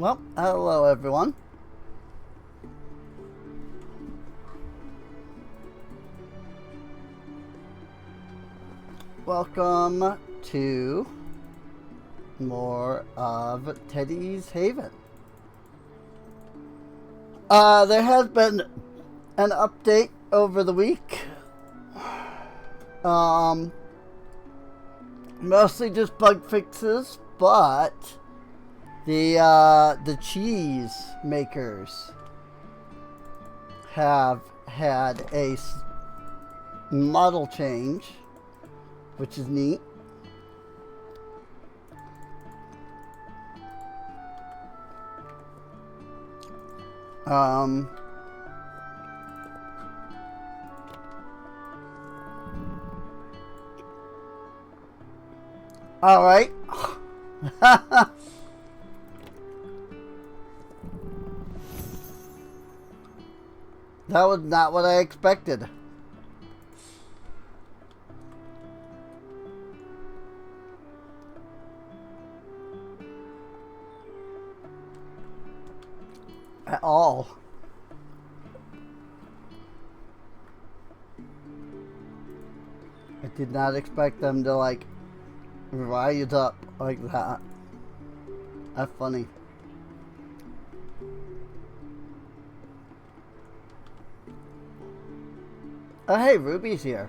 Well, hello everyone. Welcome to more of Teddy's Haven. There has been an update over the week. Mostly just bug fixes, but the cheese makers have had a model change, which is neat. All right. That was not what I expected. At all. I did not expect them to like rise up like that. That's funny. Oh hey, Ruby's here.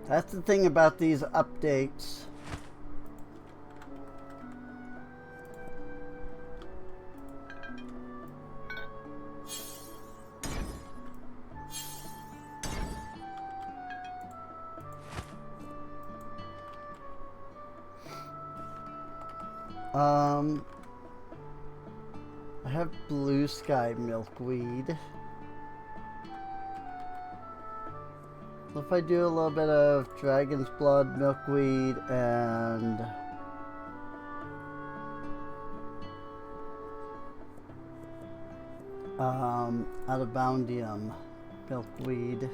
That's the thing about these updates. I have Blue Sky Milkweed. If I do a little bit of Dragon's Blood Milkweed and Adaboundium Milkweed.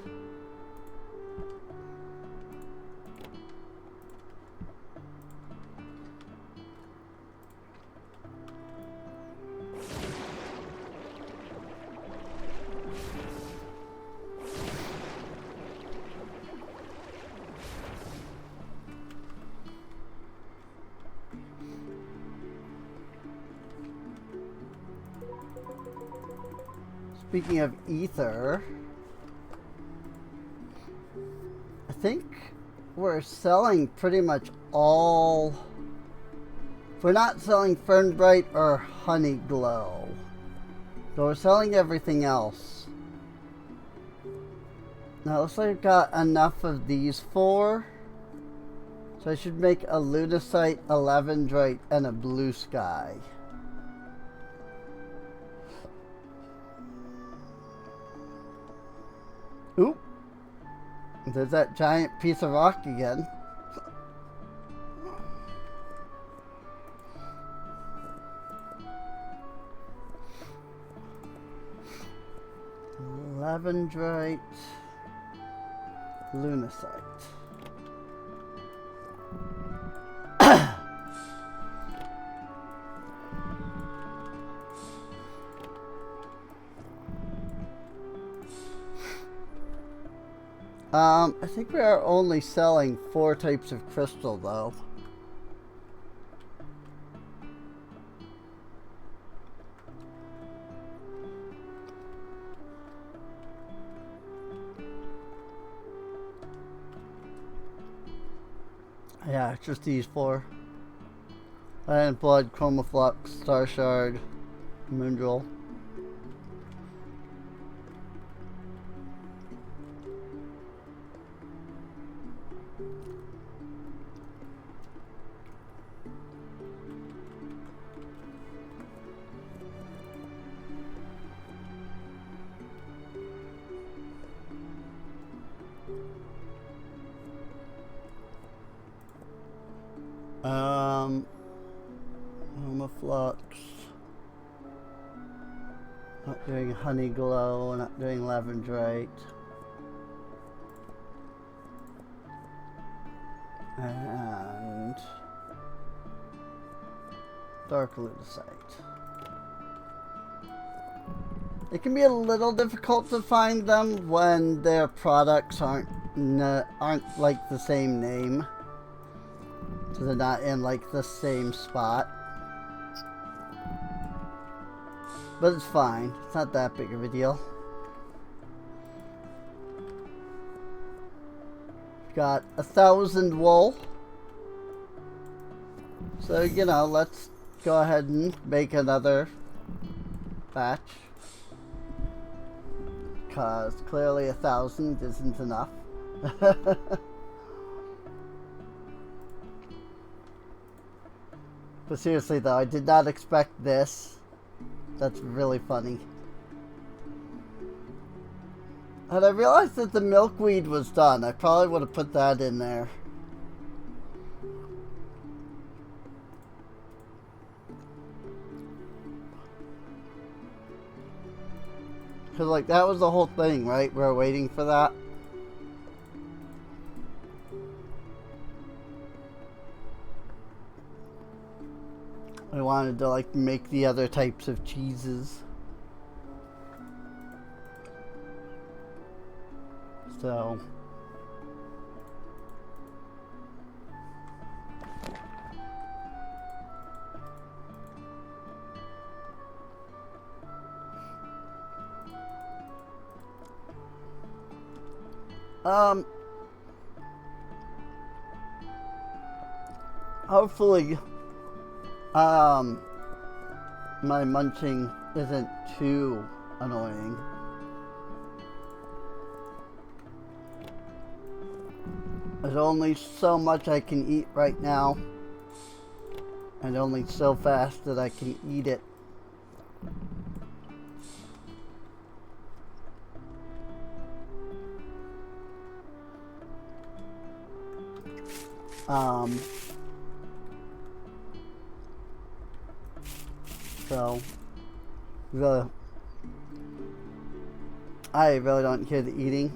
Speaking of ether, I think we're selling pretty much all. We're not selling Fernbright or Honeyglow, so we're selling everything else. Now it looks like I've got enough of these four, so I should make a Lunacite, a Lavendrite, and a Blue Sky. Oop! There's that giant piece of rock again. Lavendrite, Lunacite. I think we are only selling 4 types of crystal though. Yeah, it's just these 4. Iron Blood, Chromaflux, Star Shard, Moondrel. Chromaflux. Not doing Honey Glow, not doing Lavendrite. And Dark Ludicite. It can be a little difficult to find them when their products aren't like the same name. So they're not in like the same spot. But it's fine. It's not that big of a deal. Got 1,000 wool. So, you know, let's go ahead and make another batch. Because clearly 1,000 isn't enough. But seriously though, I did not expect this. That's really funny. Had I realized that the milkweed was done, I probably would have put that in there. Because, like, that was the whole thing, right? We're waiting for that. I wanted to, like, make the other types of cheeses. So... hopefully, my munching isn't too annoying. There's only so much I can eat right now, and only so fast that I can eat it. So, I really don't hear the eating.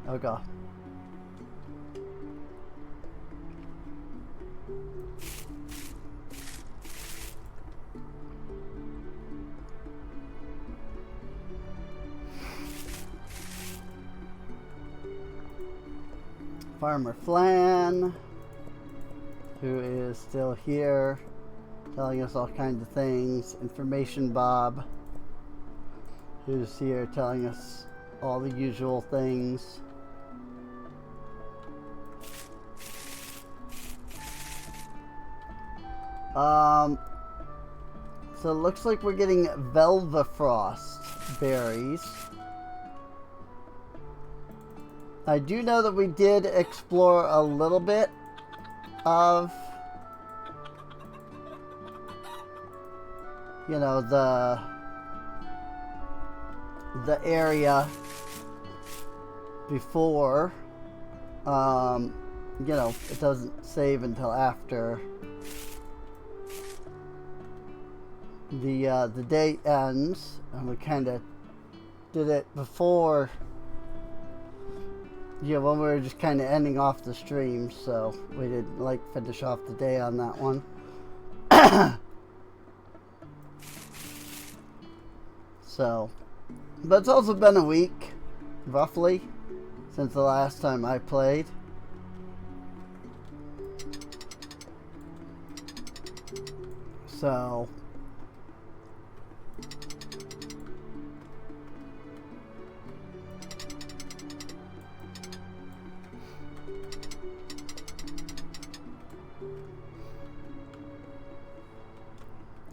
Oh god. Farmer Flan, who is still here, telling us all kinds of things. Information Bob, who's here telling us all the usual things. So it looks like we're getting Velvifrost berries. I do know that we did explore a little bit of, you know, the area before. You know, it doesn't save until after the day ends, and we kind of did it before. Yeah, when we were just kind of ending off the stream, so we didn't like finish off the day on that one. So, but it's also been a week, roughly, since the last time I played. So,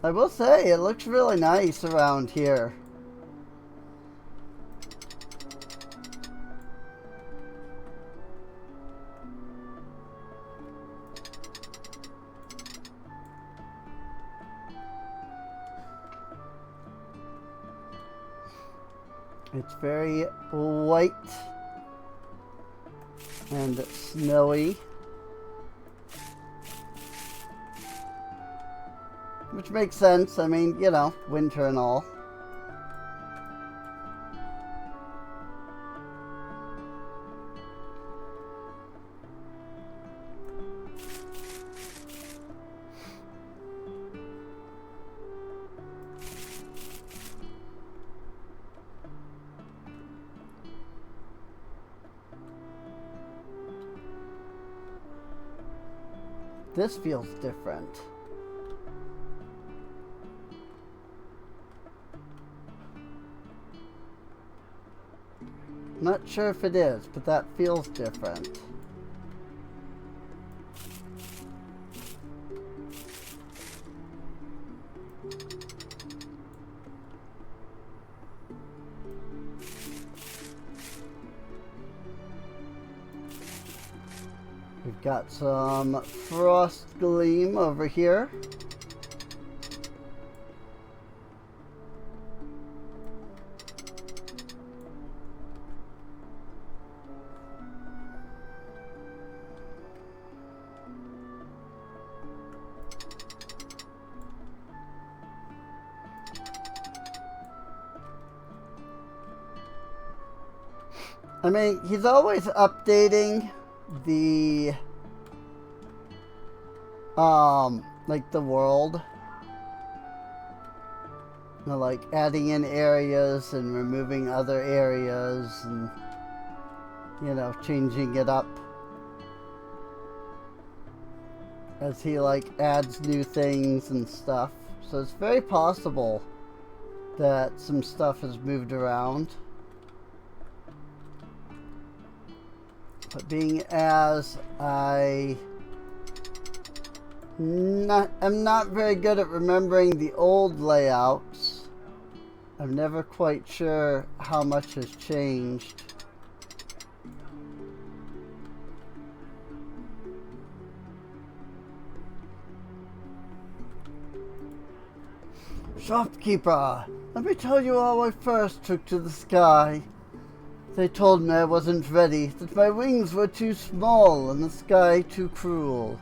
I will say, it looks really nice around here. It's very white and snowy. which makes sense. I mean, you know, winter and all. This feels different. Not sure if it is, but that feels different. We've got some frost gleam over here. I mean, he's always updating the like the world, you know, like adding in areas and removing other areas, and you know, changing it up as he like adds new things and stuff. So it's very possible that some stuff has moved around. But being as I'm not very good at remembering the old layouts, I'm never quite sure how much has changed. Shopkeeper, let me tell you how I first took to the sky. They told me I wasn't ready, that my wings were too small and the sky too cruel.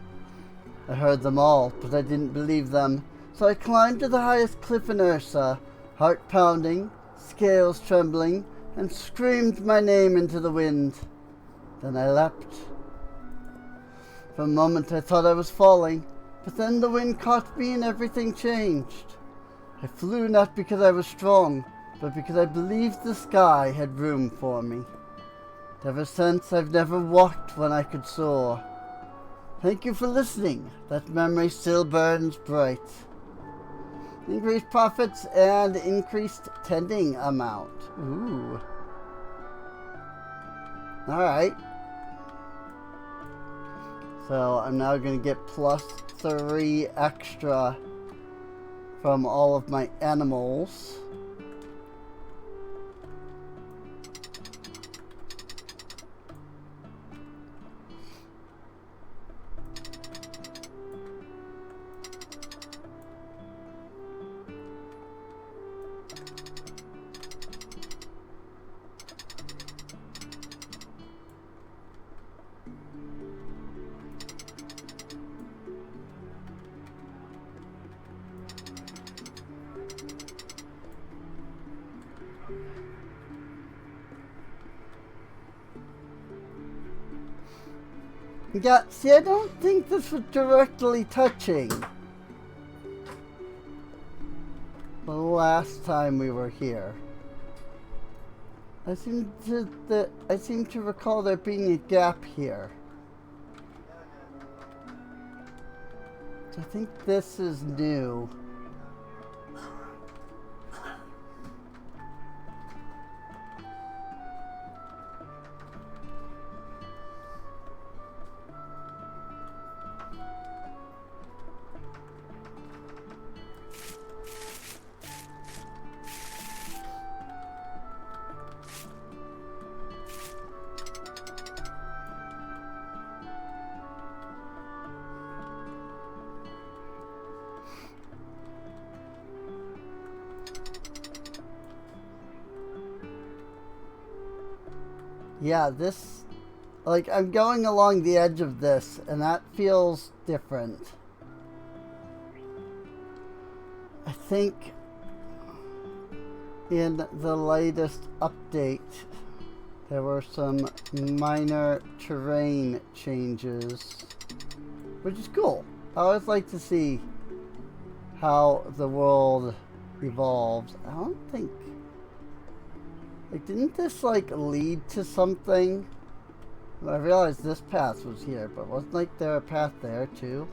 I heard them all, but I didn't believe them, so I climbed to the highest cliff in Ursa, heart pounding, scales trembling, and screamed my name into the wind. Then I leapt. For a moment I thought I was falling, but then the wind caught me and everything changed. I flew not because I was strong, but because I believed the sky had room for me. Ever since, I've never walked when I could soar. Thank you for listening. That memory still burns bright. Increased profits and increased tending amount. Ooh. Alright. So I'm now going to get +3 extra from all of my animals. Yeah, see, I don't think this was directly touching the last time we were here. I seem to recall there being a gap here. So I think this is new. Yeah, this, like, I'm going along the edge of this, and that feels different. think in the latest update there were some minor terrain changes, which is cool. I always like to see how the world evolves. I don't think, like, didn't this like lead to something? I realized this path was here, but wasn't like there a path there too?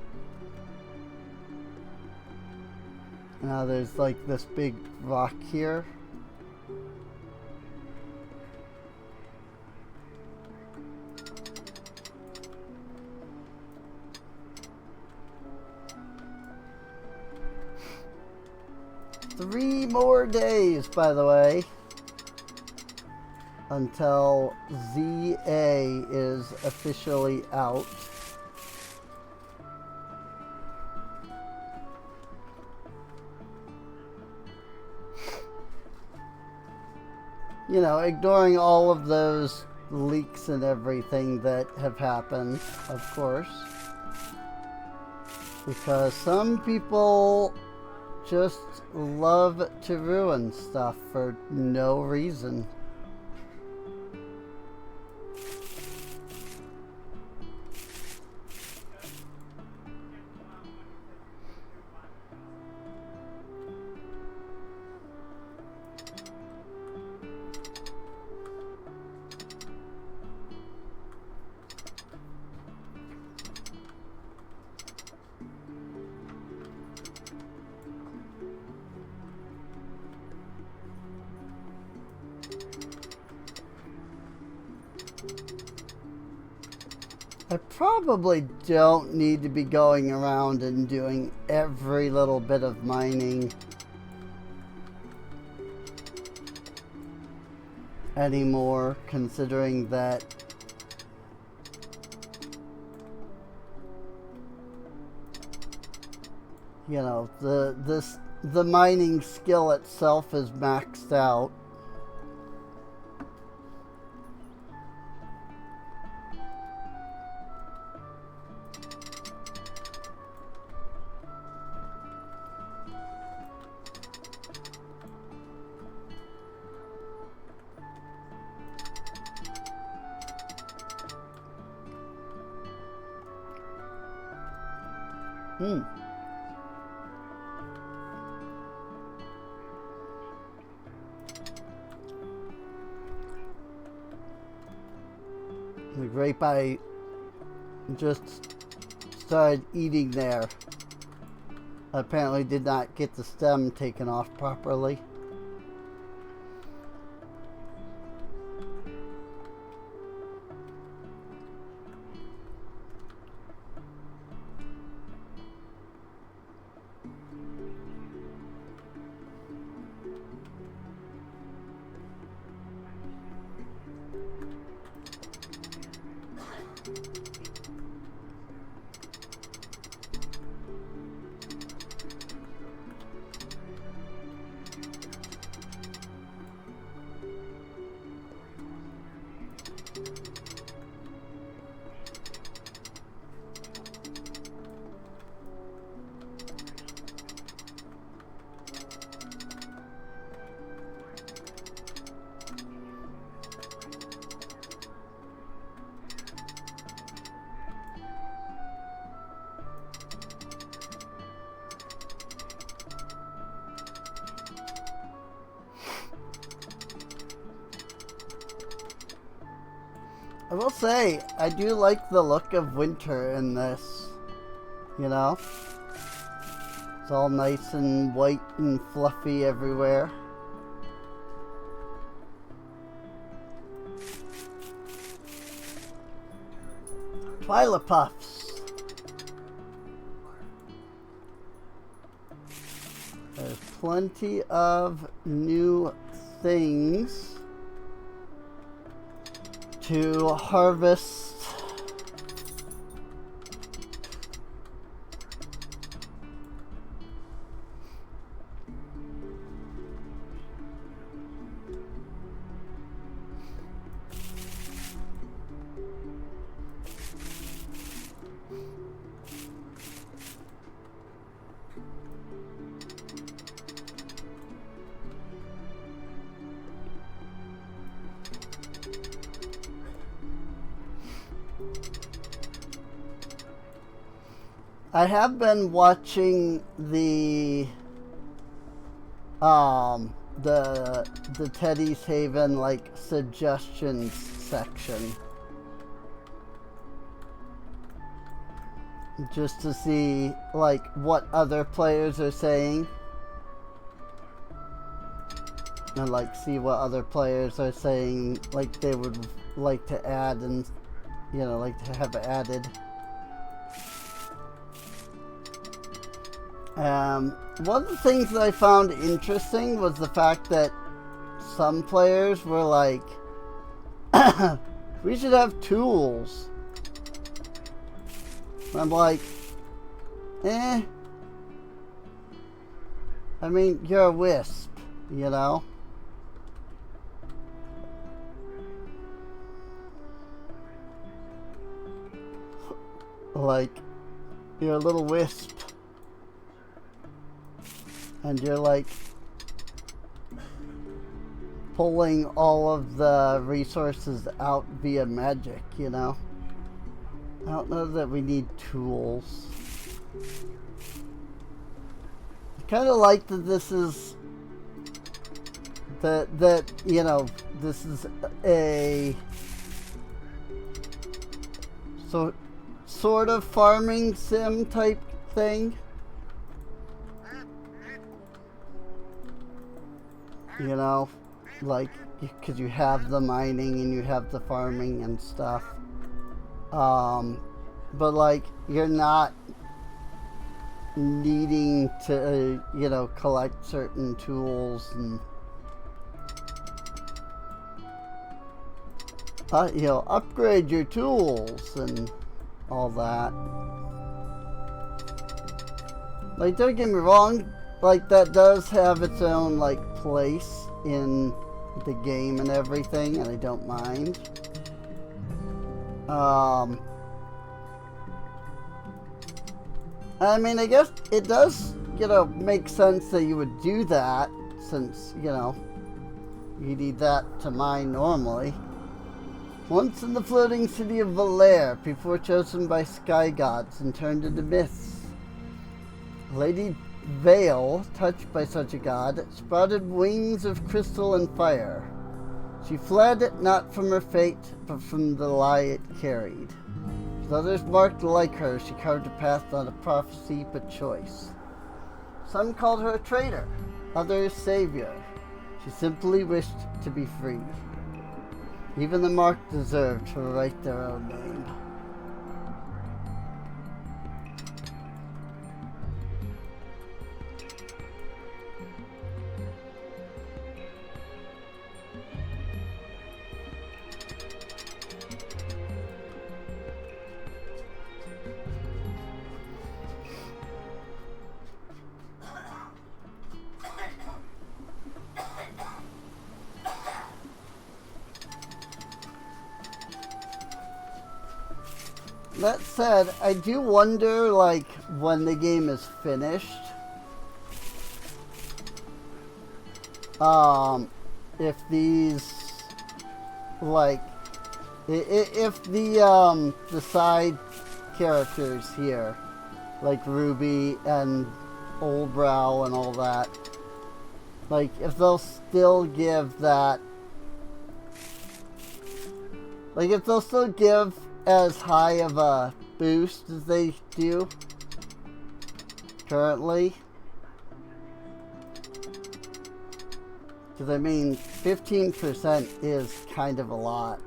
Now there's like this big rock here. Three more days, by the way, until ZA is officially out. You know, ignoring all of those leaks and everything that have happened, of course. Because some people just love to ruin stuff for no reason. I probably don't need to be going around and doing every little bit of mining anymore, considering that you know the mining skill itself is maxed out. The grape I just started eating there apparently did not get the stem taken off properly. I will say, I do like the look of winter in this, you know? It's all nice and white and fluffy everywhere. Twyla Puffs. There's plenty of new things to harvest. I have been watching the Teddy's Haven like suggestions section just to see like what other players are saying and like see what other players are saying like they would like to add and like to have added. One of the things that I found interesting was the fact that some players were like, we should have tools. I'm like, I mean, you're a wisp, you know? Like, you're a little wisp. And you're like pulling all of the resources out via magic, you know? I don't know that we need tools. I kind of like that this is that this is a sort of farming sim type thing. You know, like, because you have the mining and you have the farming and stuff. But like, you're not needing to, collect certain tools and, upgrade your tools and all that. Like, don't get me wrong, like, that does have its own, like, place in the game and everything, and I don't mind. I mean, I guess it does, make sense that you would do that, since, you need that to mine normally. Once in the floating city of Valair, people were chosen by sky gods and turned into myths. Lady Vale, touched by such a god, sprouted wings of crystal and fire. She fled not from her fate, but from the lie it carried. With others marked like her, she carved a path not of prophecy, but choice. Some called her a traitor, others savior. She simply wished to be free. Even the marked deserved to write their own name. That said, I do wonder, like, when the game is finished, if these, like, if the side characters here, like Ruby and Oldbrow and all that, like, if they'll still give that, like, if they'll still give as high of a boost as they do currently. Because I mean, 15% is kind of a lot.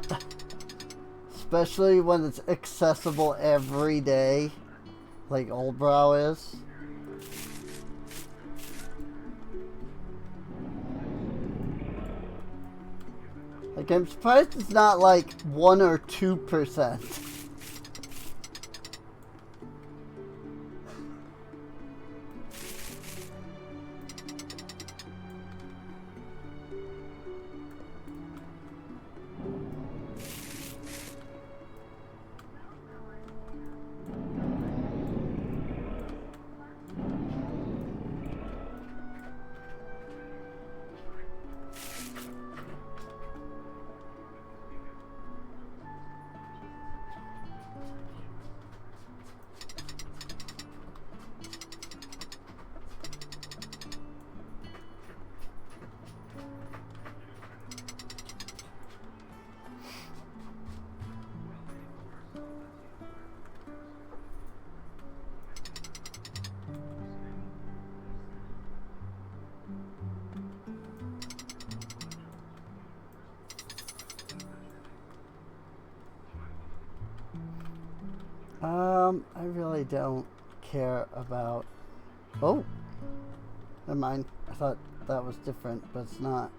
Especially when it's accessible every day, like Oldbrow is. Like, I'm surprised it's not like 1 or 2%. I really don't care about... Oh! Never mind. I thought that was different, but it's not.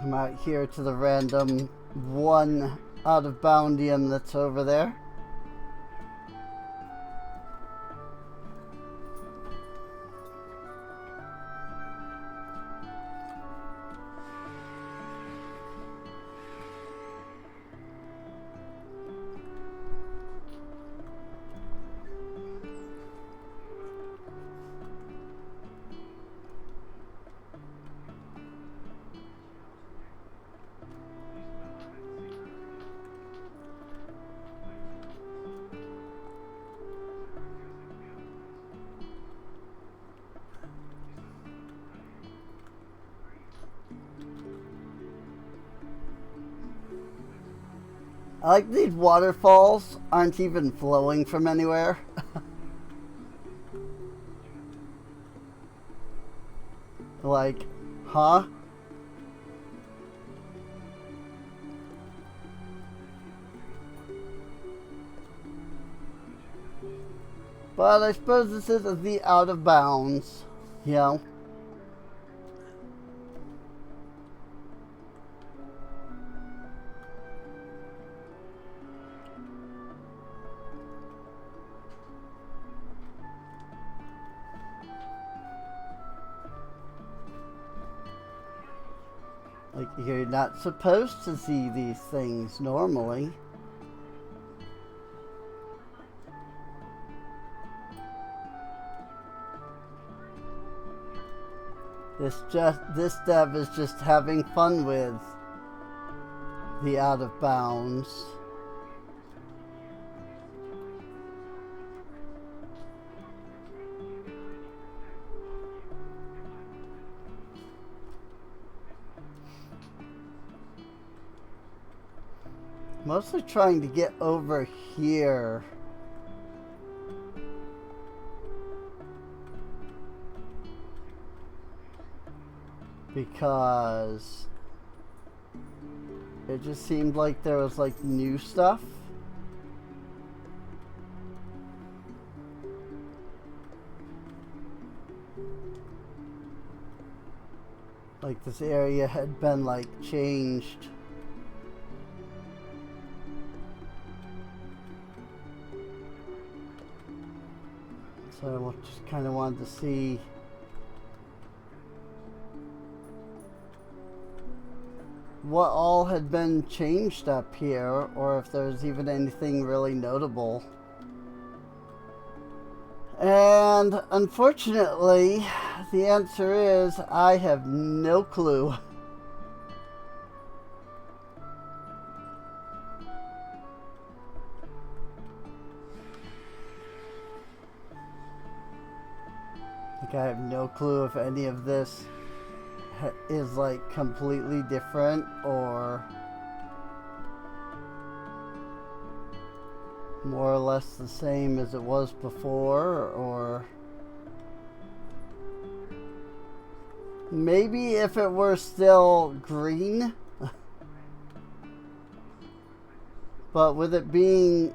I'm out here to the random one out of boundium that's over there. I like these waterfalls aren't even flowing from anywhere. Like, huh? But I suppose this is the out of bounds, you know? Like, you're not supposed to see these things normally. This dev is just having fun with the out of bounds. Mostly trying to get over here. Because it just seemed like there was like new stuff. Like this area had been like changed. So I just kind of wanted to see what all had been changed up here, or if there's even anything really notable. And unfortunately, the answer is I have no clue. Like, I have no clue if any of this is like completely different or more or less the same as it was before, or maybe if it were still green. But with it being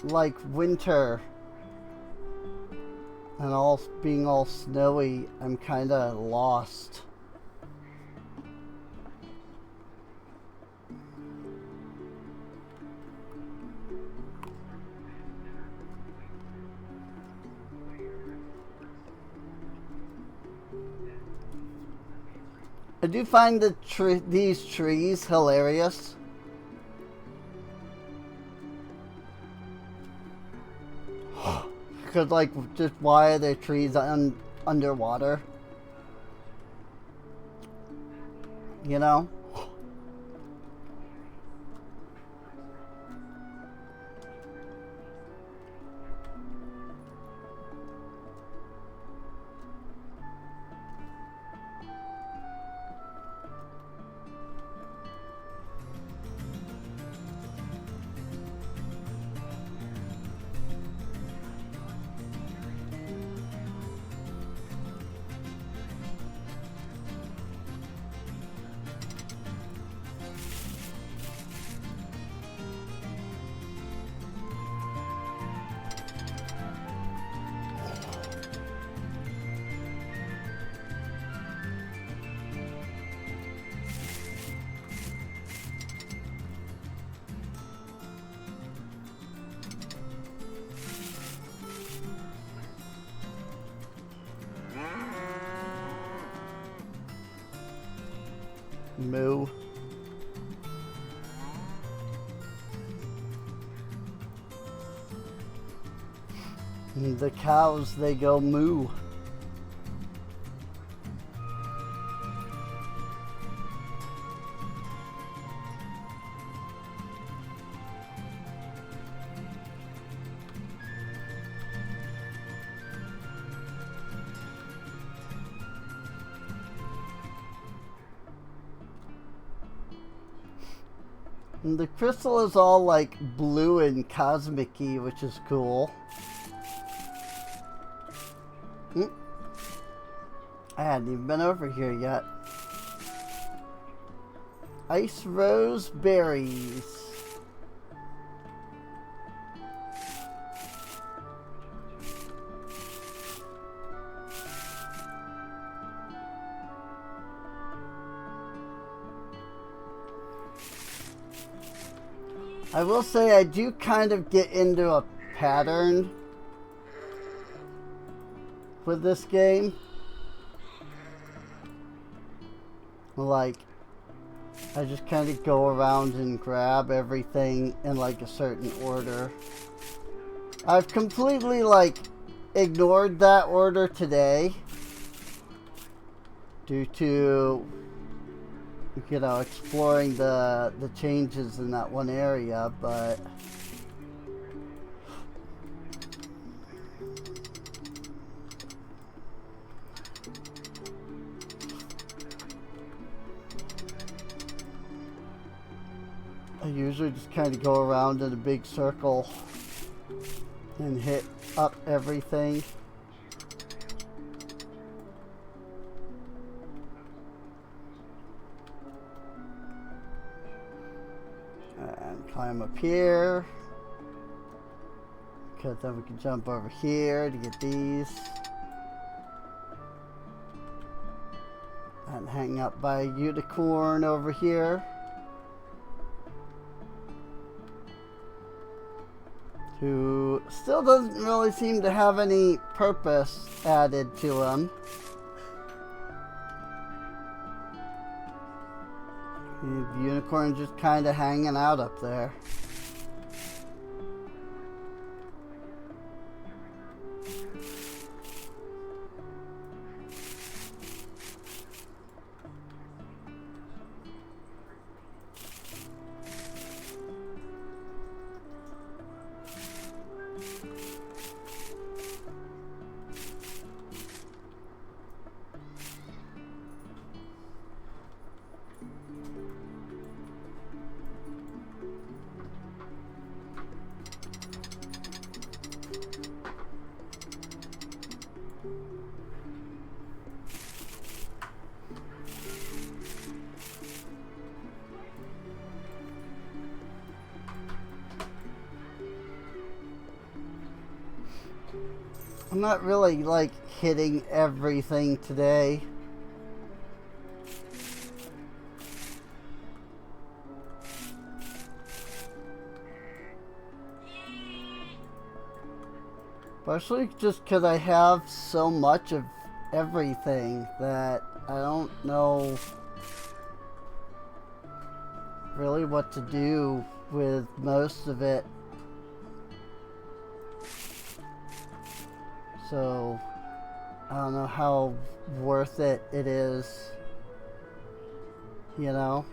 like winter and all being all snowy, I'm kind of lost. I do find these trees hilarious. Because, like, just why are there trees underwater? You know? Moo. The cows, they go moo. And the crystal is all like blue and cosmic-y, which is cool. I hadn't even been over here yet. Ice rose berries. I will say I do kind of get into a pattern with this game. Like, I just kind of go around and grab everything in like a certain order. I've completely like ignored that order today due to, you know, exploring the changes in that one area, but I usually just kind of go around in a big circle and hit up everything. And climb up here, because then we can jump over here to get these. And hang up by a unicorn over here, who still doesn't really seem to have any purpose added to him. The unicorn just kind of hanging out up there. I'm not really like hitting everything today. Partially just because I have so much of everything that I don't know really what to do with most of it. So I don't know how worth it is, you know?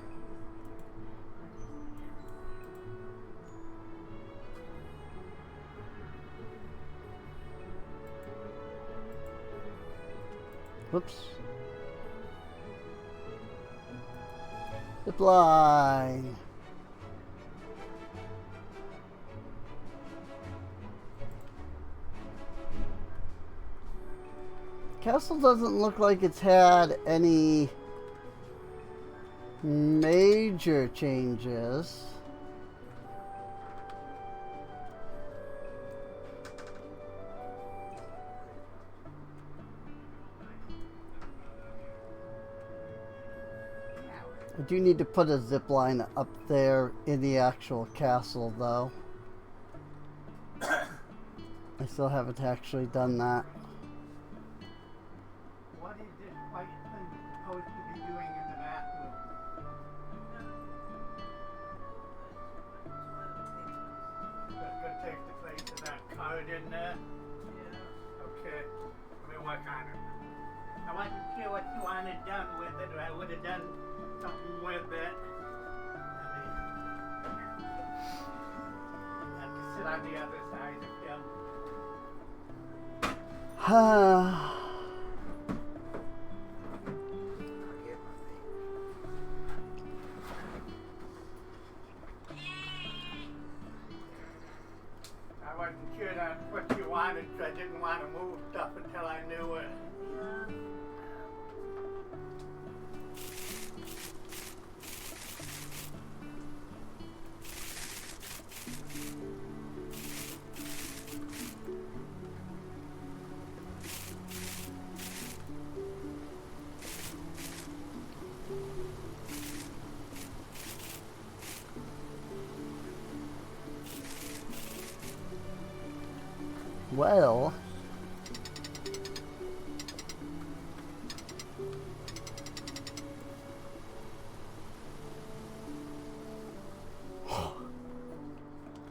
Whoops. Zip line. Castle doesn't look like it's had any major changes. I do need to put a zip line up there in the actual castle, though. I still haven't actually done that. What is this white thing supposed to be doing in the bathroom? Oh, it didn't Yeah. Okay. Let me work on it. I wasn't sure what you wanted done with it, or I would have done something with it. I have to sit on the other side of him. I wasn't sure that's what you wanted, so I didn't want to move stuff until I knew it. Well,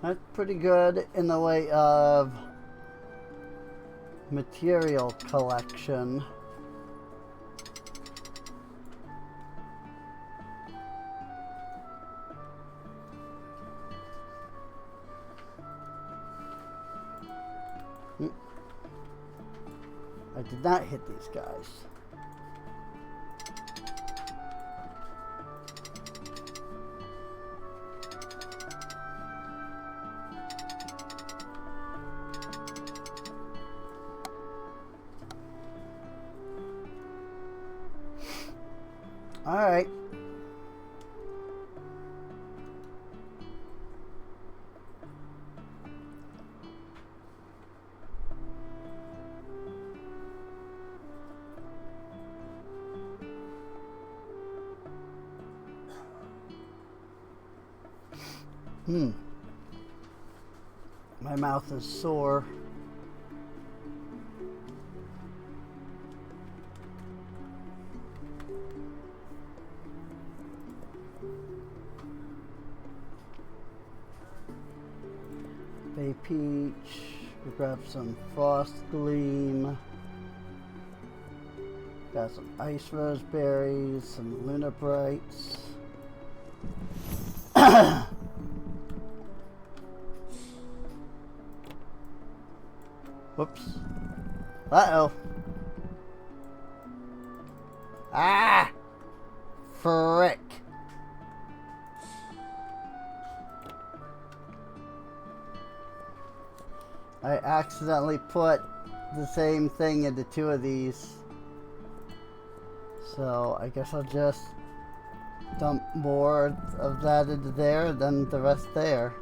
that's pretty good in the way of material collection. I did not hit these guys. All right. My mouth is sore. Bay Peach. We grabbed some Frost Gleam. Got some Ice Roseberries, some Lunar Brights. Whoops. Uh-oh. Ah! Frick. I accidentally put the same thing into two of these. So I guess I'll just dump more of that into there and then the rest there.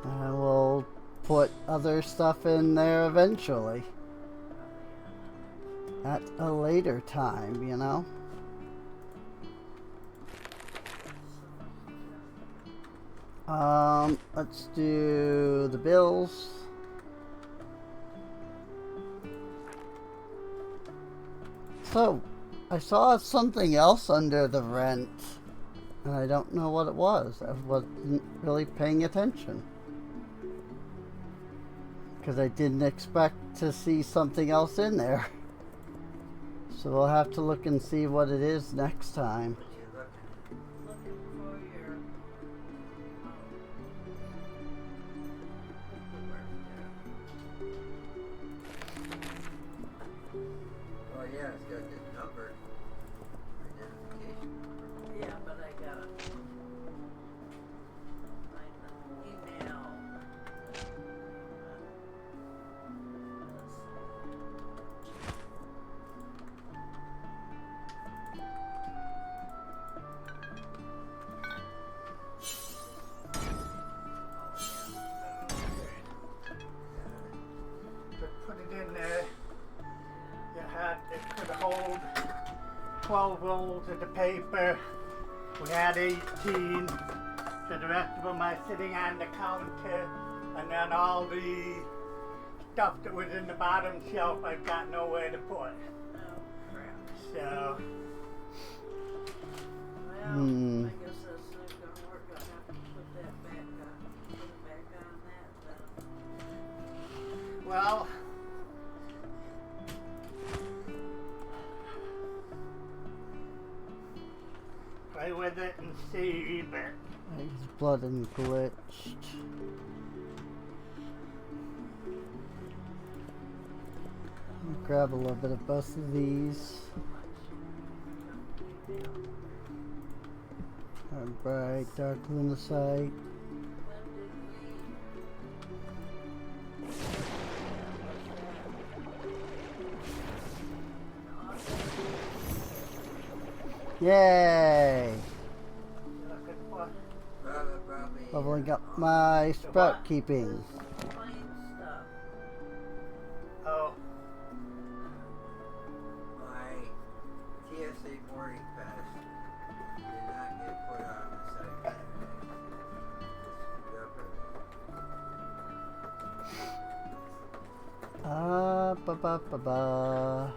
And we'll put other stuff in there eventually. At a later time, you know? Let's do the bills. So, I saw something else under the rent, and I don't know what it was. I wasn't really paying attention. Because I didn't expect to see something else in there. So we'll have to look and see what it is next time. It could hold 12 rolls of the paper. We had 18. So the rest of them are sitting on the counter. And then all the stuff that was in the bottom shelf I've got nowhere to put. Oh, crap. So. Well, I guess that's Well, play with it and see, but His blood and glitched. Grab a little bit of both of these. Bright, dark lunacite. Yay! looking for Leveling up my sprout keeping. oh, My TSA boarding pass did not get put on the site. It screwed up everything. Ba ba ba ba.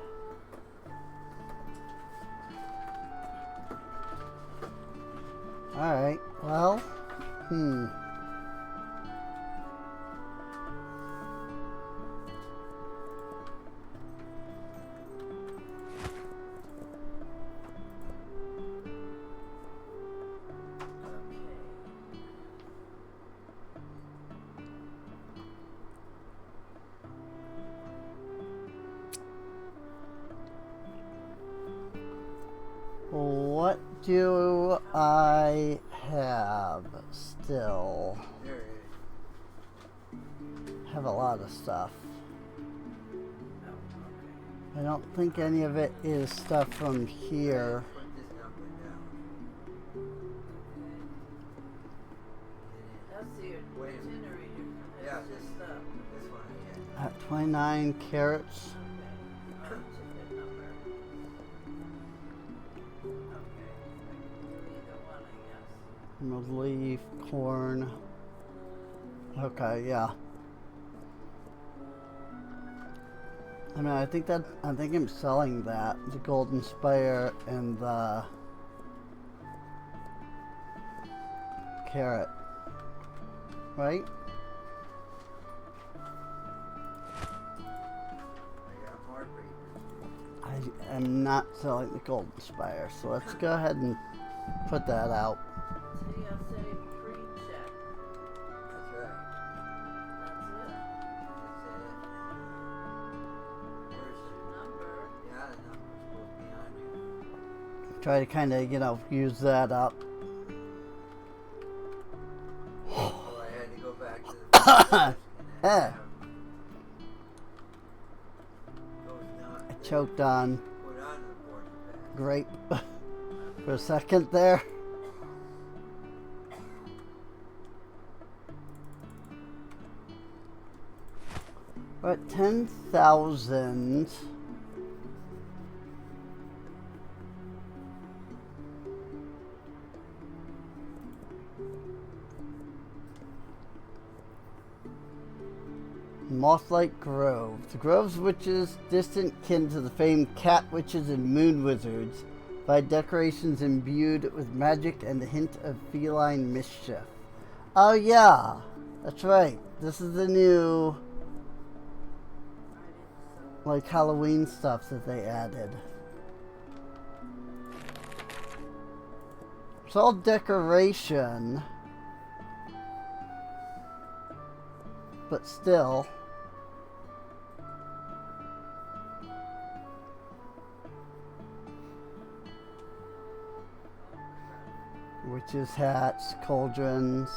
Alright, well, what do I have still? There it Have a lot of stuff. I don't think any of it is stuff from here. is. Put this number down. That's the Wait. itinerary. Yeah, That's just stuff. This one again. At 29 carrots. Okay. Ticket number. Okay. I can do either one, I guess. Leaf, corn. Okay, yeah. I mean, I think I'm selling that. The Golden Spire and the carrot. Right? I got more papers. I am not selling the Golden Spire, so let's go ahead and put that out. TSA pre-check. That's right. That's it. Where's the Number. yeah, the number's supposed to be on you. Try to kind of, use that up. So I had to go back to the first desk and then have those not I choked on put on the boarding pass. grape for a second there. We're at 10,000. Mothlight Grove. The Grove's witches, distant kin to the famed cat witches and moon wizards, by decorations imbued with magic and a hint of feline mischief. Oh yeah, that's right. This is the new, like, Halloween stuff that they added. It's all decoration, but still. Witches' hats, cauldrons,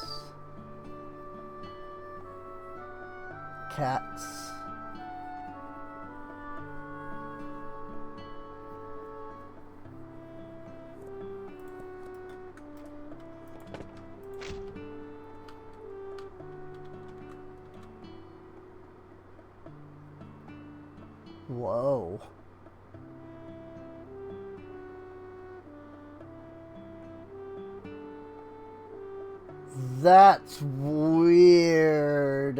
cats. Whoa. That's weird.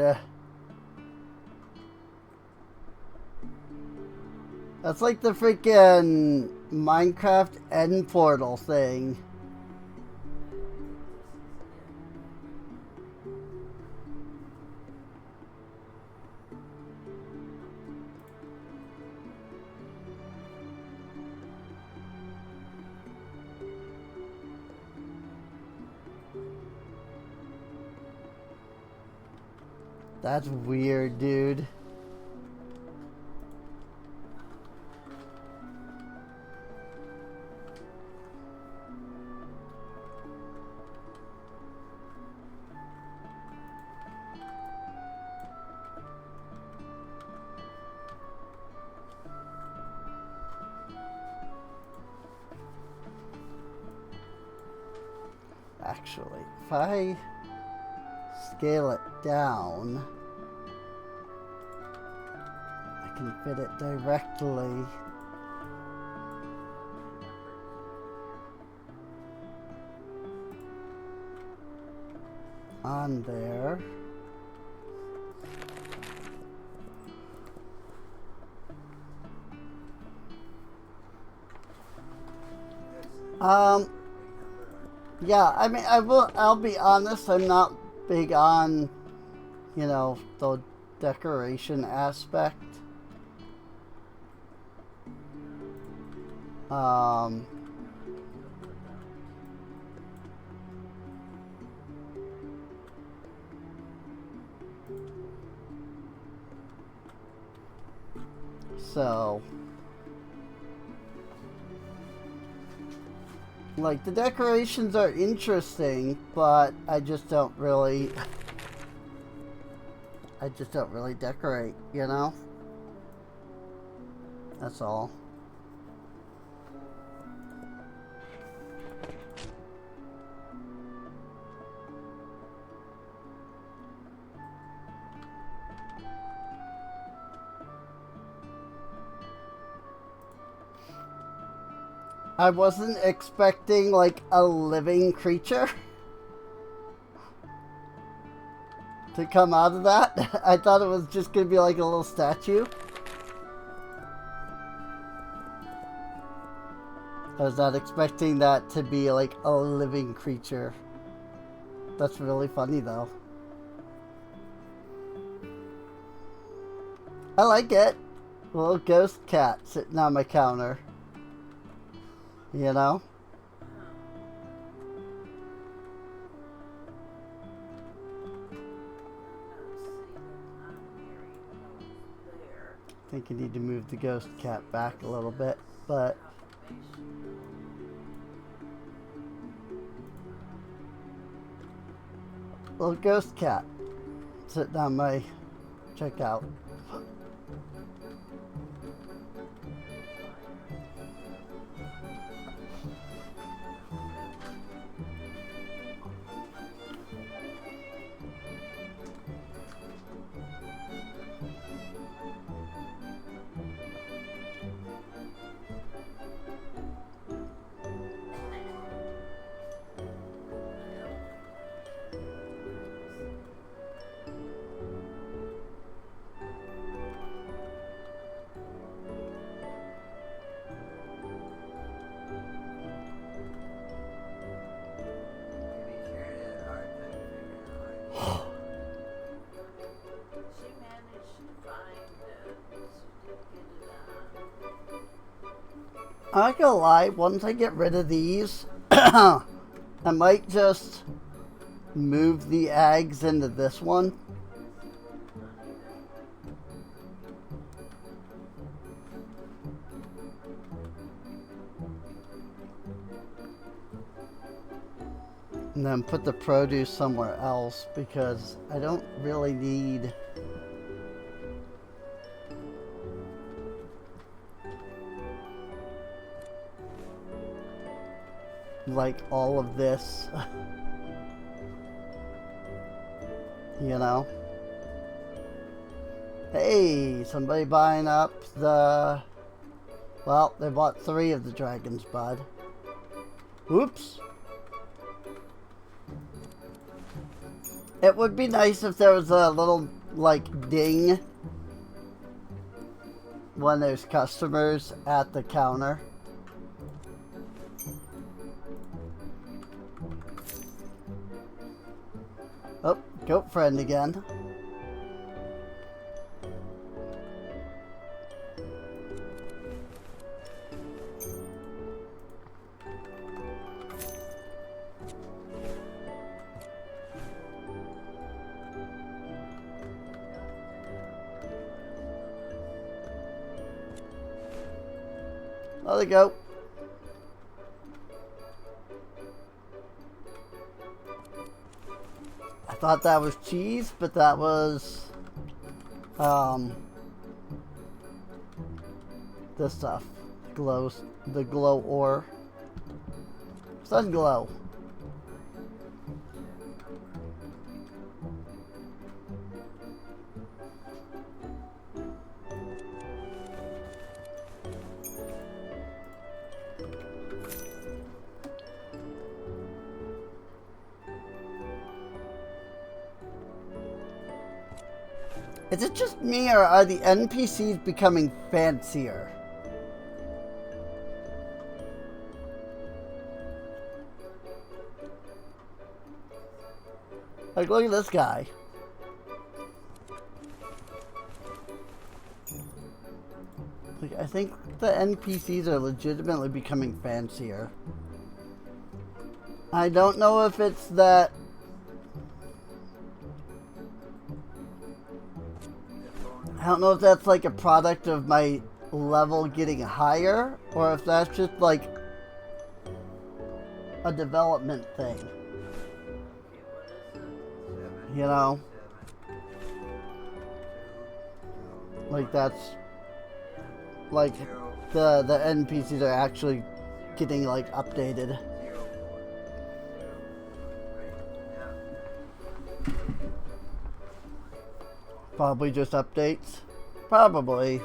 That's like the freaking Minecraft end portal thing. That's weird, dude. Actually, if I scale it down, I can fit it directly on there. Yeah, I mean, I'll be honest, I'm not big on, you know, the decoration aspect. So, like, the decorations are interesting, but I just don't really decorate, you know? That's all. I wasn't expecting, like, a living creature to come out of that. I thought it was just gonna be like a little statue. I was not expecting that to be like a living creature. That's really funny though. I like it. A little ghost cat sitting on my counter. You know? I think you need to move the ghost cat back a little bit, but little ghost cat sitting on my checkout. I'm not gonna lie, once I get rid of these, I might just move the eggs into this one. And then put the produce somewhere else because I don't really need like all of this, you know. Hey, somebody buying up the, well, they bought 3 of the dragon's bud. Oops. It would be nice if there was a little like ding when there's customers at the counter. Oh, goat friend again. Let it go. I thought that was cheese, but that was this stuff. Glows, the glow ore. Sun glow. Is it just me, or are the NPCs becoming fancier? Like, look at this guy. Like, I think the NPCs are legitimately becoming fancier. I don't know if it's that... I don't know if that's like a product of my level getting higher, or if that's just like a development thing. You know? Like that's like the NPCs are actually getting like updated. Probably just updates. Probably.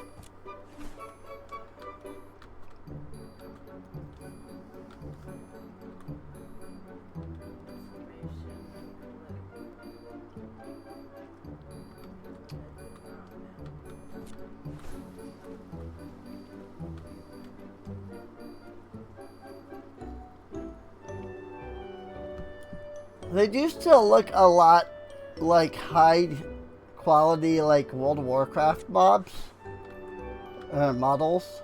They do still look a lot like high quality, like World of Warcraft mobs, models,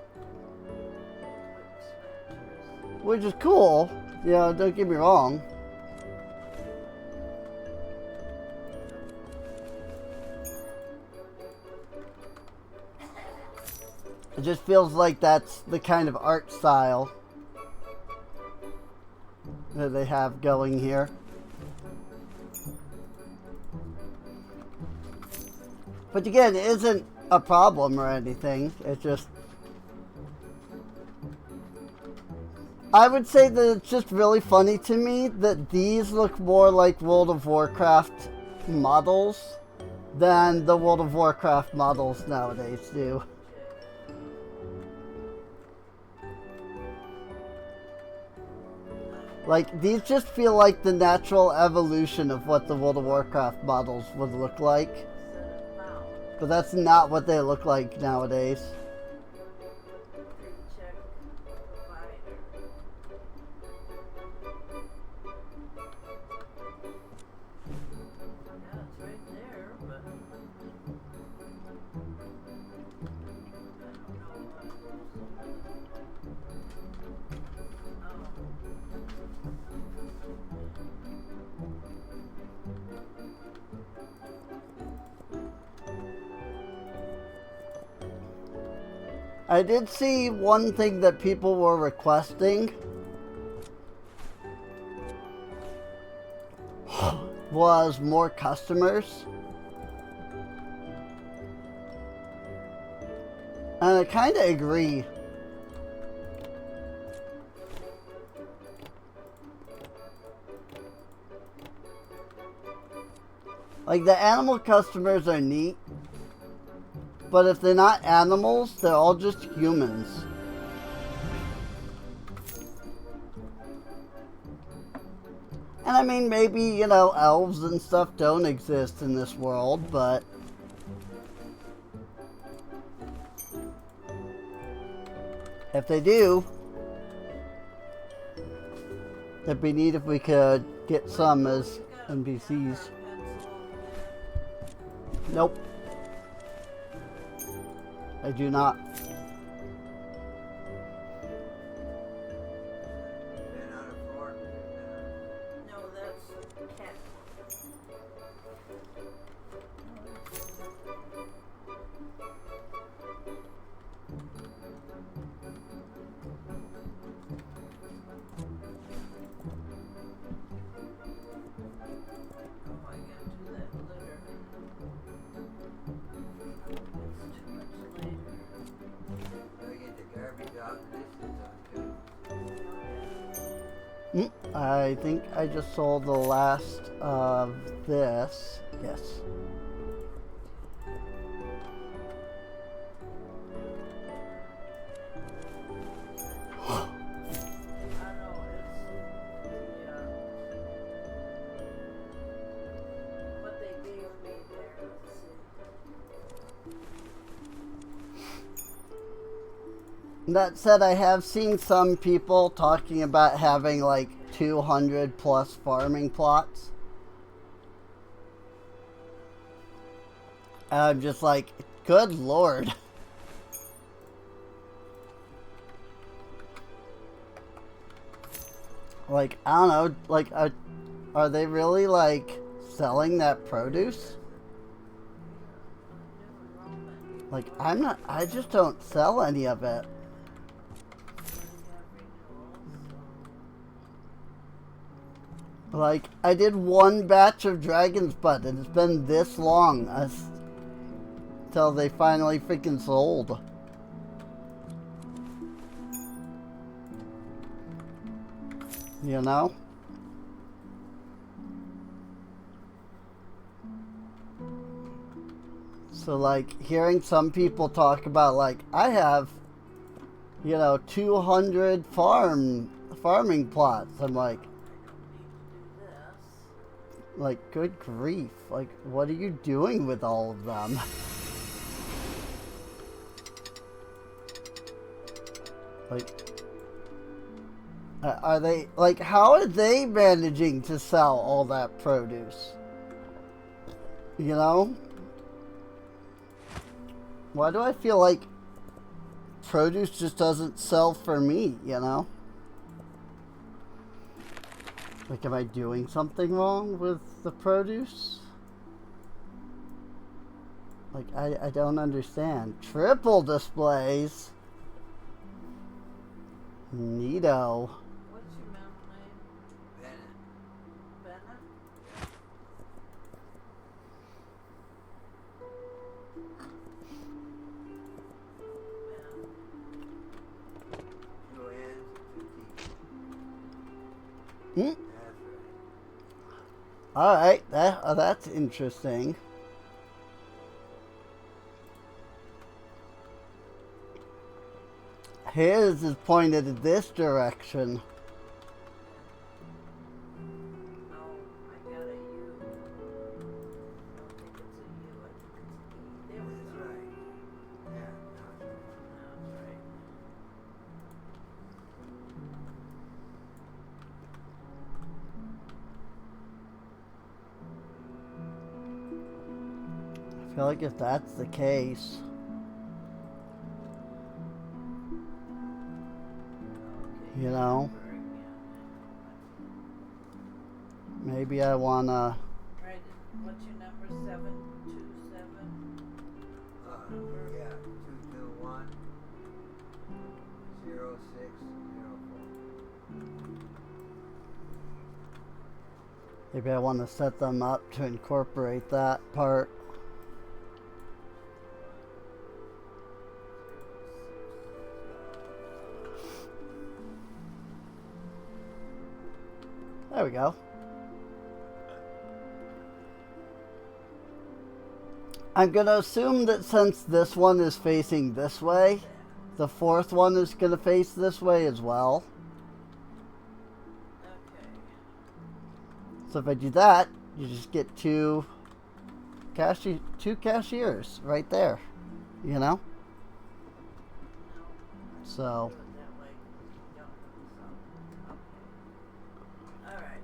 which is cool. You know, don't get me wrong. It just feels like that's the kind of art style that they have going here. But again, it isn't a problem or anything. It's just... I would say that it's just really funny to me that these look more like World of Warcraft models than the World of Warcraft models nowadays do. Like, these just feel like the natural evolution of what the World of Warcraft models would look like. But that's not what they look like nowadays. I did see one thing that people were requesting was more customers. And I kind of agree. Like, the animal customers are neat. But if they're not animals, they're all just humans. And I mean, maybe, you know, elves and stuff don't exist in this world, but... if they do, it'd be neat if we could get some as NPCs. Nope. I do not. 10 out of 4. No, that's cat. I think I just sold the last of this. Yes. I know it's what they gave me there. Let's see. That said, I have seen some people talking about having like 200 plus farming plots. And I'm just like, good lord. Like, I don't know, like, are they really like selling that produce? Like, I just don't sell any of it. Like, I did one batch of Dragon's Blood, and it's been this long until they finally freaking sold. You know? So, like, hearing some people talk about, like, I have, 200 farming plots. I'm like, good grief. Like, what are you doing with all of them? Like, are they, like, how are they managing to sell all that produce? You know? Why do I feel like produce just doesn't sell for me, you know? Like, am I doing something wrong with the produce? Like, I don't understand. Triple displays? Neato. What's your middle name? Bennett. Bennett? Joanne's 15. Hmm? That's right. Alright, that's interesting. His is pointed in this direction. Oh, I got a U. I don't think it's a U. I think it's an E. There we That's go. right. Yeah, no, That's right. I feel like if that's the case, Okay. you know, Very good. maybe I wanna. Right. What's your number? 727. yeah, 221 0604. Maybe I want to set them up to incorporate that part. There we go. I'm going to assume that since this one is facing this way, the fourth one is going to face this way as well. Okay. So if I do that, you just get two cashiers right there, you know? No. So, Do it that way. You don't. So, okay. All right.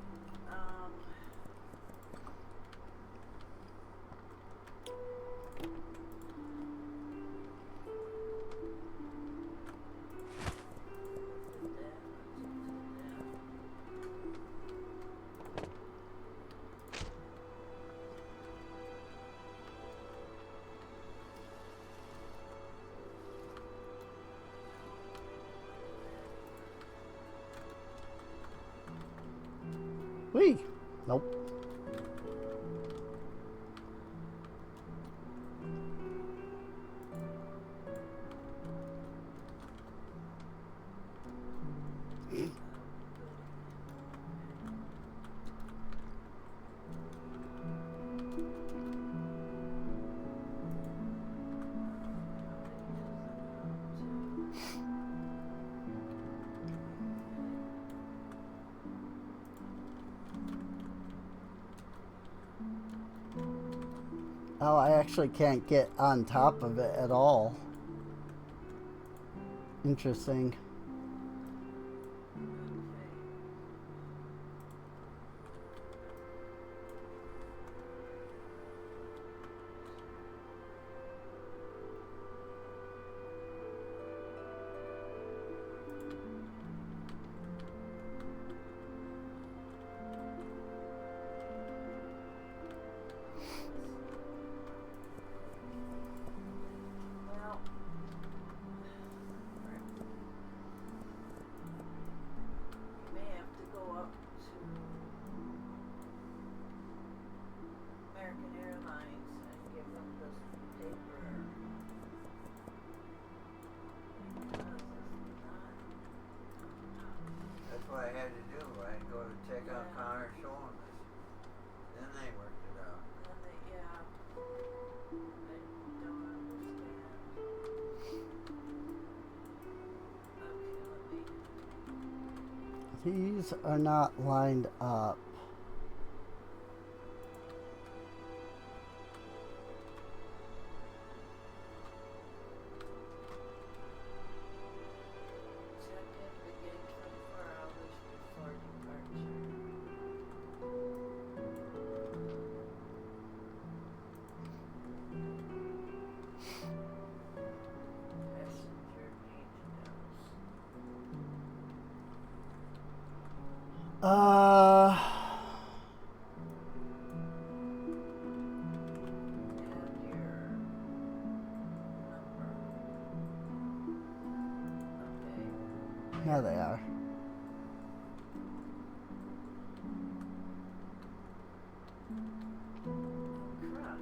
whee! Nope. Oh, I actually can't get on top of it at all. Interesting. Well, you may have to go up to American Airlines and give them this paper. Because it's not. That's what I had to do. I had to go to check out Connor showing us. Then they worked it out. And they, yeah, I don't understand. Okay, let me. These are not lined up. Check in beginning 24 hours before departure. Passenger details. And your number. Okay. Now they are. Correct.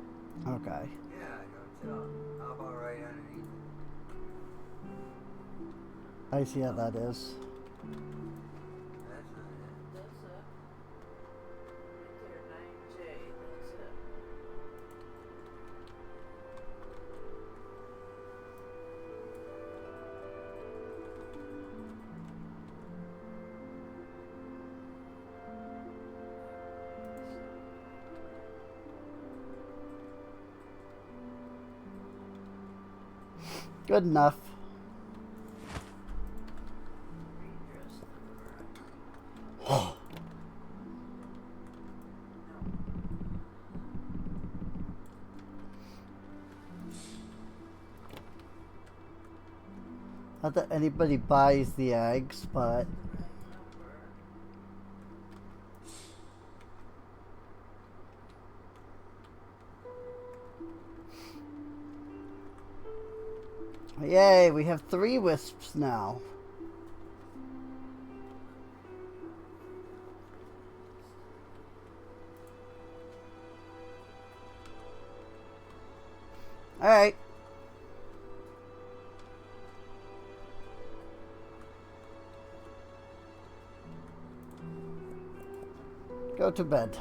Okay. Yeah, I don't tell. How about right underneath it? I see how that is. That's not it. That's it. Right there, 9J. That's it. Good enough. Redress number. No. Not that anybody buys the eggs, but Right number. yay, we have 3 wisps now. Alright. Go to bed.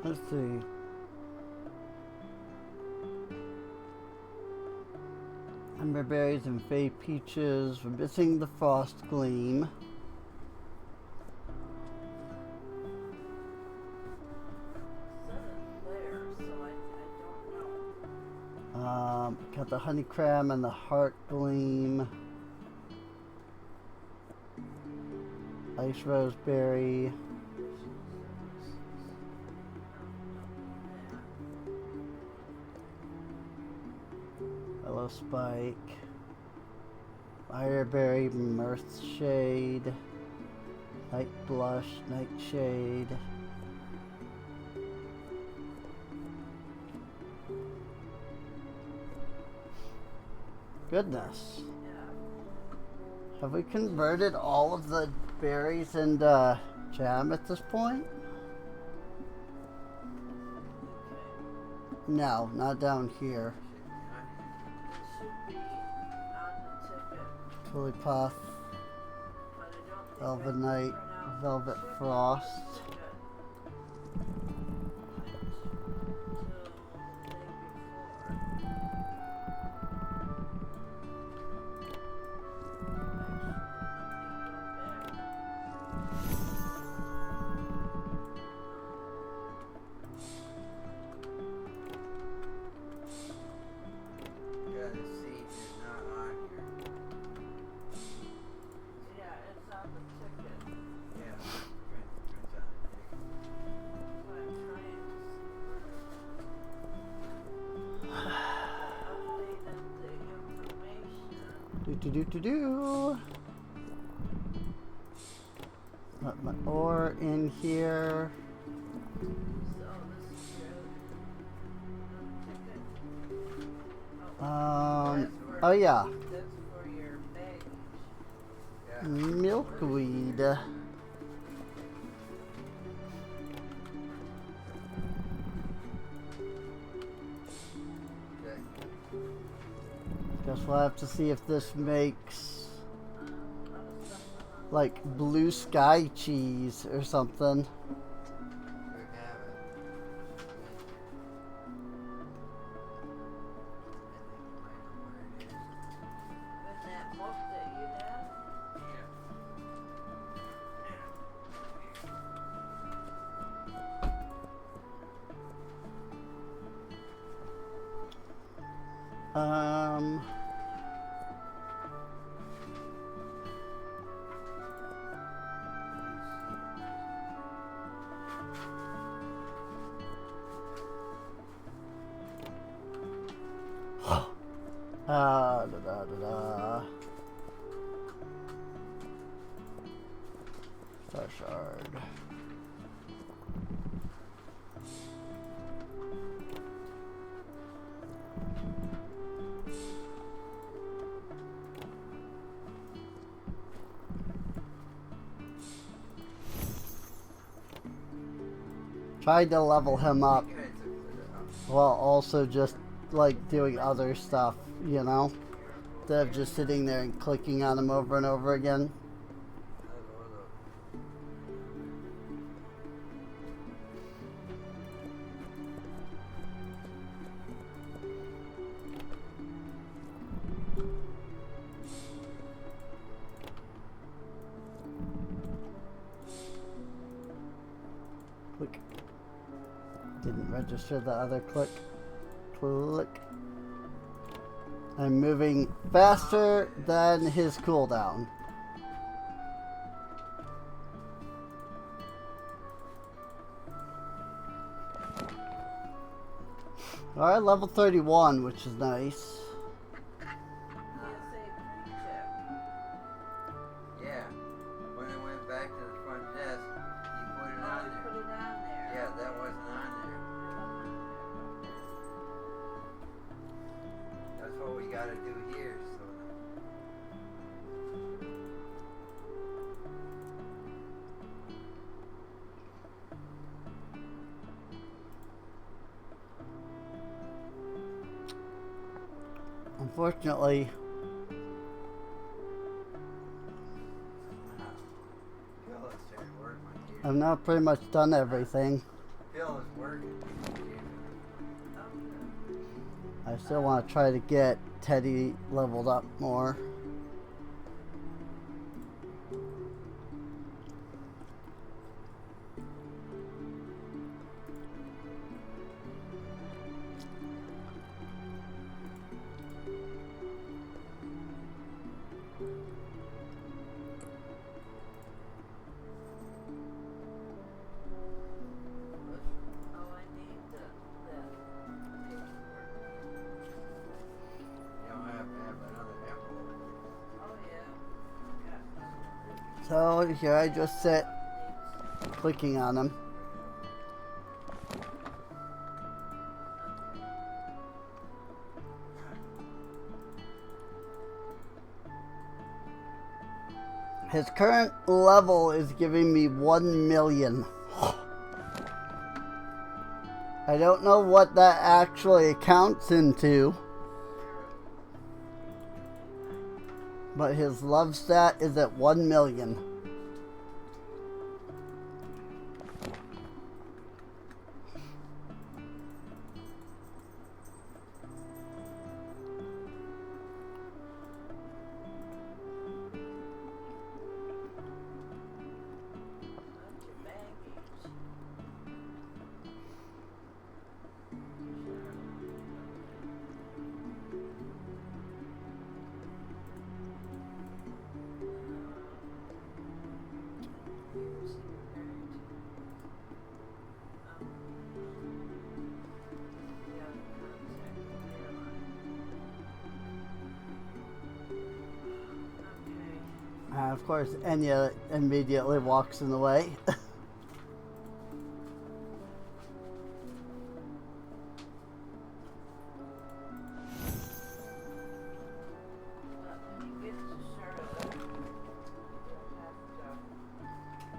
Let's see. Amber berries and fay peaches. We're missing the frost gleam. Got the honey cram and the heart gleam. Ice roseberry. Willow spike. Fireberry, mirth shade. Night blush, nightshade. Goodness. Have we converted all of the berries into jam at this point? No, not down here. Should be on here. It should be on the ticket, Fully Puff, but I don't think Velvet I can Night, print out Velvet the ticket. Frost. Ticket. Yeah, the seat is not on here. Yeah, it's on the ticket. Yeah, prints on the ticket. That's what I'm trying to see. Updated the information. Do. Put my ore in here. So this is your ticket. Oh yeah, That's for your baggage. Yeah. milkweed. Okay. Guess we'll have to see if this makes like blue sky cheese or something. Could have it. I think you might know where it is. In that book that you have? Um, da. Star shard. Tried to level him up You guys have put it up. while also just like doing other stuff, you know? Instead of just sitting there and clicking on him over and over again. Click. Didn't register the other click. Click. I'm moving faster than his cooldown. Alright, level 31, which is nice. PSA pre-check. Yeah. When I went back to the front desk, he put it Oh, on you there. put it on there. Yeah, that wasn't on there. That's what we gotta do here, so. Unfortunately, Phil is trying to work my here. I've now pretty much done everything. Phil is working. I still want to try to get Teddy leveled up more. Oh, I need that paperwork. You don't have to have another envelope. Oh, yeah. So here I just sit Needs- clicking on him. His current level is giving me 1 million. I don't know what that actually counts into, but his love stat is at 1 million. Not too baggies. Of course, Enya immediately walks in the way.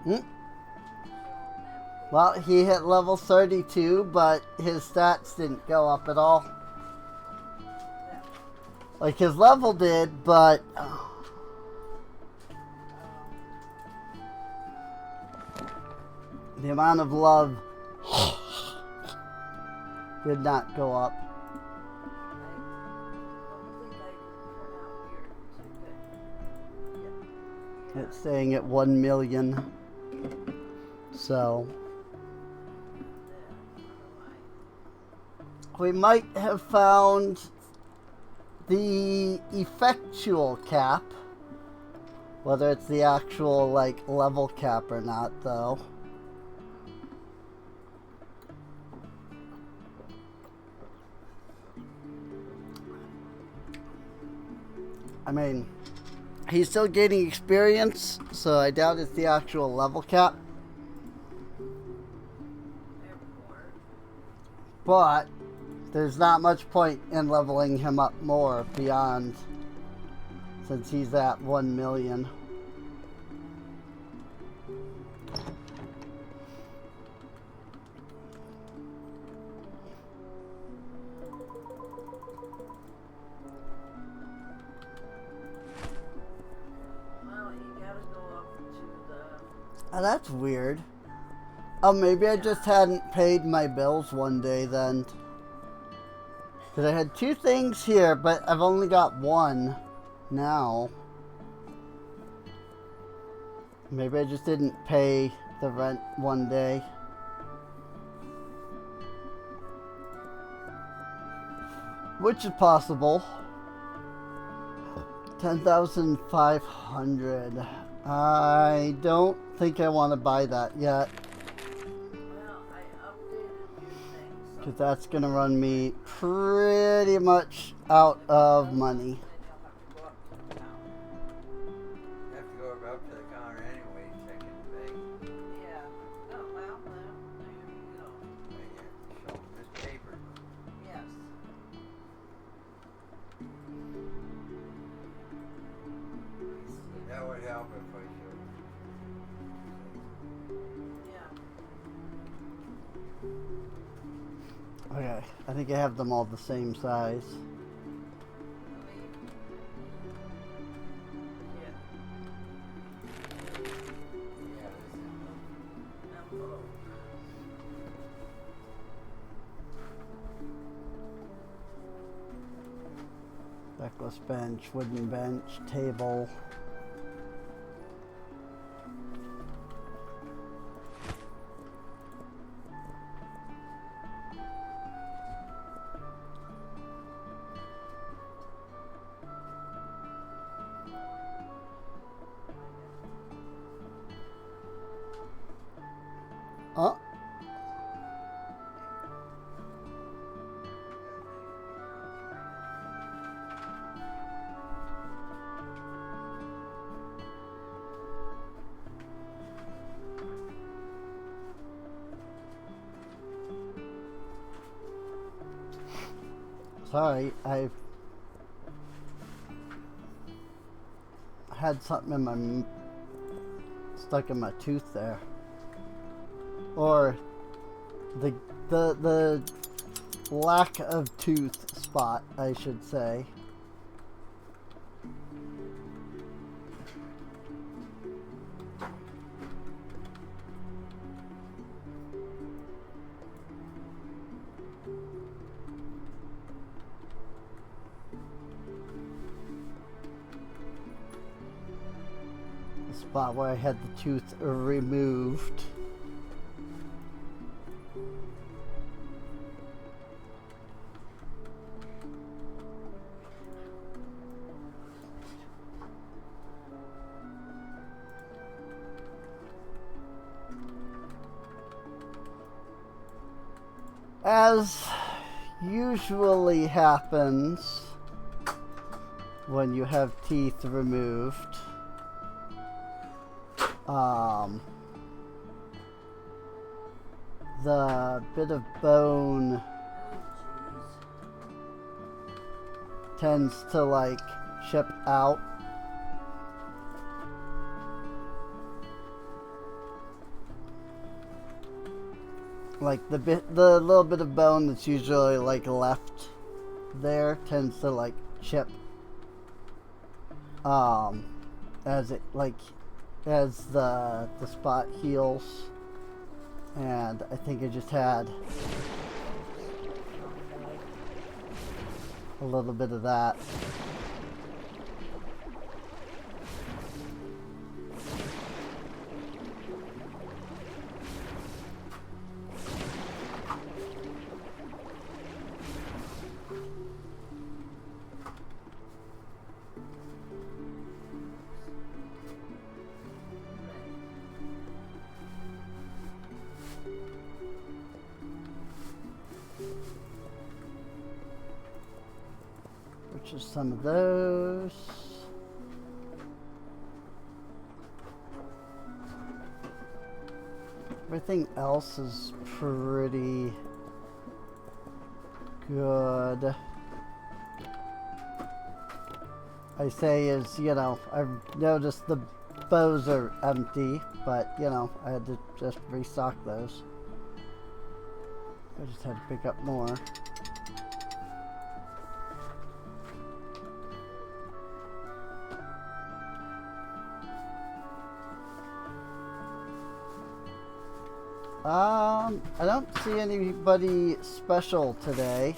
Hmm? Well, he hit level 32, but his stats didn't go up at all. Like, his level did, but... the amount of love did not go up. It's staying at 1 million. So we might have found the effectual cap. Whether it's the actual like level cap or not, though. I mean, he's still gaining experience, so I doubt it's the actual level cap. But there's not much point in leveling him up more beyond, since he's at 1 million. Oh, that's weird. Oh, maybe I just hadn't paid my bills one day then. Because I had 2 things here, but I've only got 1 now. Maybe I just didn't pay the rent one day. Which is possible. 10,500. I don't think I want to buy that yet. Well, I updated your thing, so Because that's going to run me pretty much out of money. then you'll have to go up to town. You have to go up to the counter anyway, check in the bank. Yeah. Oh, well, there you go. Right here. Show them this paper. Yes. That would help if I showed. Yeah. Okay, I think I have them all the same size. Yeah. Yeah, this Envelope. Deckless bench, wooden bench, table. Oh, sorry, I had something in my stuck in my tooth there, or the the lack of tooth spot, I should say. The spot where I had the tooth removed. As usually happens when you have teeth removed, the bit of bone tends to like chip out. Like the little bit of bone that's usually like left there tends to like chip as it as the spot heals, and I think I just had a little bit of that. Purchase some of those. Everything else is pretty good. I say is, you know, I've noticed the bows are empty, but, you know, I had to just restock those. I just had to pick up more. I don't see anybody special today.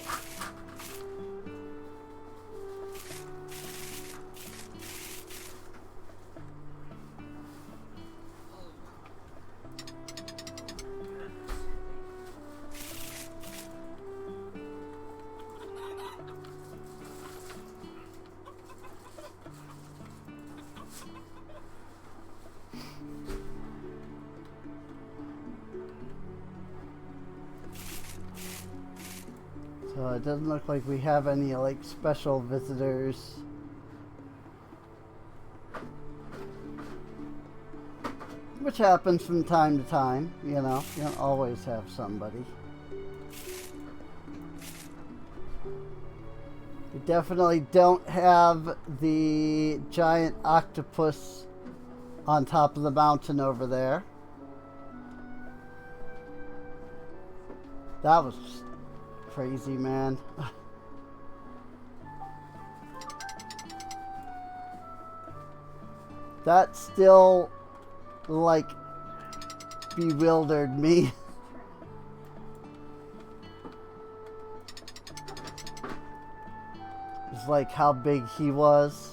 So it doesn't look like we have any like special visitors. Which happens from time to time, you know, you don't always have somebody. We definitely don't have the giant octopus on top of the mountain over there. That was crazy, man. That still, like, bewildered me. It's like how big he was.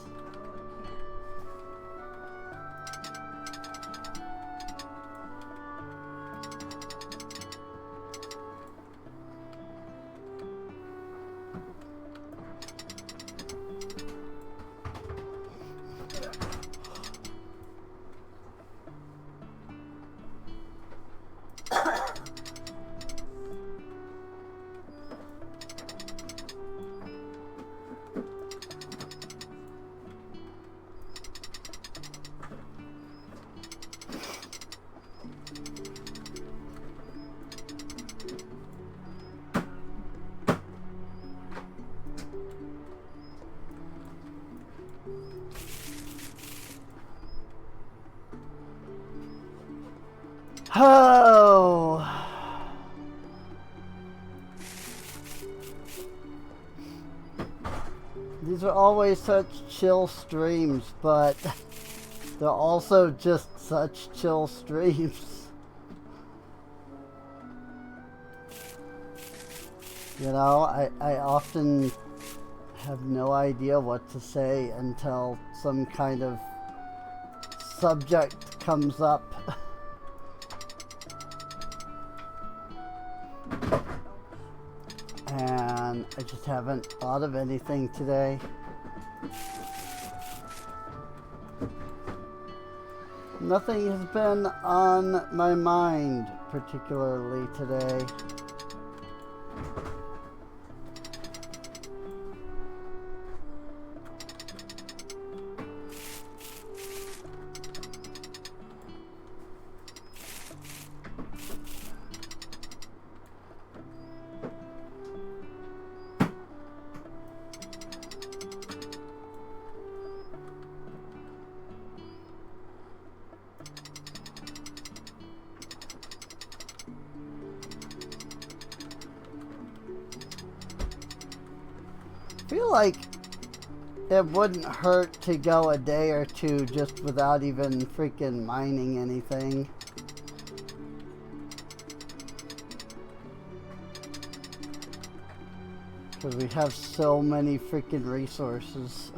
Oh, These are always such chill streams, but they're also just such chill streams. You know, I often have no idea what to say until some kind of subject comes up. And I just haven't thought of anything today. Nothing has been on my mind particularly today. I feel like it wouldn't hurt to go a day or two just without even freaking mining anything. Because we have so many freaking resources.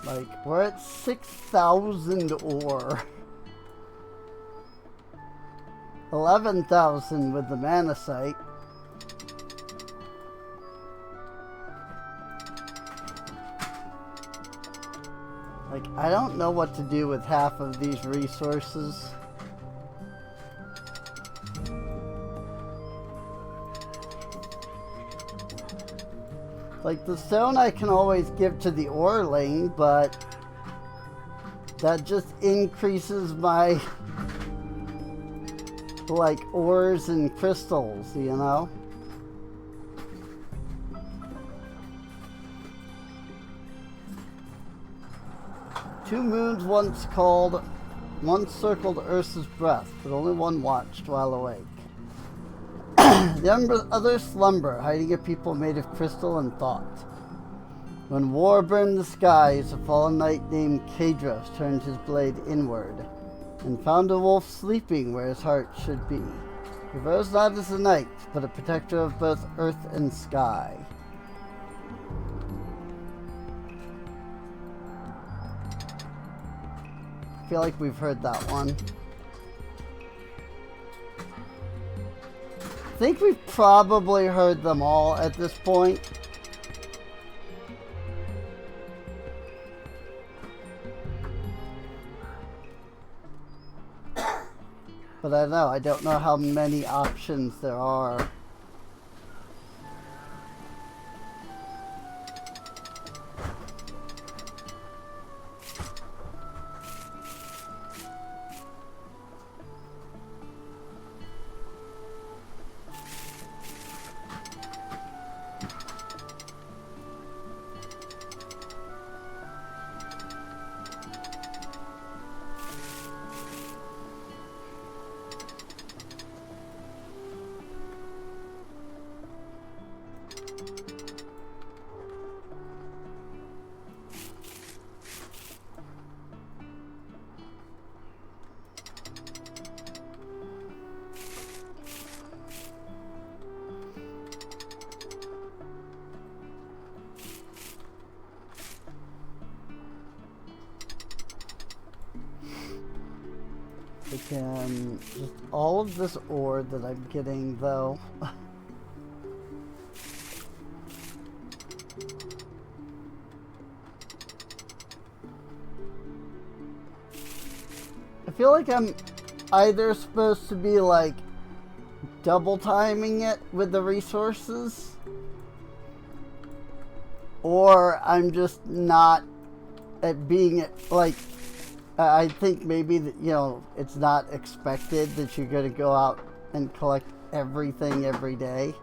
Like, we're at 6,000 ore. 11,000 with the Manasite. Like, I don't know what to do with half of these resources. Like, the stone I can always give to the Orling, but that just increases my, like, ores and crystals, you know? Two moons once circled Ursa's breath, but only one watched while awake. The others slumber, hiding a people made of crystal and thought. When war burned the skies, a fallen knight named Kadros turned his blade inward, and found a wolf sleeping where his heart should be. He rose not as a knight, but a protector of both earth and sky. I feel like we've heard that one. I think we've probably heard them all at this point. But I don't know how many options there are. Again, just all of this ore that I'm getting, though. I feel like I'm either supposed to be, like, double timing it with the resources, or I'm just not at being, like, I think maybe that, you know, it's not expected that you're going to go out and collect everything every day.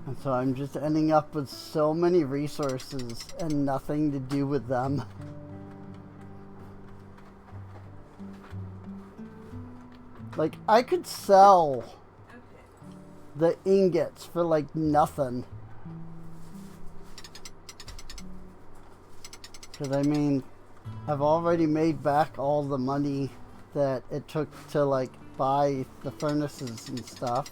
And so I'm just ending up with so many resources and nothing to do with them. Like, I could sell Okay. the ingots for like nothing. Because I mean, I've already made back all the money that it took to like buy the furnaces and stuff.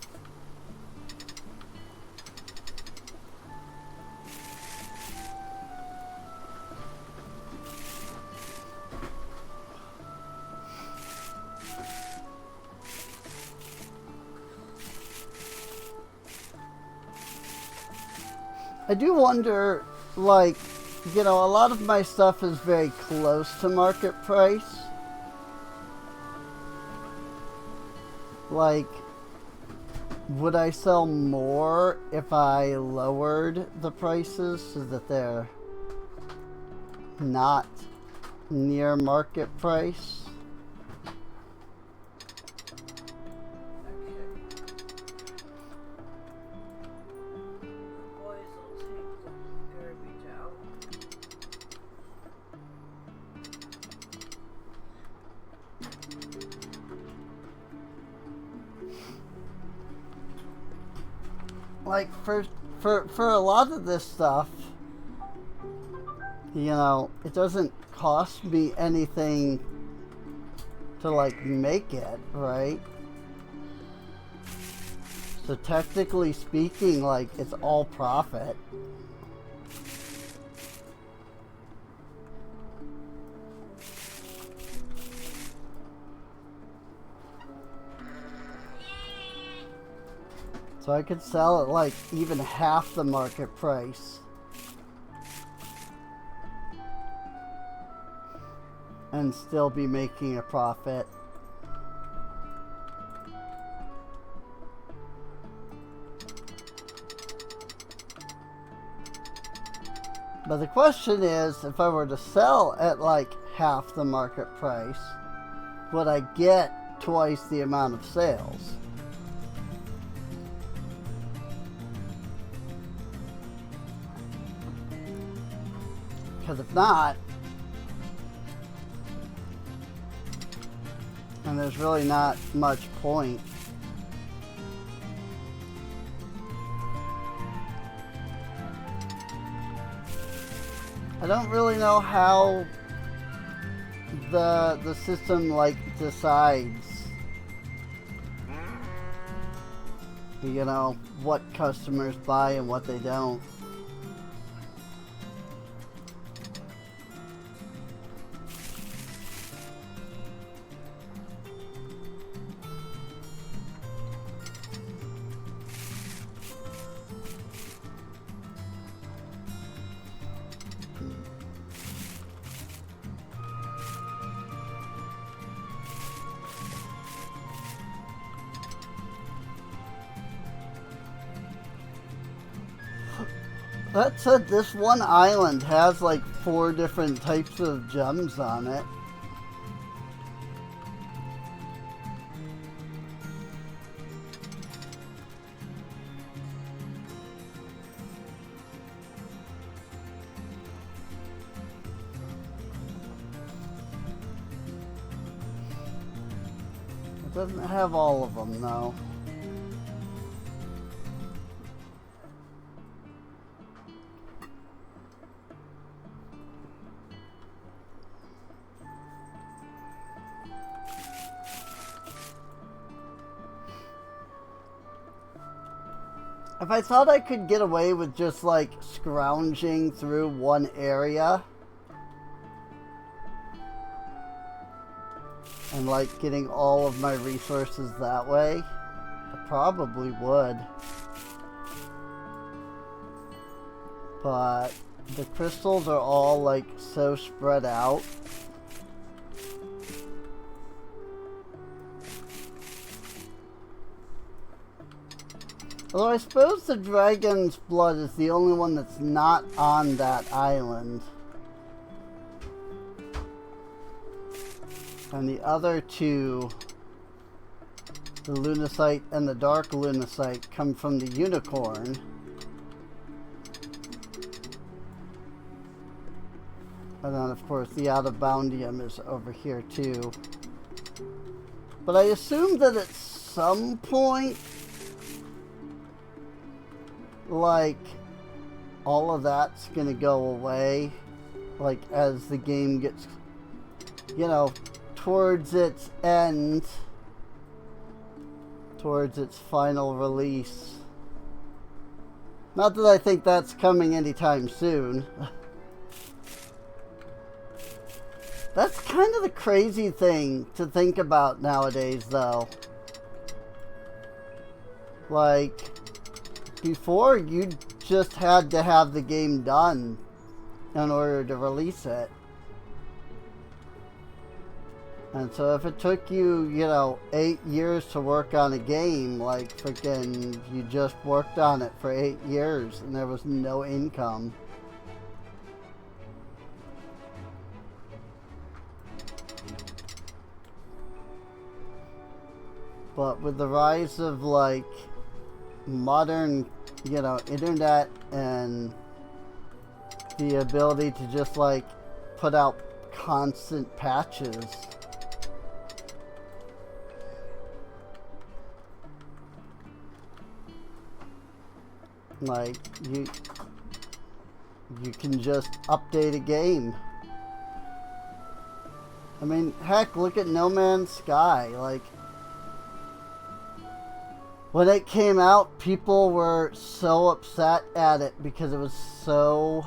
I do wonder, like, you know, a lot of my stuff is very close to market price. Like, would I sell more if I lowered the prices so that they're not near market price? Okay. The boys will take the garbage out. Like, for a lot of this stuff, you know, it doesn't cost me anything to like make it, right? So technically speaking, like, it's all profit. So I could sell at like even half the market price. And still be making a profit. But the question is, if I were to sell at like half the market price, would I get twice the amount of sales? Because if not, and there's really not much point. I don't really know how the system like decides, you know, what customers buy and what they don't. That said, this one island has like 4 different types of gems on it. It doesn't have all of them though. If I thought I could get away with just like scrounging through one area and like getting all of my resources that way, I probably would. But the crystals are all like so spread out Although I suppose the dragon's blood is the only one that's not on that island. And the other two, the Lunacite and the Dark Lunacite, come from the unicorn. And then, of course, the Out-of-Boundium is over here, too. But I assume that at some point, like, all of that's gonna go away. Like, as the game gets, you know, towards its end, towards its final release. Not that I think that's coming anytime soon. That's kind of the crazy thing to think about nowadays, though. Like, before you just had to have the game done in order to release it. And so if it took you, you know, 8 years to work on a game, like freaking you just worked on it for 8 years and there was no income. But with the rise of, like, modern, you know, internet and the ability to just, like, put out constant patches, like, you can just update a game. I mean, heck, look at No Man's Sky. Like, when it came out, people were so upset at it because it was so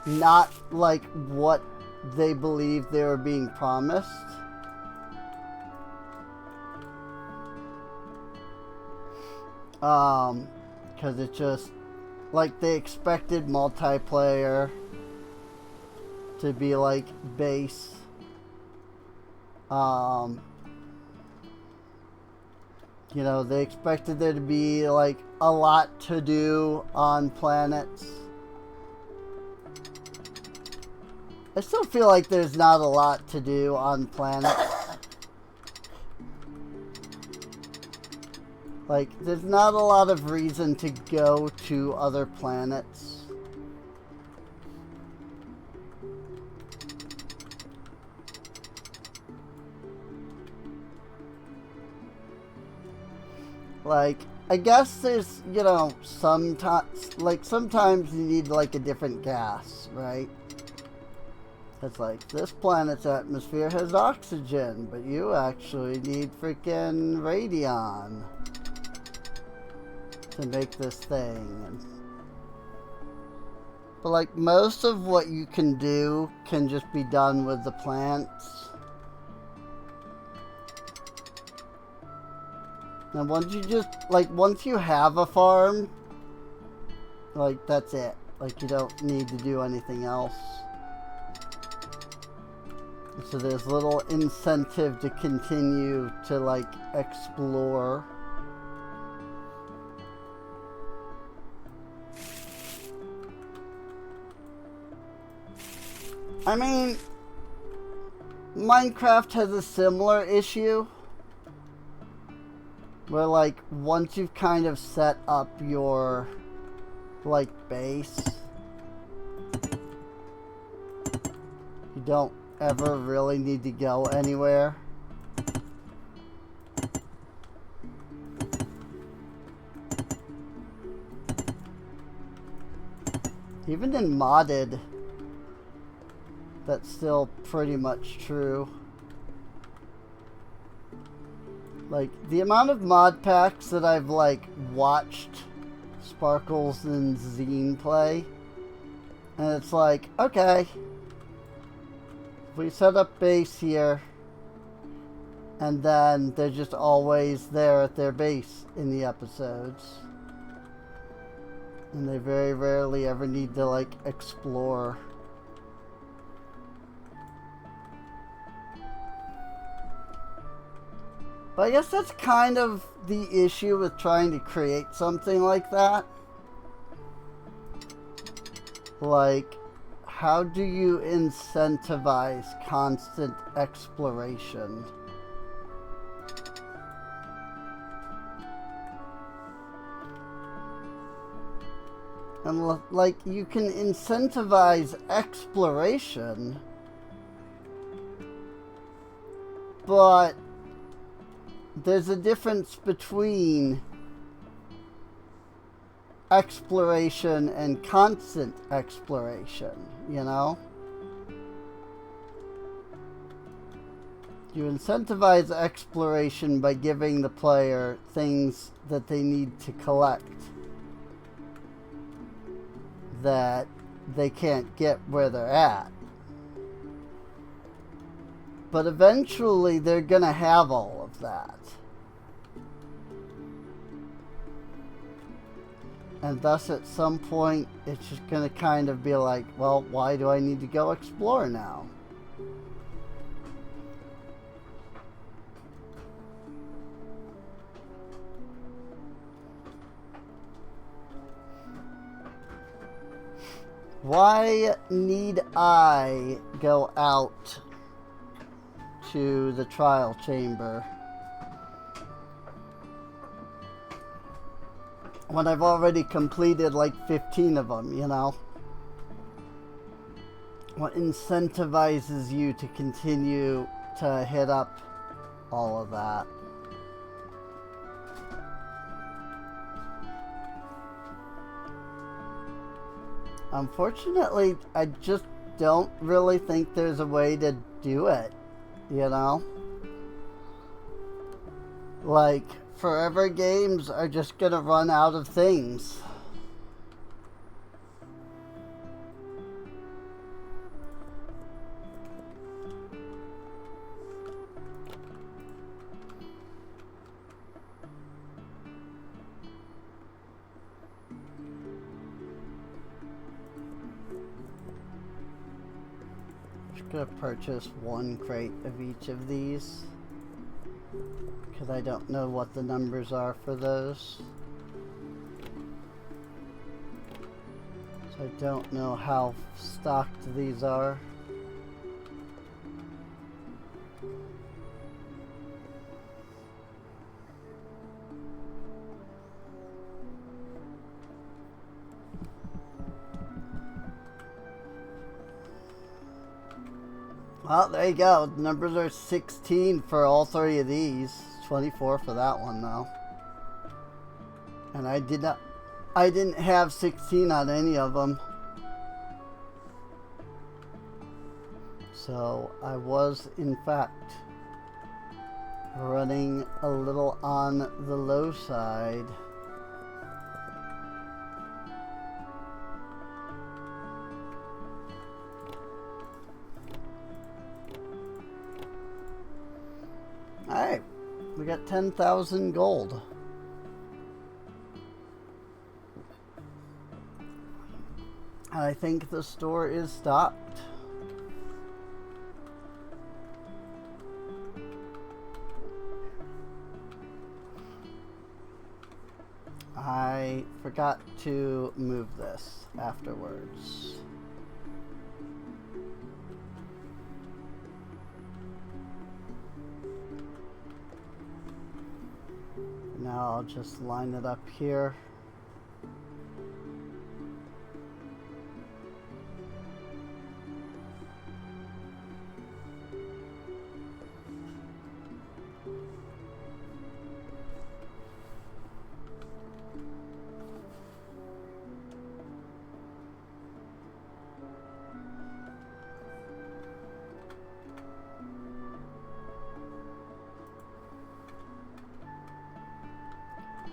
not like what they believed they were being promised. Because it just, like, they expected multiplayer to be like base. You know, they expected there to be, like, a lot to do on planets. I still feel like there's not a lot to do on planets. Like, there's not a lot of reason to go to other planets. Like, I guess there's, you know, sometimes you need, like, a different gas, right? It's like, this planet's atmosphere has oxygen, but you actually need freaking radion to make this thing. But, like, most of what you can do can just be done with the plants. And once you just, like, once you have a farm, like, that's it. Like, you don't need to do anything else. So there's little incentive to continue to, like, explore. I mean, Minecraft has a similar issue. Where, like, once you've kind of set up your, like, base, you don't ever really need to go anywhere. Even in modded, that's still pretty much true. Like, the amount of mod packs that I've, like, watched Sparkles and Zine play, and it's like, okay, if we set up base here, and then they're just always there at their base in the episodes. And they very rarely ever need to, like, explore. But I guess that's kind of the issue with trying to create something like that. Like, how do you incentivize constant exploration? And like, you can incentivize exploration, but there's a difference between exploration and constant exploration, you know? You incentivize exploration by giving the player things that they need to collect that they can't get where they're at. But eventually they're gonna have all of that. And thus at some point it's just gonna kind of be like, well, why do I need to go explore now? Why need I go out to the trial chamber when I've already completed like 15 of them, you know? What incentivizes you to continue to hit up all of that? Unfortunately, I just don't really think there's a way to do it, you know? Like, forever games are just gonna run out of things. Gonna purchase one crate of each of these because I don't know what the numbers are for those, so I don't know how stocked these are. Well, there you go. The numbers are 16 for all three of these. 24 for that one, though. And I didn't have 16 on any of them. So I was, in fact, running a little on the low side. Alright, we got 10,000 gold. And I think the store is stocked. I forgot to move this afterwards. Now I'll just line it up here.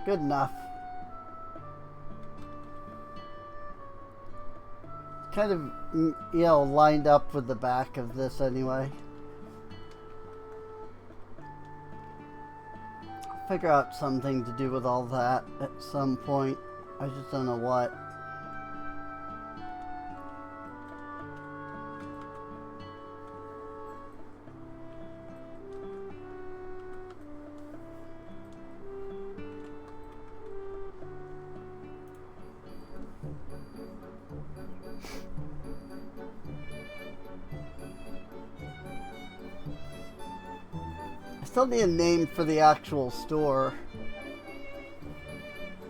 Good enough. Kind of, you know, lined up with the back of this anyway. I'll figure out something to do with all that at some point. I just don't know what. still need a name for the actual store.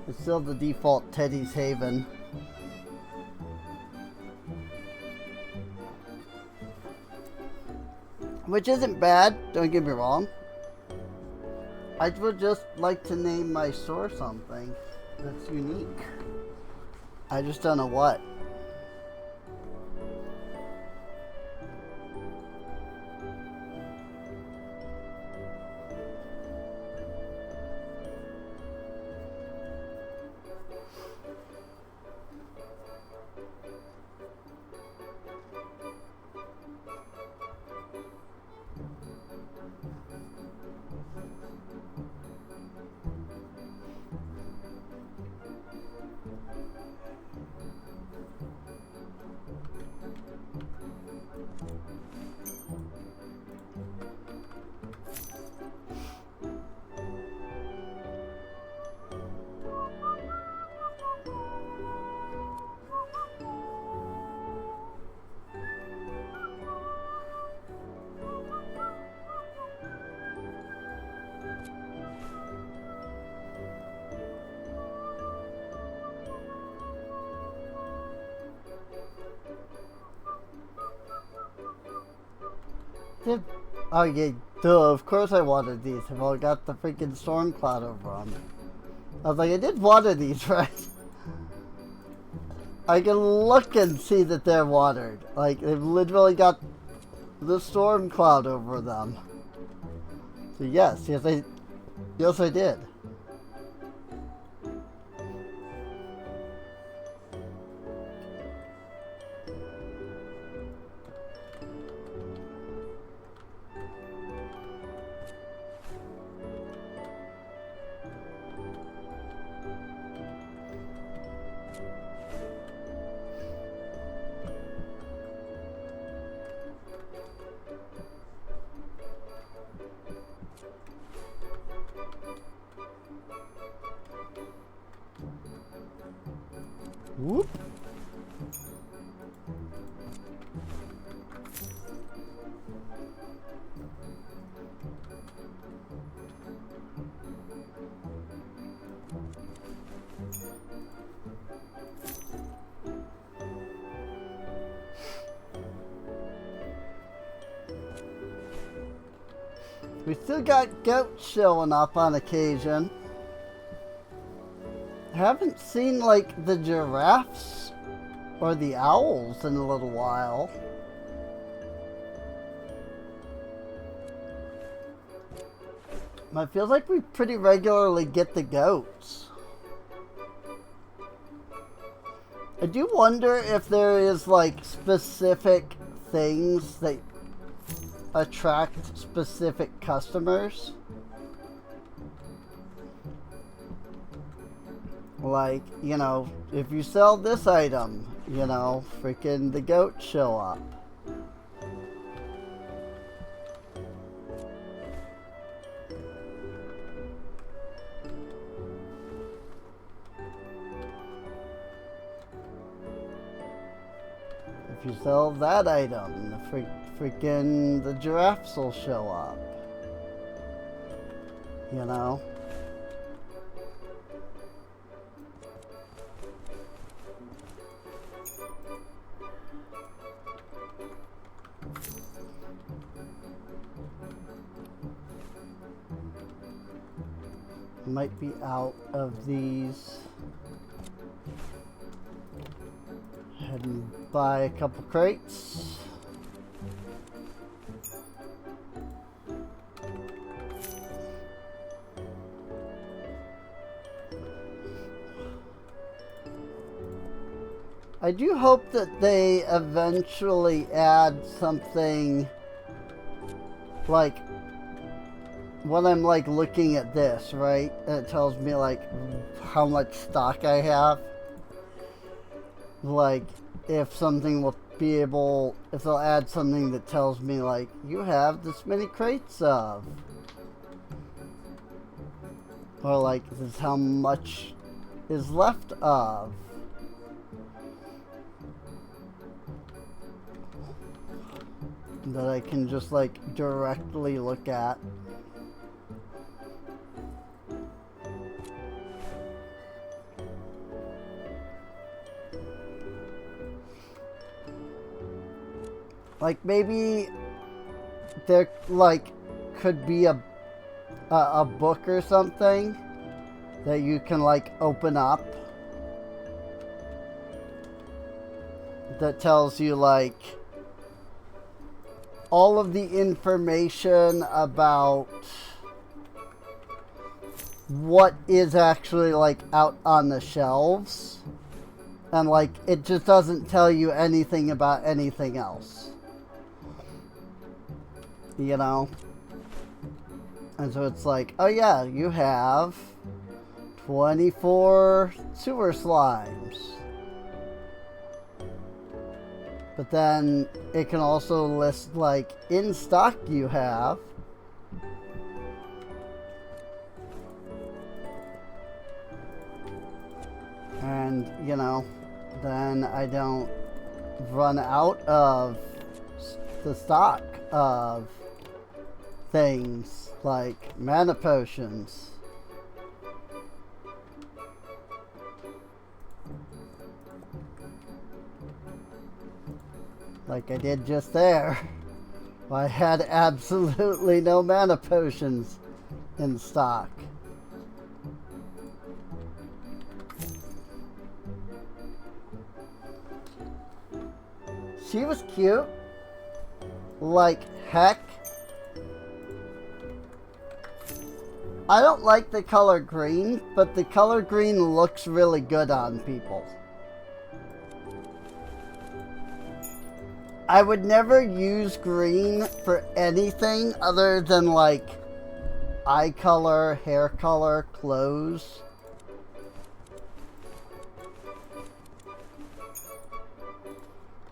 It's still the default Teddy's Haven. Which isn't bad, don't get me wrong. I would just like to name my store something that's unique. I just don't know what. Oh yeah, duh, of course I wanted these. I've all got the freaking storm cloud over them. I was like, I did water these, right? I can look and see that they're watered. Like, they've literally got the storm cloud over them. So yes I did. Whoop. We still got goats showing up on occasion. I haven't seen like the giraffes or the owls in a little while. It feels like we pretty regularly get the goats. I do wonder if there is like specific things that attract specific customers. Like, you know, if you sell this item, you know, freaking the goats show up. If you sell that item, the freaking the giraffes will show up. You know? Might be out of these. Head and buy a couple crates. I do hope that they eventually add something like when I'm like looking at this, right? It tells me like how much stock I have. Like if something will be able, if they'll add something that tells me like you have this many crates of. Or like this is how much is left of. That I can just like directly look at. Like maybe there like could be a book or something that you can like open up that tells you like all of the information about what is actually like out on the shelves, and like it just doesn't tell you anything about anything else, you know. And so it's like, oh yeah, you have 24 sewer slimes. But then it can also list like in stock you have. And, you know, then I don't run out of the stock of things like mana potions. Like I did just there. I had absolutely no mana potions in stock. She was cute. Like heck. I don't like the color green, but the color green looks really good on people. I would never use green for anything other than like eye color, hair color, clothes.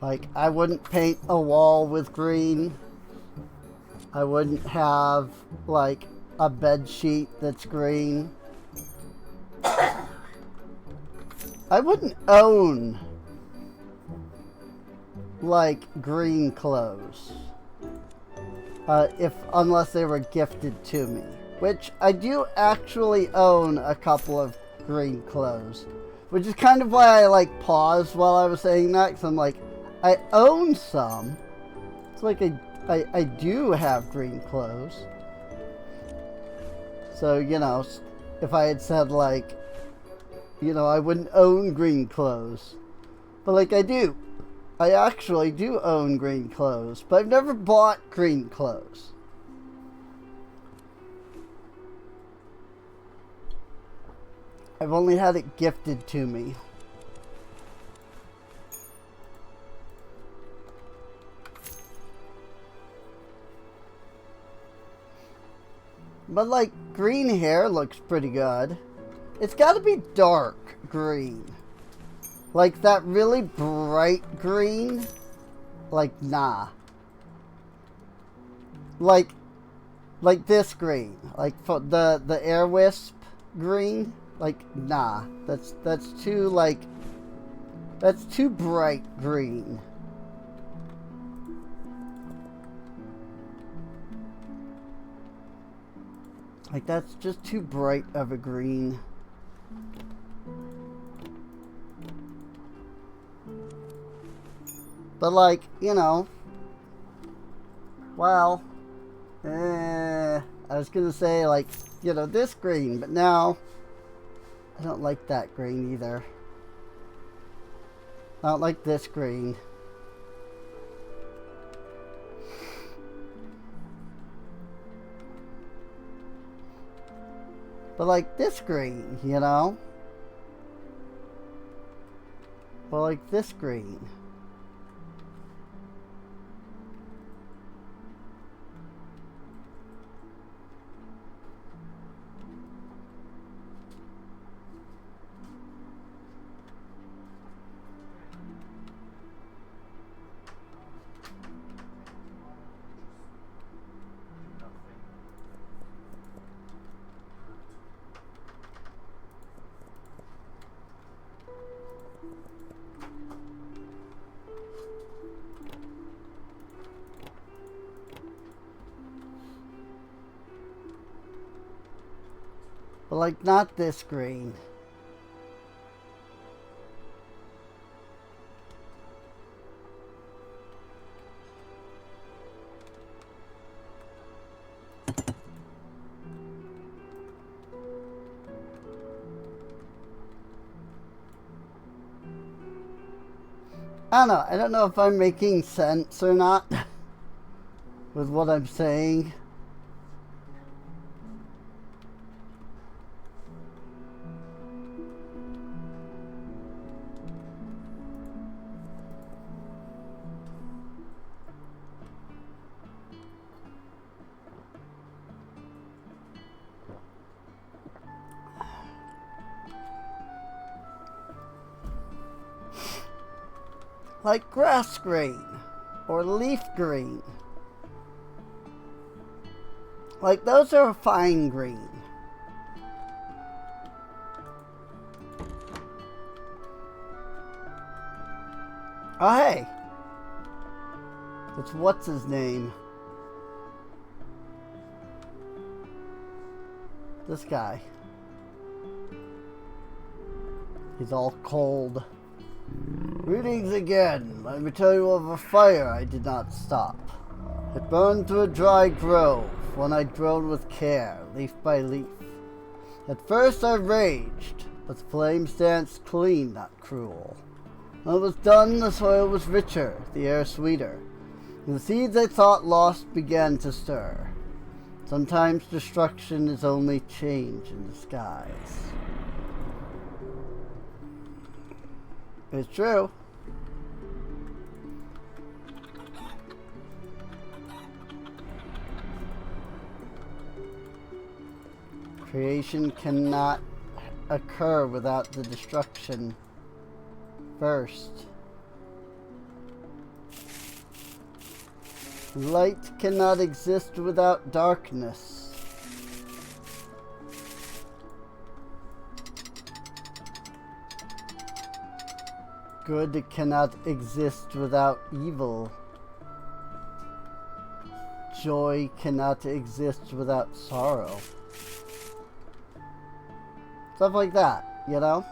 Like I wouldn't paint a wall with green. I wouldn't have like a bed sheet that's green. I wouldn't own like green clothes unless they were gifted to me, which I do actually own a couple of green clothes, which is kind of why I like paused while I was saying that, because I'm like, I own some. It's like I do have green clothes. So, you know, if I had said like, you know, I wouldn't own green clothes, but like I do. I actually do own green clothes, but I've never bought green clothes. I've only had it gifted to me. But like, green hair looks pretty good. It's gotta be dark green. Like that really bright green, like nah. Like this green, like the Air Wisp green, like nah. That's too like, that's too bright green. Like that's just too bright of a green. But like, you know, well, I was gonna say like, you know, this green, but now I don't like that green either. I don't like this green. But like this green, you know? Or like this green. But like not this green. I don't know. I don't know if I'm making sense or not with what I'm saying. Like grass green or leaf green. Like those are a fine green. Oh hey, it's what's his name? This guy. He's all cold. Greetings again. Let me tell you of a fire I did not stop. It burned through a dry grove, one I drove with care, leaf by leaf. At first I raged, but the flames danced clean, not cruel. When it was done, the soil was richer, the air sweeter, and the seeds I thought lost began to stir. Sometimes destruction is only change in disguise. It's true. Creation cannot occur without the destruction first. Light cannot exist without darkness. Good cannot exist without evil. Joy cannot exist without sorrow. Stuff like that, you know?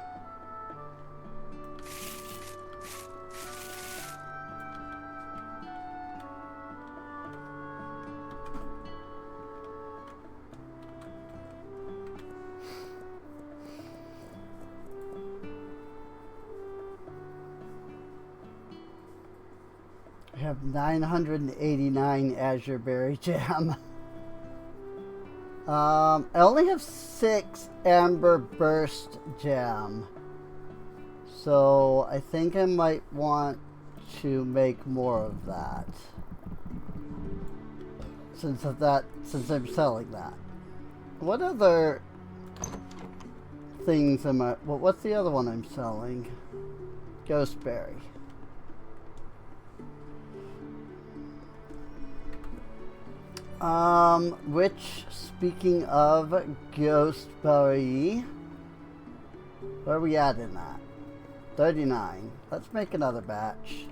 I have 989 Azure Berry Jam. I only have 6 Amber Burst Jam. So I think I might want to make more of that. Since I'm selling that. What other things am I, what's the other one I'm selling? Ghostberry. Which, speaking of Ghostberry, where are we at in that? 39. Let's make another batch.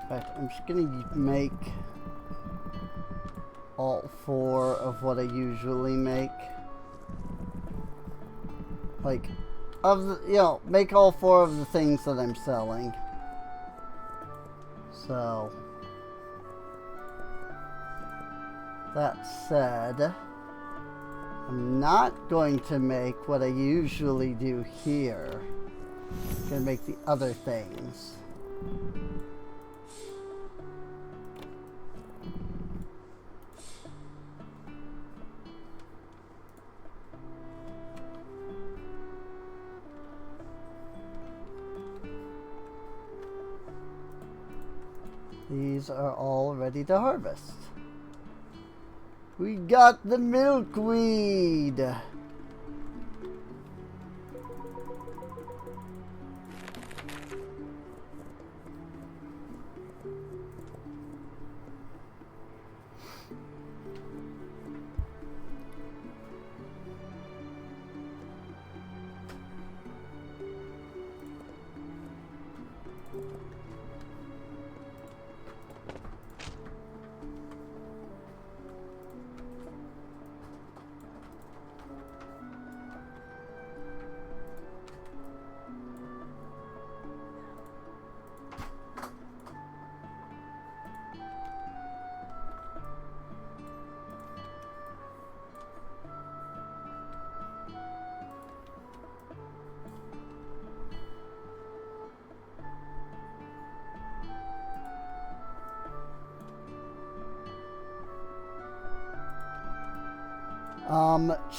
In fact, I'm just gonna make all 4 of what I usually make. Like, of the, you know, make all 4 of the things that I'm selling. So, that said, I'm not going to make what I usually do here. I'm gonna make the other things. These are all ready to harvest. We got the milkweed.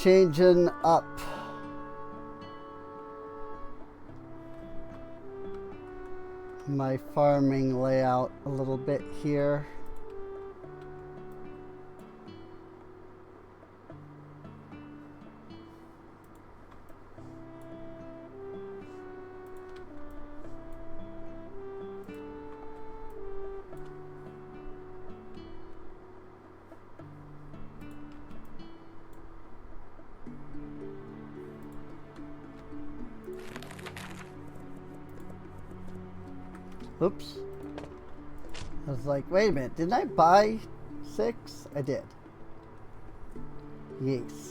Changing up my farming layout a little bit here. Oops. I was like, wait a minute, didn't I buy 6? I did. Yes.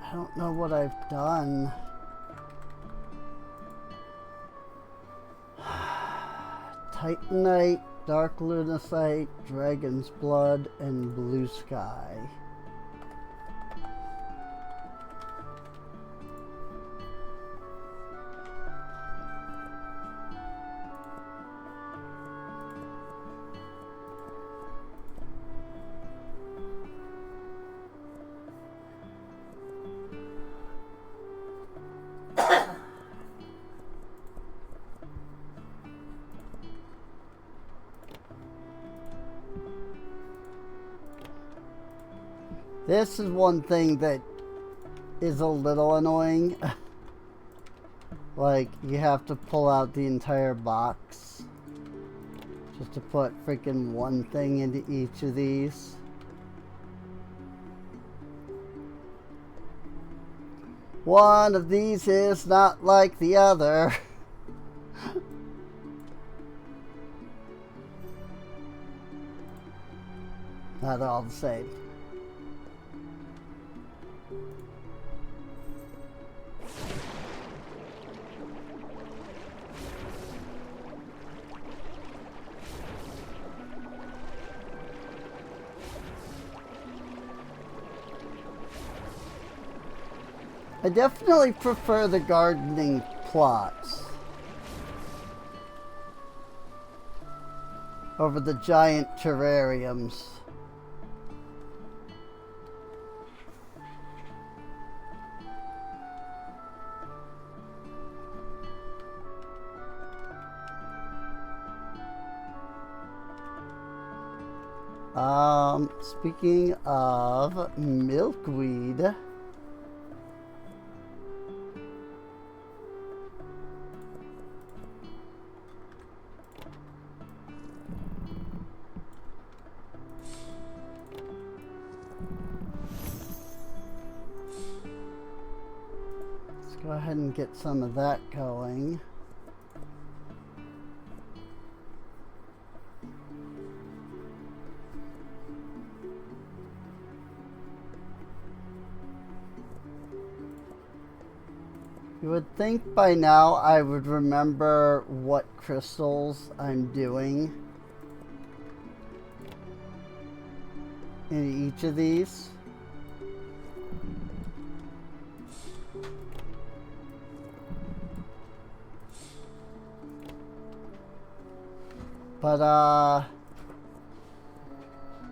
I don't know what I've done. Titanite, Dark Lunacite, Dragon's Blood, and Blue Sky. This is one thing that is a little annoying. Like, you have to pull out the entire box just to put freaking one thing into each of these. One of these is not like the other. Not all the same. I definitely prefer the gardening plots over the giant terrariums. Speaking of milkweed, go ahead and get some of that going. You would think by now I would remember what crystals I'm doing in each of these. But,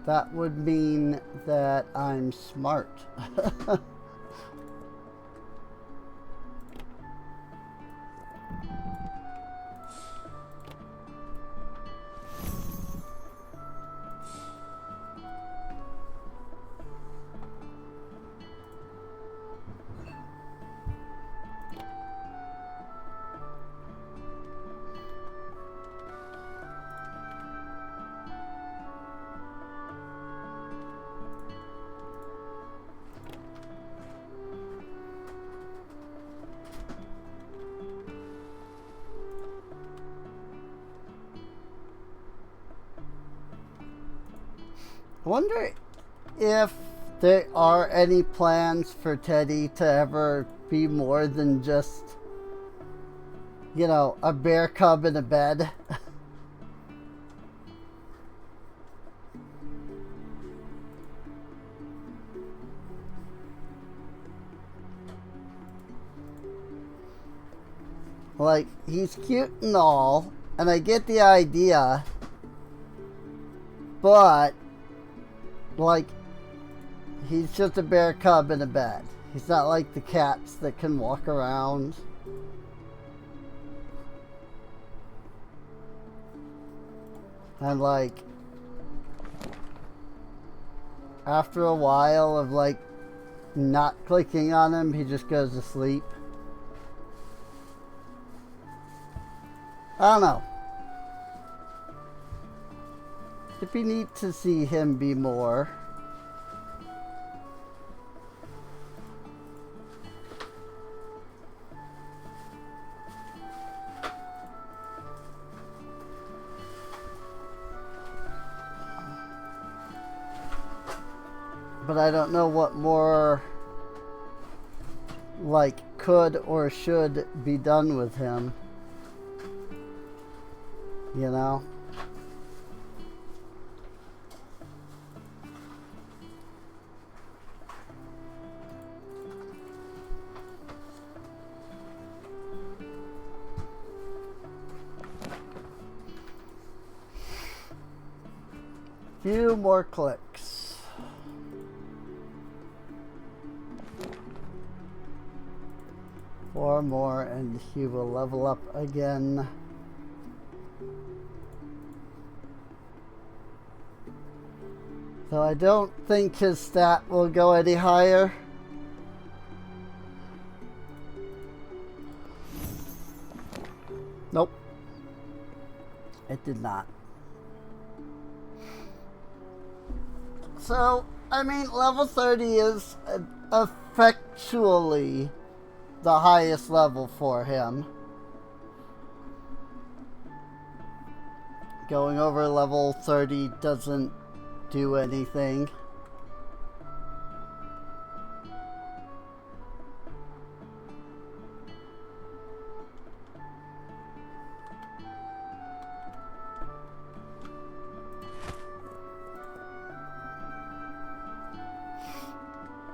that would mean that I'm smart. I wonder if there are any plans for Teddy to ever be more than just you know, a bear cub in a bed. Like, he's cute and all, and I get the idea, but, like, he's just a bear cub in a bed. He's not like the cats that can walk around. And, like, after a while of, like, not clicking on him, he just goes to sleep. I don't know. It'd be neat to see him be more. But I don't know what more, like, could or should be done with him. You know? Few more clicks. Four more and he will level up again. So I don't think his stat will go any higher. Nope. It did not. So, I mean, level 30 is effectually the highest level for him. Going over level 30 doesn't do anything.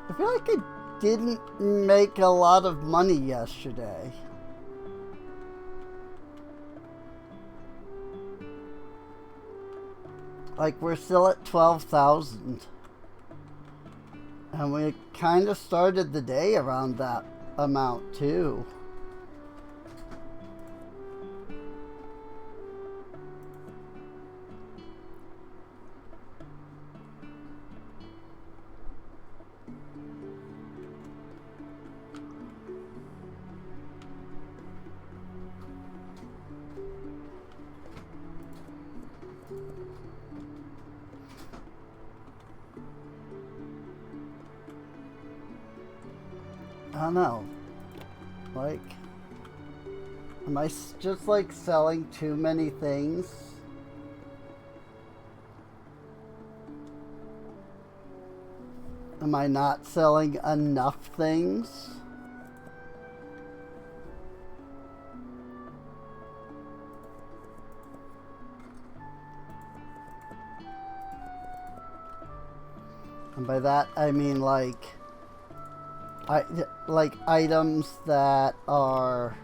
I feel like I didn't make a lot of money yesterday. Like, we're still at 12,000. And we kind of started the day around that amount, too. I don't know. Like, am I just like selling too many things? Am I not selling enough things? And by that I mean like items that are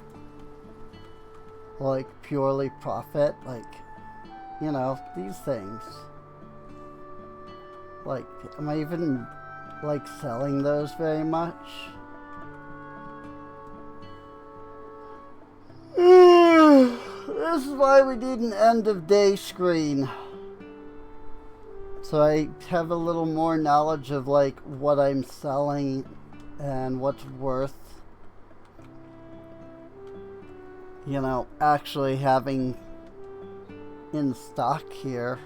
like purely profit, like, you know, these things. Like, am I even like selling those very much? This is why we need an end of day screen. So I have a little more knowledge of like what I'm selling and what's worth, you know, actually having in stock here.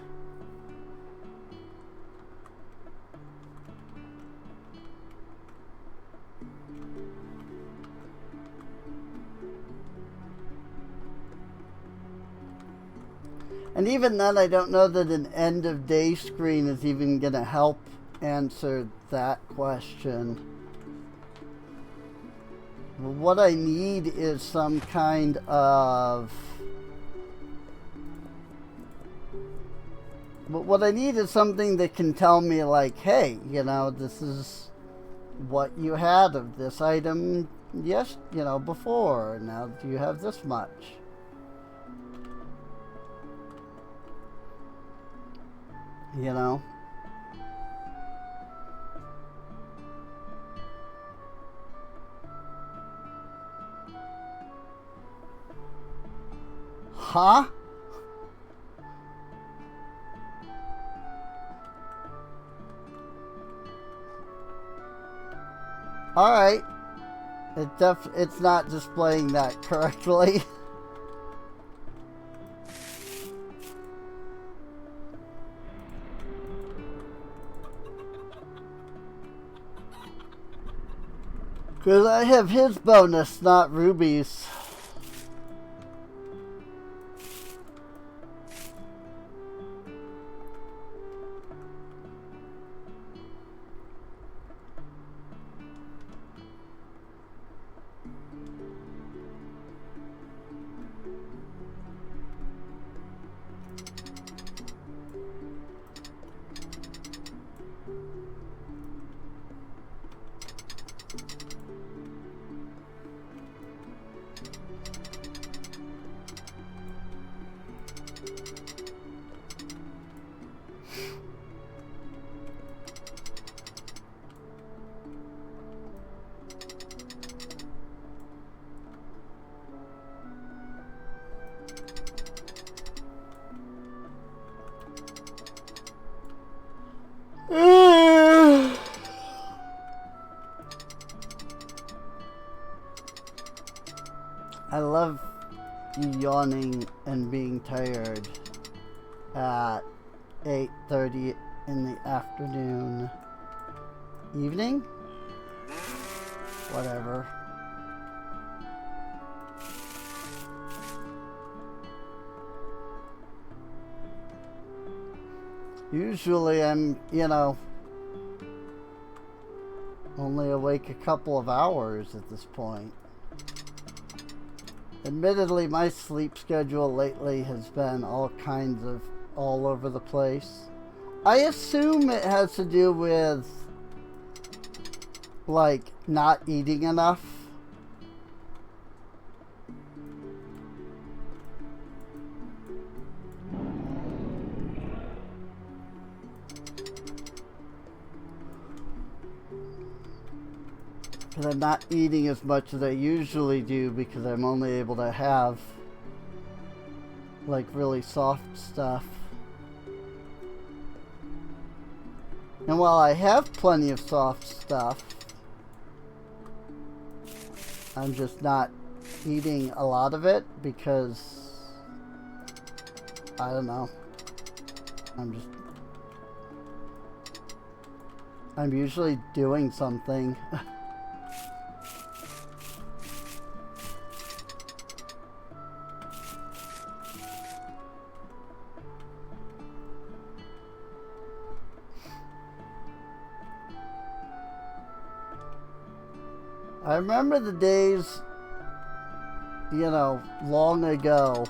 And even then, I don't know that an end of day screen is even going to help answer that question. What I need is some kind of... But what I need is something that can tell me, like, hey, you know, this is what you had of this item, yes, you know, before. Now you have this much. You know? Huh? Alright. It's not displaying that correctly. Because I have his bonus, not Ruby's. I love yawning and being tired at 8:30 in the afternoon. Evening? Whatever. Usually I'm, you know, only awake a couple of hours at this point. Admittedly, my sleep schedule lately has been all kinds of all over the place. I assume it has to do with, like, not eating enough. Because I'm not eating as much as I usually do because I'm only able to have, like, really soft stuff. And while I have plenty of soft stuff, I'm just not eating a lot of it because, I don't know, I'm usually doing something. I remember the days, you know, long ago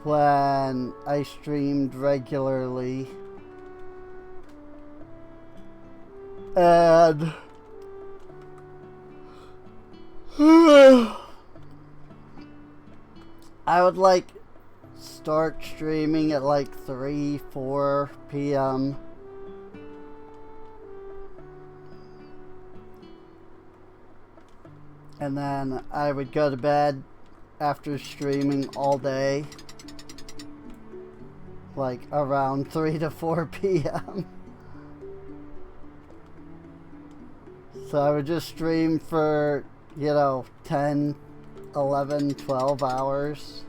when I streamed regularly and I would like start streaming at like 3, 4 p.m. And then I would go to bed after streaming all day, like around 3 to 4 p.m. So I would just stream for, you know, 10, 11, 12 hours.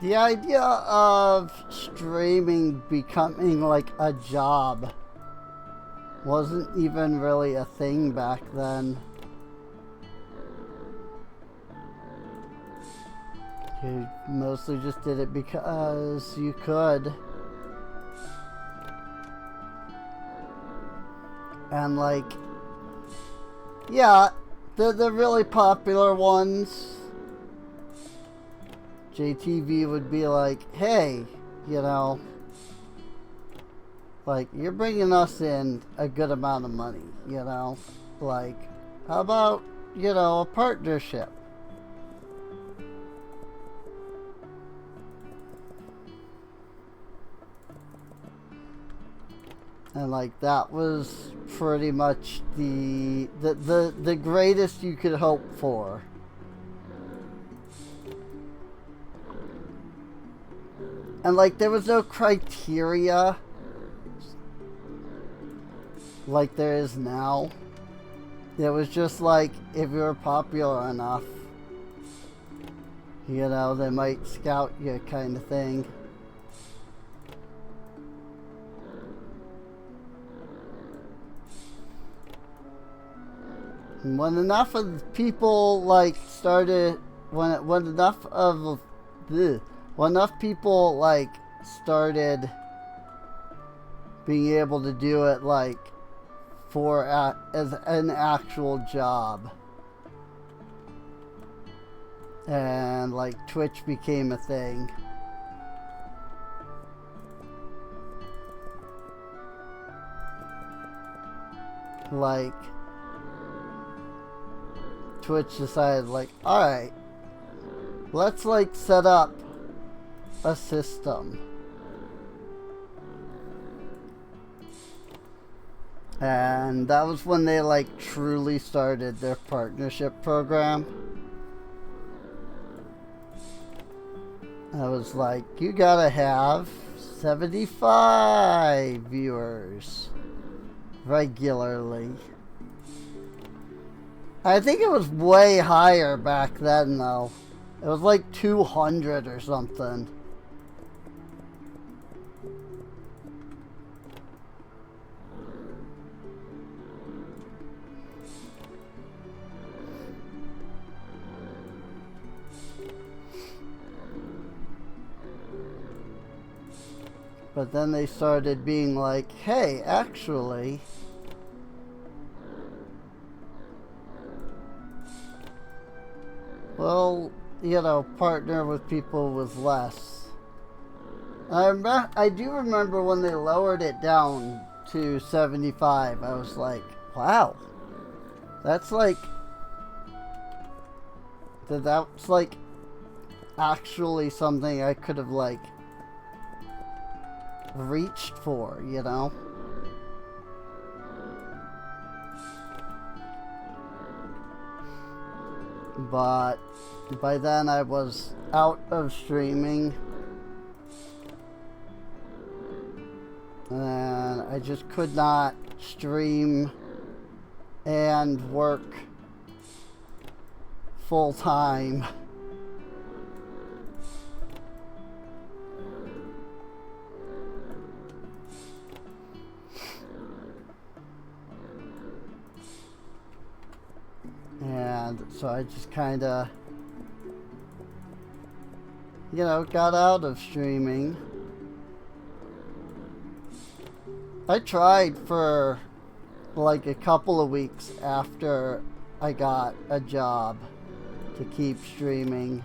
the idea of streaming becoming like a job wasn't even really a thing back then. You mostly just did it because you could. And like, yeah, the really popular ones, JTV would be like, hey, you know, like, you're bringing us in a good amount of money, you know, like, how about, you know, a partnership? And like, that was pretty much the greatest you could hope for. And like, there was no criteria like there is now. It was just like, if you were popular enough, you know, they might scout you, kind of thing. And when enough of people like started, when enough people like started being able to do it like as an actual job, and like Twitch became a thing. Like, Twitch decided, like, alright, let's like set up a system. And that was when they like truly started their partnership program. I was like, you gotta have 75 viewers regularly. I think it was way higher back then though. It was like 200 or something. But then they started being like, hey, actually, well, you know, partner with people with less. I do remember when they lowered it down to 75, I was like, wow, that's like, that's like actually something I could have like reached for, you know? But by then I was out of streaming, and I just could not stream and work full time. And so I just kind of, you know, got out of streaming. I tried for like a couple of weeks after I got a job to keep streaming,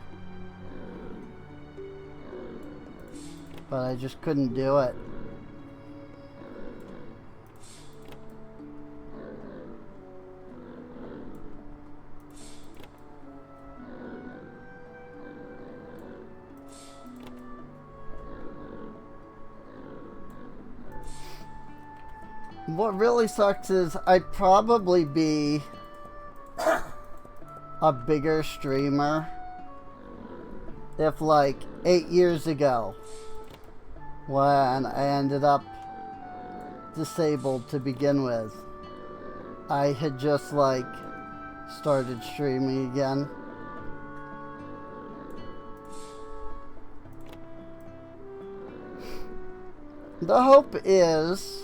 but I just couldn't do it. What really sucks is I'd probably be a bigger streamer if like 8 years ago, when I ended up disabled to begin with, I had just like started streaming again. the hope is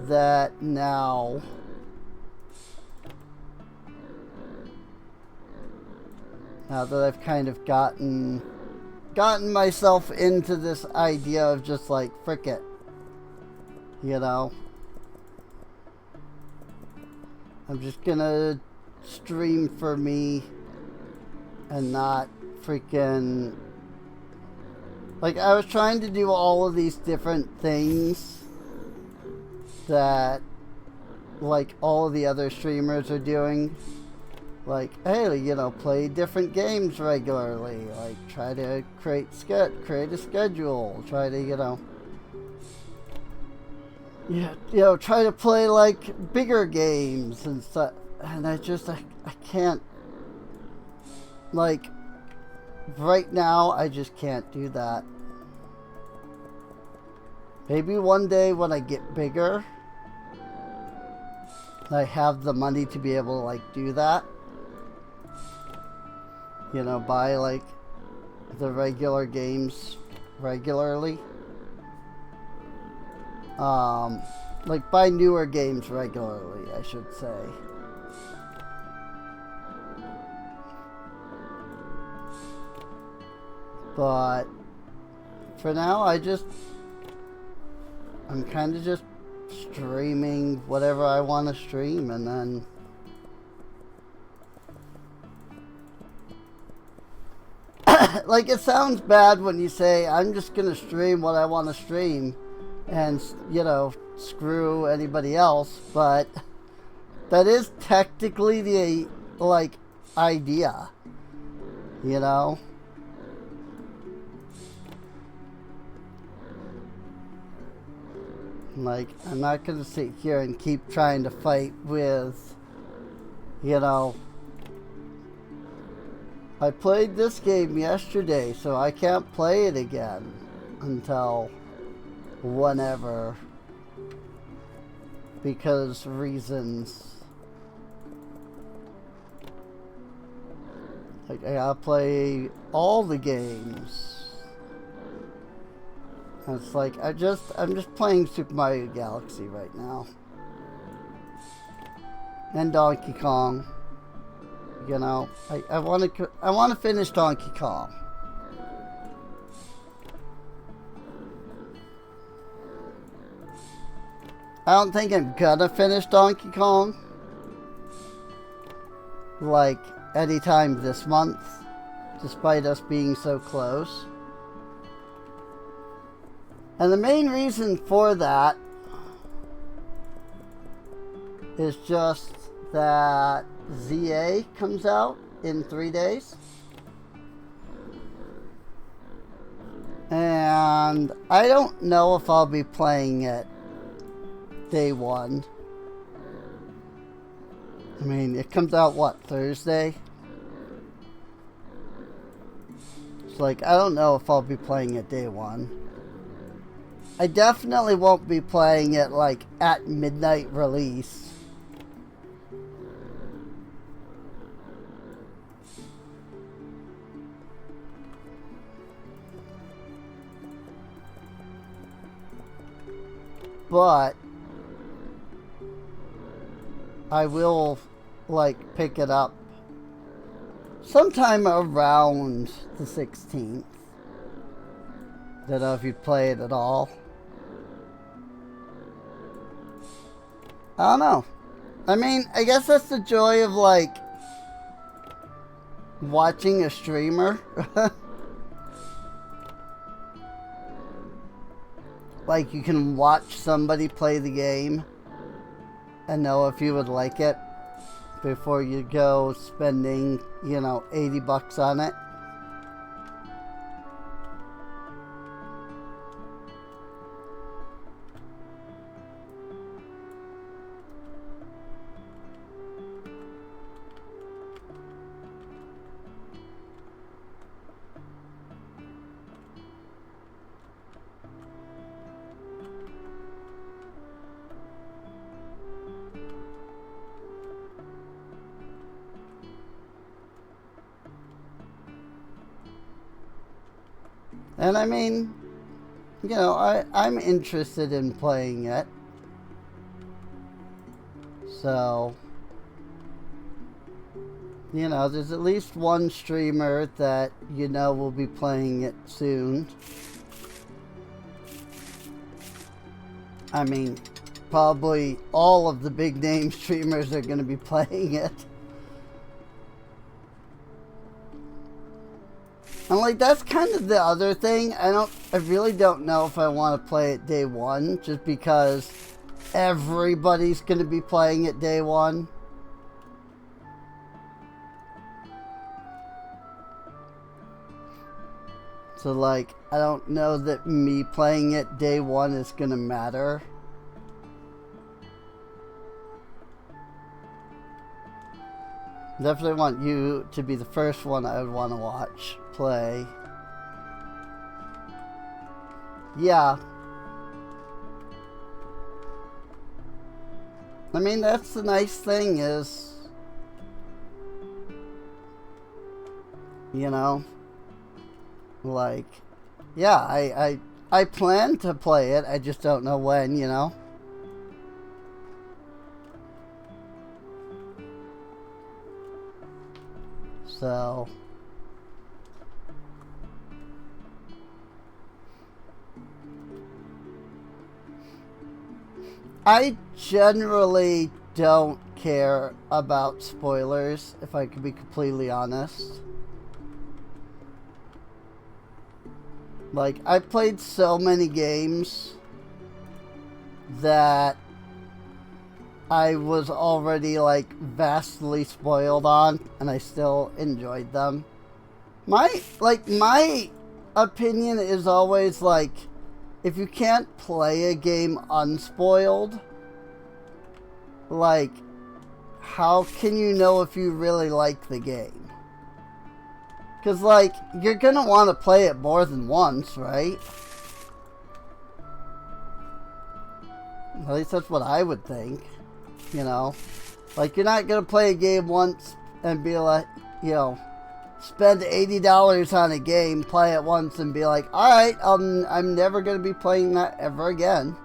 that now that I've kind of gotten myself into this idea of just like, frick it, you know, I'm just gonna stream for me and not freaking, like, I was trying to do all of these different things that like all of the other streamers are doing. Like, hey, you know, play different games regularly. Like, try to create a schedule. Try to, you know, try to play like bigger games and stuff. And I can't. Like, right now, I just can't do that. Maybe one day when I get bigger, I have the money to be able to like do that. You know, buy like the regular games regularly. Like buy newer games regularly, I should say. But for now, I'm kind of just streaming whatever I want to stream, and then like, it sounds bad when you say I'm just gonna stream what I want to stream and, you know, screw anybody else, but that is technically the like idea, you know. Like, I'm not gonna sit here and keep trying to fight with, you know, I played this game yesterday, so I can't play it again until whenever, because reasons. Like, I gotta play all the games. And it's like, I'm just playing Super Mario Galaxy right now. And Donkey Kong. You know, I want to finish Donkey Kong. I don't think I'm gonna finish Donkey Kong like anytime this month, despite us being so close. And the main reason for that is just that ZA comes out in 3 days. And I don't know if I'll be playing it day one. I mean, it comes out, what, Thursday? It's like, I don't know if I'll be playing it day one. I definitely won't be playing it, like, at midnight release. But I will, like, pick it up sometime around the 16th. Don't know if you'd play it at all. I don't know. I mean, I guess that's the joy of, like, watching a streamer. Like, you can watch somebody play the game and know if you would like it before you go spending, you know, $80 on it. And I mean, you know, I'm interested in playing it. So, you know, there's at least one streamer that you know will be playing it soon. I mean, probably all of the big name streamers are going to be playing it. And like, that's kind of the other thing. I really don't know if I want to play it day one, just because everybody's going to be playing it day one. So like, I don't know that me playing it day one is going to matter. Definitely want you to be the first one I would want to watch play. Yeah. I mean, that's the nice thing is, you know, like, yeah, I plan to play it. I just don't know when, you know. So, I generally don't care about spoilers, if I can be completely honest. Like, I played so many games that I was already, like, vastly spoiled on, and I still enjoyed them. My opinion is always, like, if you can't play a game unspoiled, like, how can you know if you really like the game? Because, like, you're gonna want to play it more than once, right? At least that's what I would think. You know, like, you're not gonna play a game once and be like, you know, spend $80 on a game, play it once, and be like, all right, I'm never gonna be playing that ever again.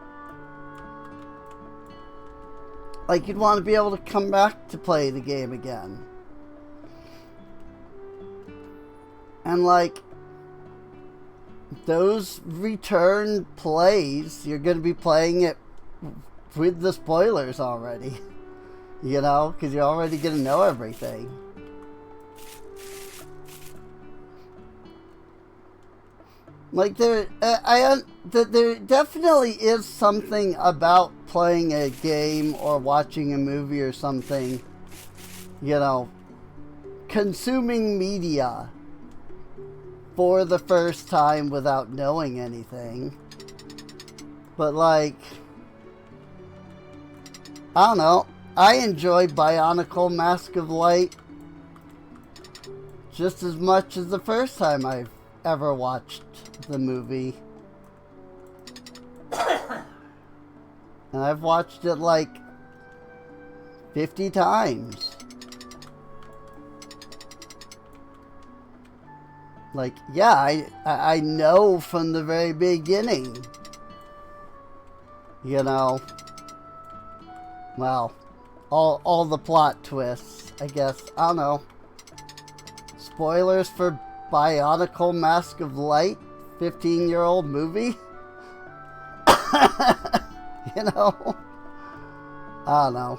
Like, you'd want to be able to come back to play the game again. And like, those return plays, you're gonna be playing it with the spoilers already, you know, because you're already gonna know everything. Like, there definitely is something about playing a game or watching a movie or something, you know, consuming media for the first time without knowing anything. But like, I don't know, I enjoy Bionicle Mask of Light just as much as the first time I've ever watched the movie. And I've watched it like 50 times. Like, yeah, I know from the very beginning, you know, well, all the plot twists, I guess. I don't know. Spoilers for Bionicle Mask of Light, 15-year-old movie? You know? I don't know.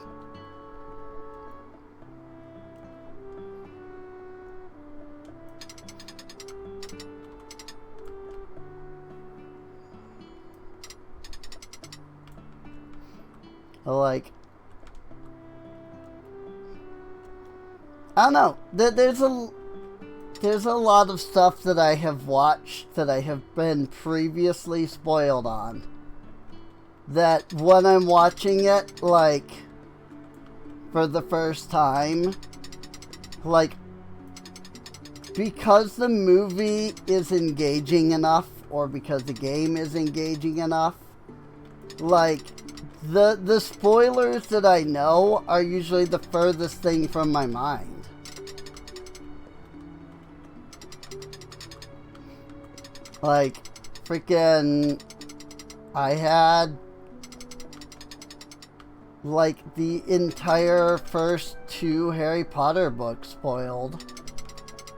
Like, I don't know. There's a lot of stuff that I have watched that I have been previously spoiled on. That when I'm watching it, like, for the first time, like, because the movie is engaging enough, or because the game is engaging enough, like, the spoilers that I know are usually the furthest thing from my mind. Like, freaking, I had like the entire first 2 Harry Potter books spoiled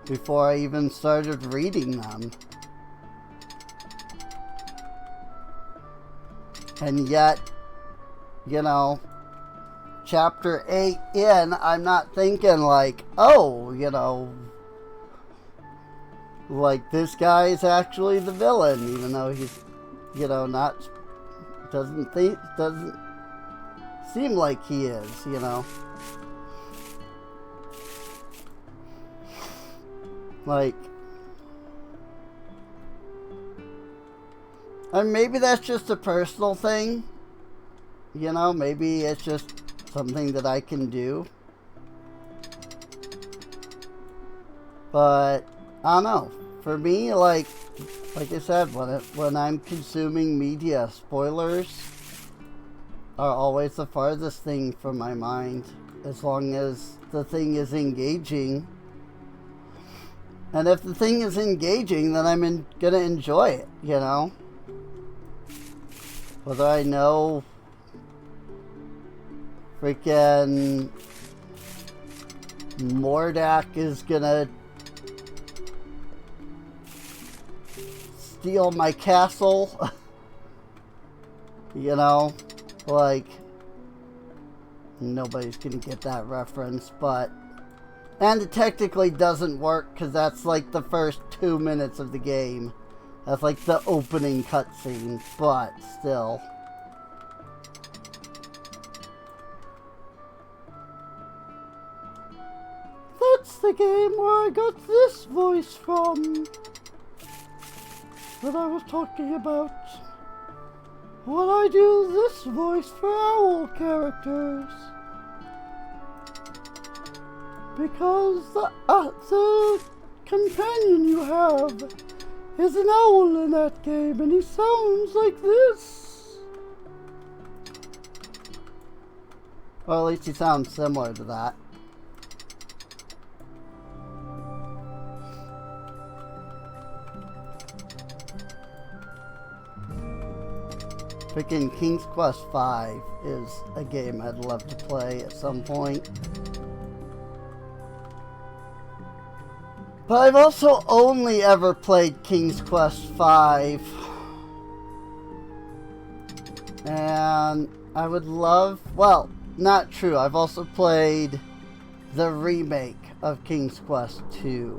before I even started reading them. And yet, you know, chapter 8 in, I'm not thinking like, oh, you know, like this guy is actually the villain, even though he's, you know, doesn't seem like he is, you know. Like, and maybe that's just a personal thing, you know, maybe it's just something that I can do. But I don't know. For me, like I said, when I'm consuming media, spoilers are always the farthest thing from my mind, as long as the thing is engaging. And if the thing is engaging, then I'm gonna enjoy it, you know? Whether I know freaking Mordak is gonna steal my castle, you know? Like, nobody's gonna get that reference, but... And it technically doesn't work, because that's like the first 2 minutes of the game. That's like the opening cutscene, but still. That's the game where I got this voice from, that I was talking about. When I do this voice for owl characters. Because the companion you have is an owl in that game, and he sounds like this. Well, at least he sounds similar to that. Freaking King's Quest V is a game I'd love to play at some point. But I've also only ever played King's Quest V. And I would love... Well, not true. I've also played the remake of King's Quest II.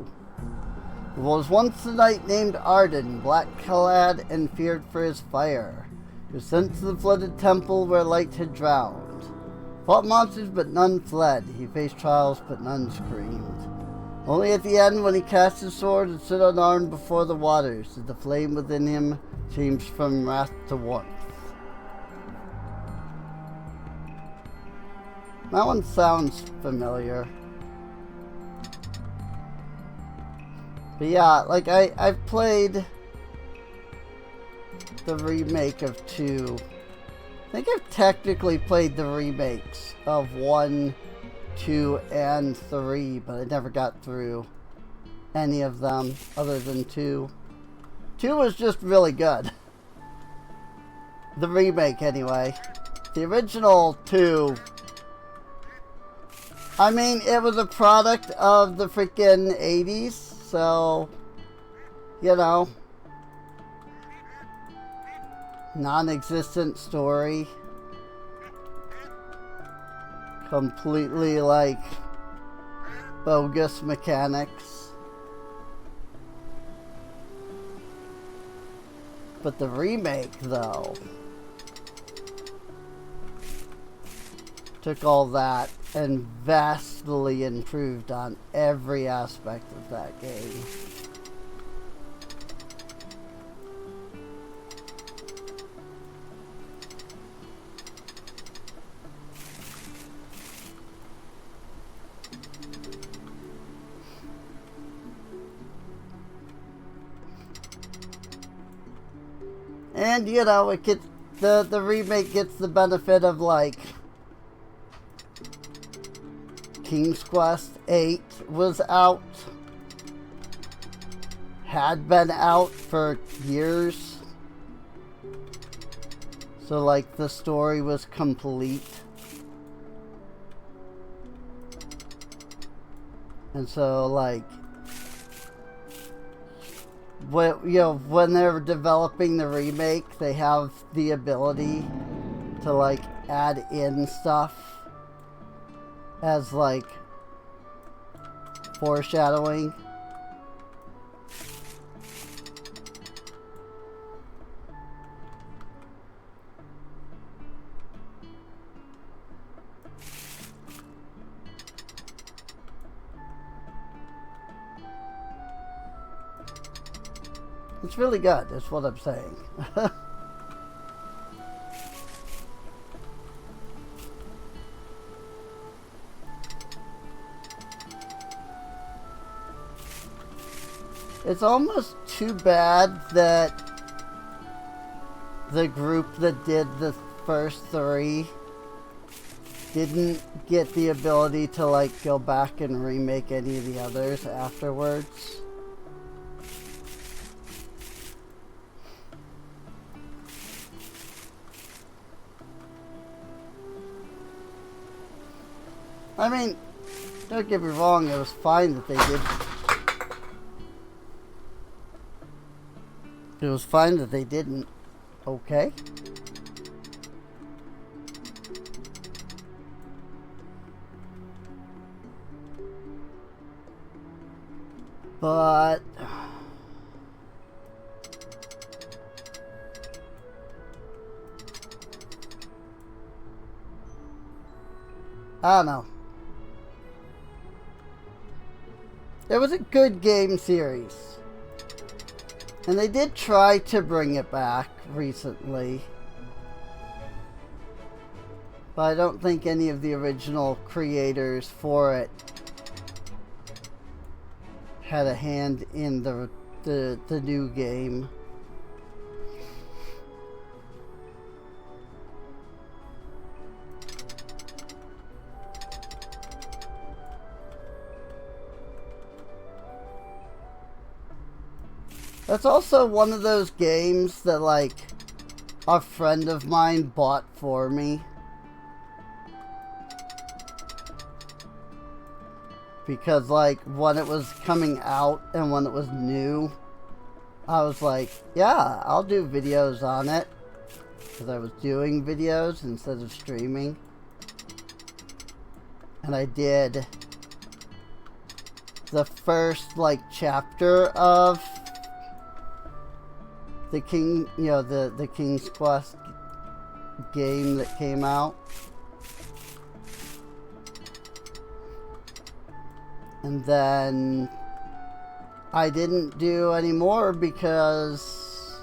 There was once a knight named Arden, black-clad and feared for his fire. He was sent to the flooded temple where light had drowned. Fought monsters, but none fled. He faced trials, but none screamed. Only at the end, when he cast his sword and stood unarmed before the waters, did the flame within him change from wrath to warmth. That one sounds familiar. But yeah, like I've played the remake of 2. I think I've technically played the remakes of 1, 2, and 3, but I never got through any of them other than 2. 2 was just really good. The remake, anyway. The original 2, I mean, it was a product of the freaking 80s, so, you know, non-existent story. Completely, like, bogus mechanics. But the remake, though, took all that and vastly improved on every aspect of that game. And, you know, it gets, the remake gets the benefit of, like, King's Quest 8 was out. Had been out for years. So like the story was complete. And so like when they're developing the remake, they have the ability to like add in stuff as like foreshadowing. It's really good, that's what I'm saying. It's almost too bad that the group that did the first 3 didn't get the ability to like go back and remake any of the others afterwards. I mean, don't get me wrong, it was fine that they did. It was fine that they didn't. Okay. But I don't know. It was a good game series. And they did try to bring it back recently. But I don't think any of the original creators for it had a hand in the new game. That's also one of those games that like a friend of mine bought for me. Because like when it was coming out and when it was new, I was like, yeah, I'll do videos on it. Because I was doing videos instead of streaming. And I did the first like chapter of the the King's Quest game that came out. And then I didn't do any more because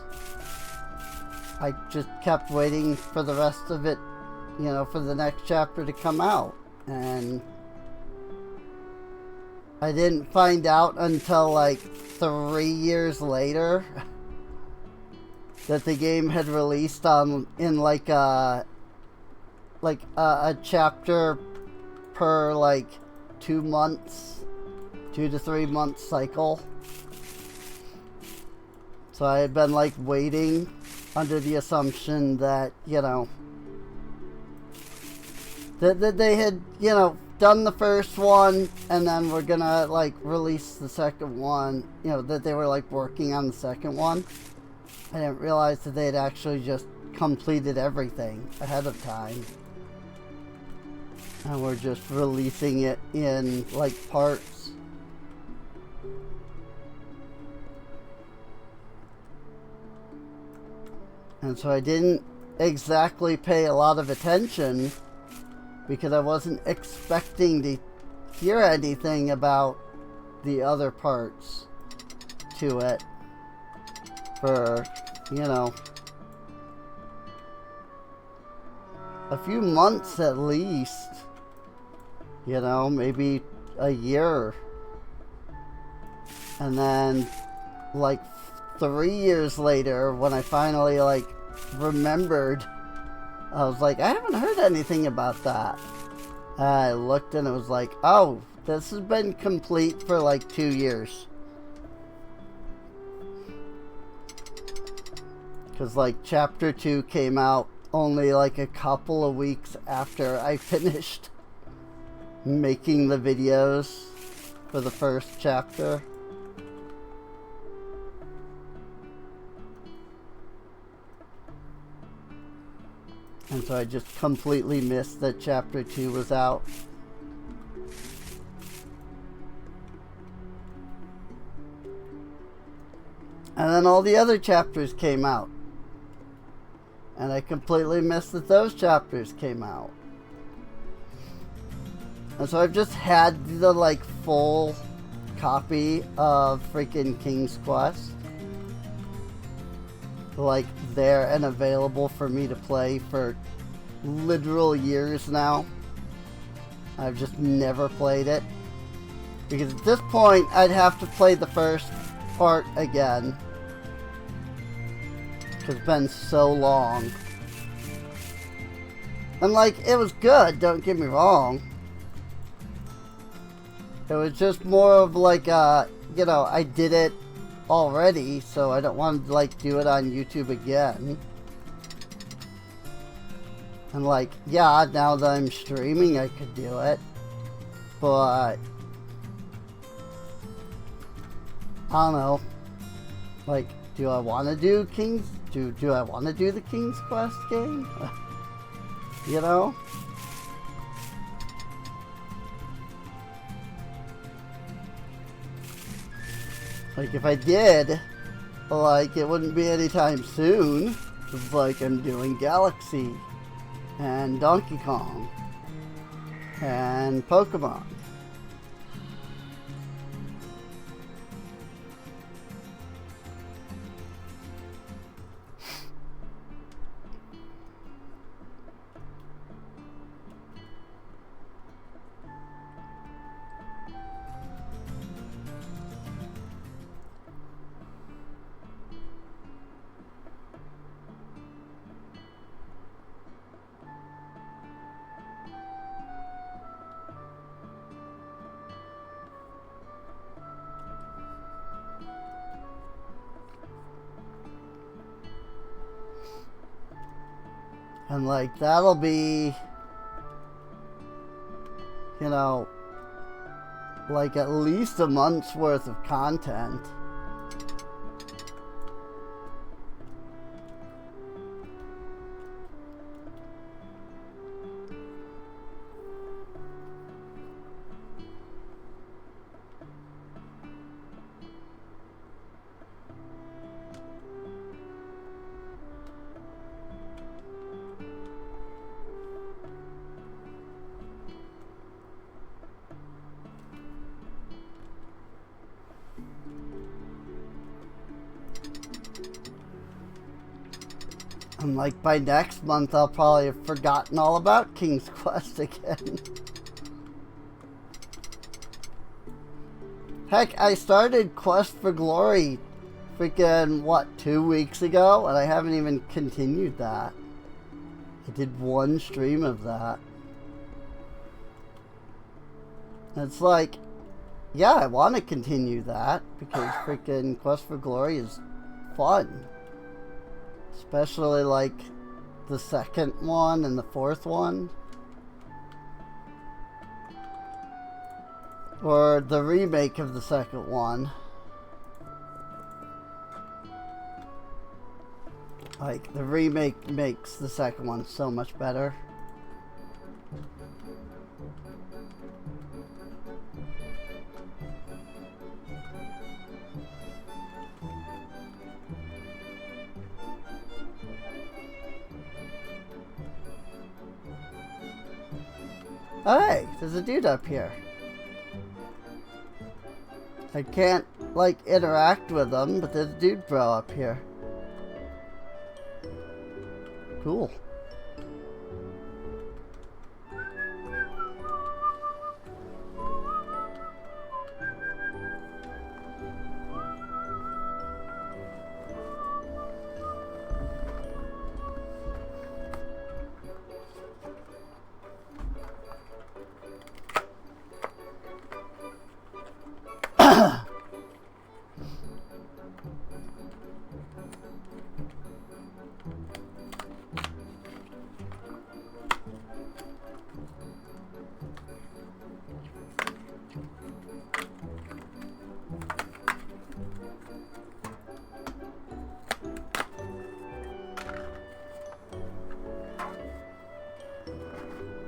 I just kept waiting for the rest of it, for the next chapter to come out. And I didn't find out until like 3 years later that the game had released in like a chapter per like 2 to 3 month cycle. So I had been like waiting under the assumption that that they had done the first one and then we're gonna like release the second one, that they were like working on the second one. I didn't realize that they had actually just completed everything ahead of time. And we're just releasing it in like parts. And so I didn't exactly pay a lot of attention because I wasn't expecting to hear anything about the other parts to it for, a few months at least. Maybe a year. And then like 3 years later, when I finally like remembered, I was like, I haven't heard anything about that. And I looked and it was like, oh, this has been complete for like 2 years. Because like chapter 2 came out only like a couple of weeks after I finished making the videos for the first chapter. And so I just completely missed that chapter 2 was out. And then all the other chapters came out. And I completely missed that those chapters came out. And so I've just had the like full copy of freaking King's Quest, like there and available for me to play for literal years now. I've just never played it. Because at this point I'd have to play the first part again. It's been so long. And like, it was good, don't get me wrong. It was just more of like, you know, I did it already, so I don't want to like do it on YouTube again. And like, yeah, now that I'm streaming I could do it. But I don't know. Like, do I want to do King's... Do I want to do the King's Quest game? You know? Like, if I did, like, it wouldn't be anytime soon. It's like I'm doing Galaxy and Donkey Kong and Pokemon. And like, that'll be, you know, like at least a month's worth of content. And like by next month I'll probably have forgotten all about King's Quest again. Heck, I started Quest for Glory freaking, what, 2 weeks ago? And I haven't even continued that. I did one stream of that. And it's like, yeah, I want to continue that because freaking Quest for Glory is fun. Especially like the second one and the fourth one. Or the remake of the second one. Like, the remake makes the second one so much better. Oh, hey, there's a dude up here. I can't, like, interact with him, but there's a dude bro up here. Cool.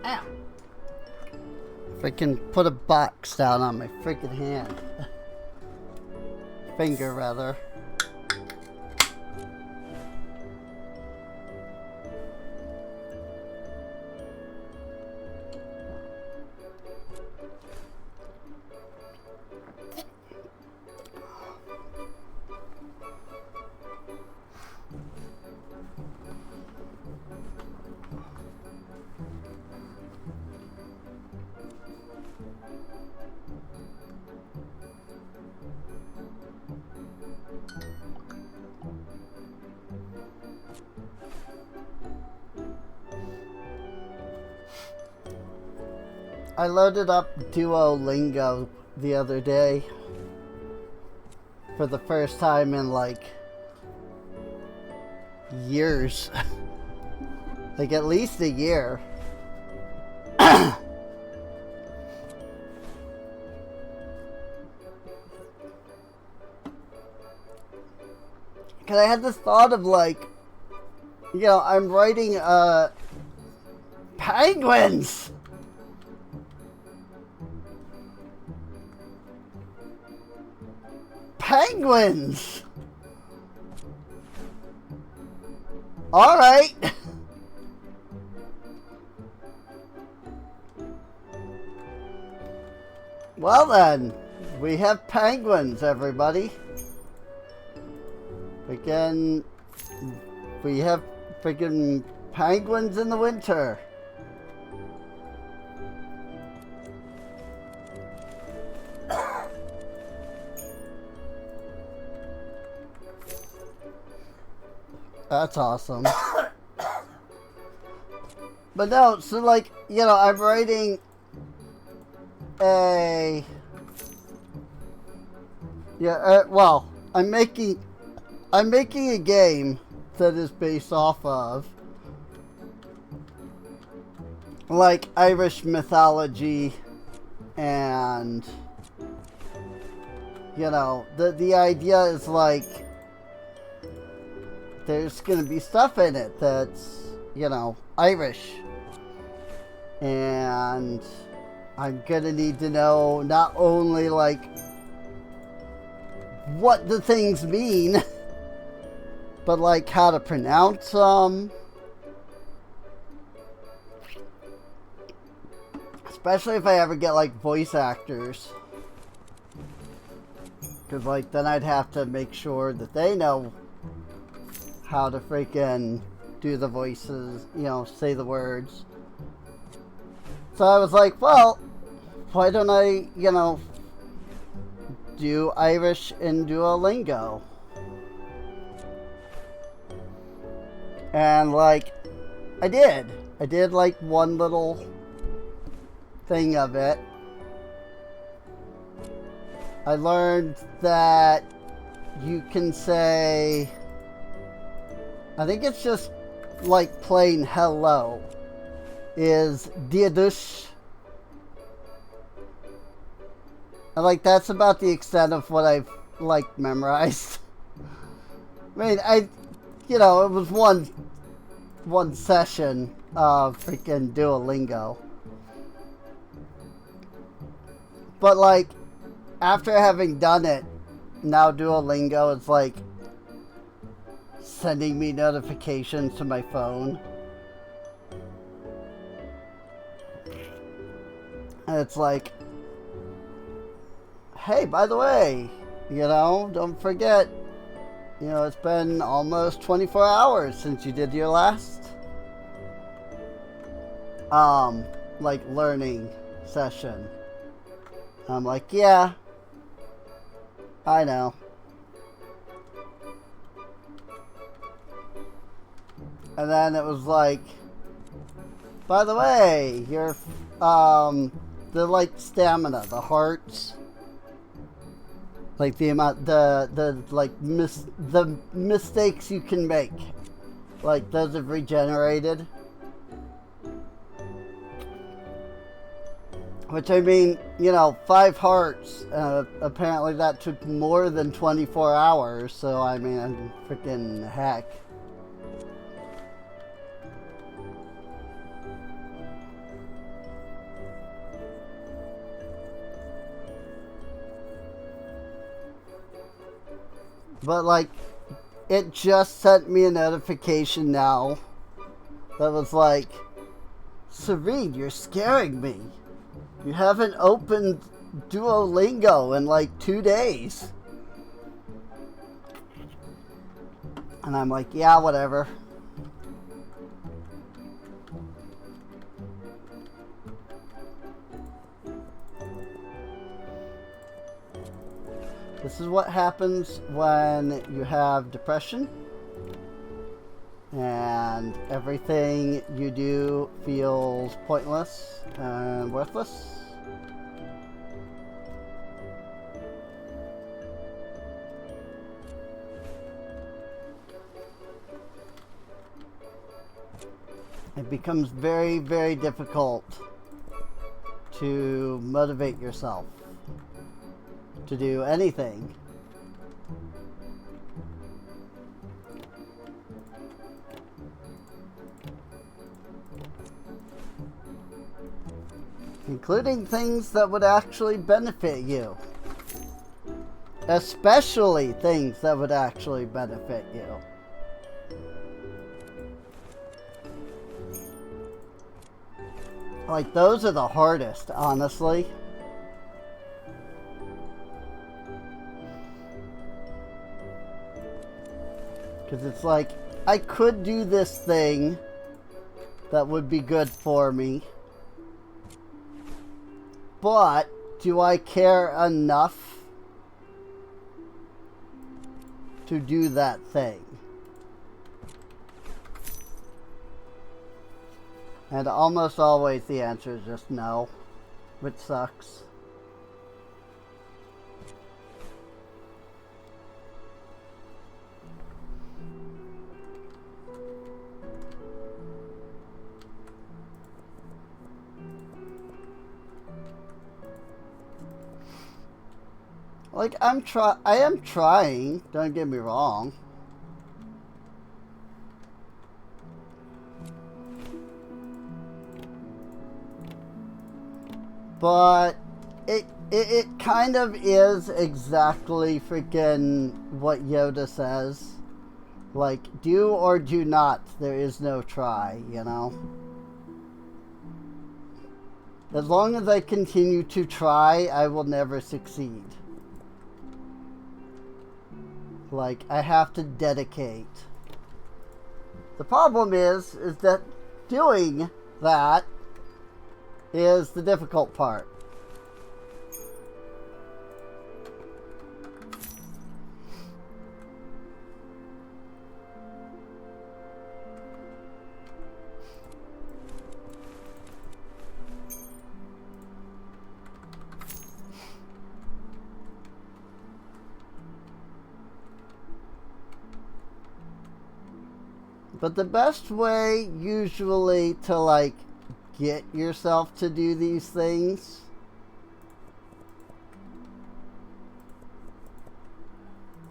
Ow. Freaking put a box down on my freaking hand. Finger, rather. I loaded up Duolingo the other day for the first time in like years. Like at least a year. Cause I had this thought of like, you know, I'm writing penguins. Penguins. All right. Well then, we have penguins, everybody. We have freaking penguins in the winter. That's awesome. But no, so like, you know, I'm writing a... Yeah, well, I'm making a game that is based off of like Irish mythology, and you know, the idea is like there's gonna be stuff in it that's, you know, Irish, and I'm gonna need to know not only like what the things mean, but like how to pronounce them. Especially if I ever get like voice actors. Because like then I'd have to make sure that they know how to freaking do the voices, you know, say the words. So I was like, well, why don't I, you know, do Irish in Duolingo? And like, I did like one little thing of it. I learned that you can say, I think it's just like plain hello is diadush. And like that's about the extent of what I've like memorized. I mean, you know, it was one session of freaking Duolingo. But like, after having done it, now Duolingo is like sending me notifications to my phone. And it's like, hey, by the way, you know, don't forget, you know, it's been almost 24 hours since you did your last, like, learning session. I'm like, yeah, I know. And then it was like, by the way, your, the, like, stamina, the hearts, like the amount, the mistakes you can make, like those have regenerated. Which, I mean, you know, 5 hearts, apparently that took more than 24 hours, so I mean, freaking heck. But like, it just sent me a notification now that was like, Serene, you're scaring me. You haven't opened Duolingo in like 2 days. And I'm like, yeah, whatever. This is what happens when you have depression and everything you do feels pointless and worthless. It becomes very, very difficult to motivate yourself to do anything. Including things that would actually benefit you. Especially things that would actually benefit you. Like, those are the hardest, honestly. Because it's like, I could do this thing that would be good for me. But, do I care enough to do that thing? And almost always the answer is just no, which sucks. Like, I am trying, don't get me wrong. But it kind of is exactly freaking what Yoda says. Like, do or do not, there is no try, you know? As long as I continue to try, I will never succeed. Like, I have to dedicate. The problem is that doing that is the difficult part. But the best way usually to like get yourself to do these things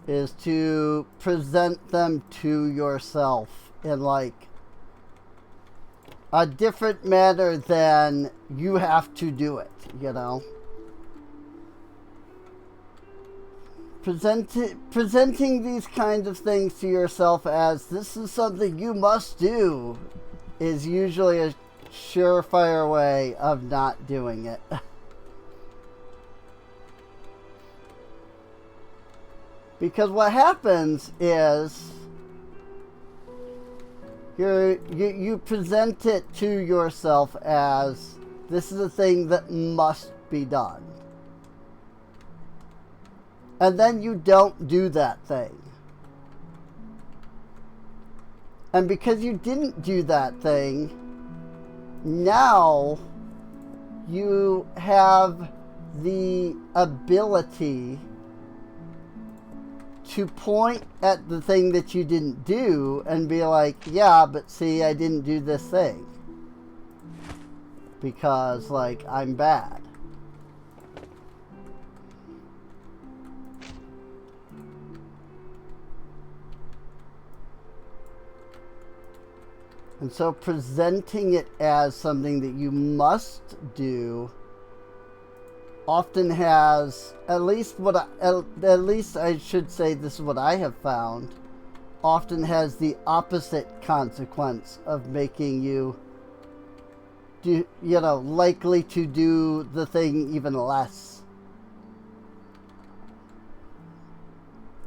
is to present them to yourself in like a different manner than you have to do it, you know? Presenting these kinds of things to yourself as this is something you must do is usually a surefire way of not doing it. Because what happens is you present it to yourself as this is a thing that must be done. And then you don't do that thing. And because you didn't do that thing, now you have the ability to point at the thing that you didn't do and be like, yeah, but see, I didn't do this thing. Because, like, I'm bad. And so presenting it as something that you must do often has, at least I should say this is what I have found, often has the opposite consequence of making you likely to do the thing even less.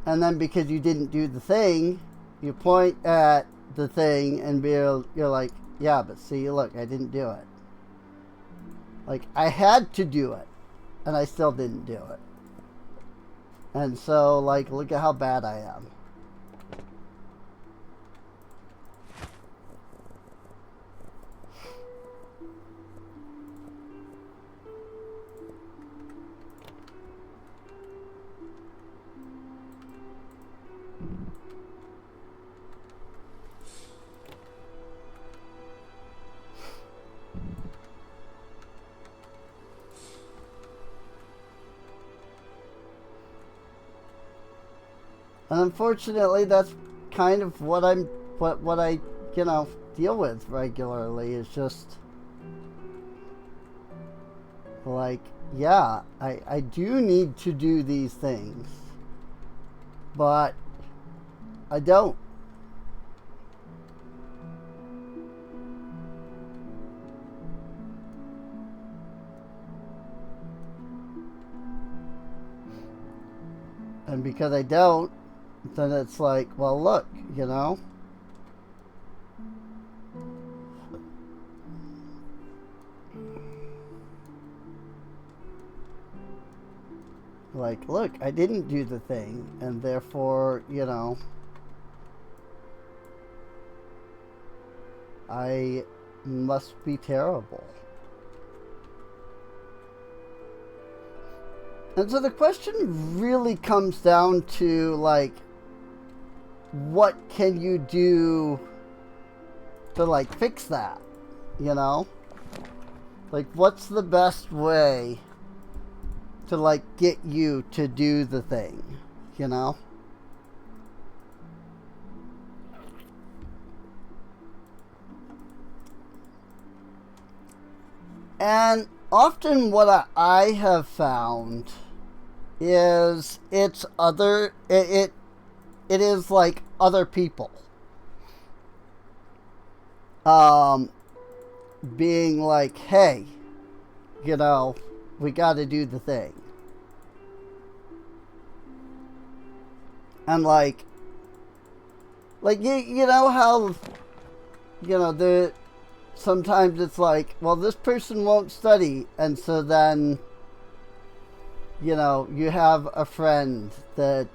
And then because you didn't do the thing, you point at the thing and you're like, yeah, but see, look, I didn't do it. Like, I had to do it, and I still didn't do it. And so, like, look at how bad I am. And unfortunately, that's kind of what I deal with regularly. Is just like, yeah, I do need to do these things, but I don't. And because I don't, then it's like, well, look, like, look, I didn't do the thing, and therefore, I must be terrible. And so the question really comes down to, like, what can you do to, like, fix that, Like, what's the best way to, like, get you to do the thing, And often what I have found is it is like other people being like, hey, we got to do the thing. And like you know how sometimes it's like, well, this person won't study, and so then you have a friend that,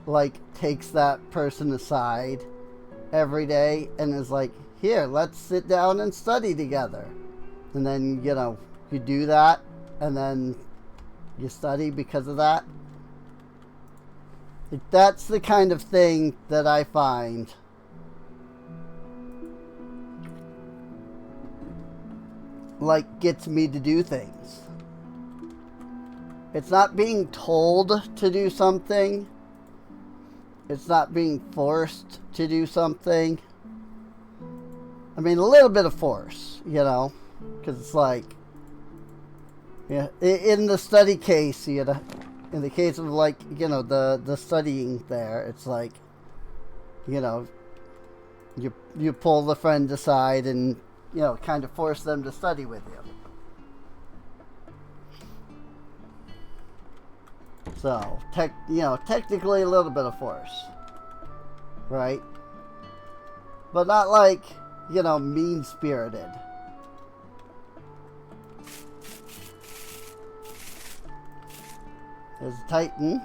like, takes that person aside every day and is like, here, let's sit down and study together. And then, you do that, and then you study because of that. That's the kind of thing that I find like gets me to do things. It's not being told to do something. It's not being forced to do something. I mean, a little bit of force, because it's like, yeah, in the study case, in the case of, like, the studying there, it's like, you pull the friend aside and, kind of force them to study with you. So, technically a little bit of force, right? But not like, mean-spirited. There's Titan.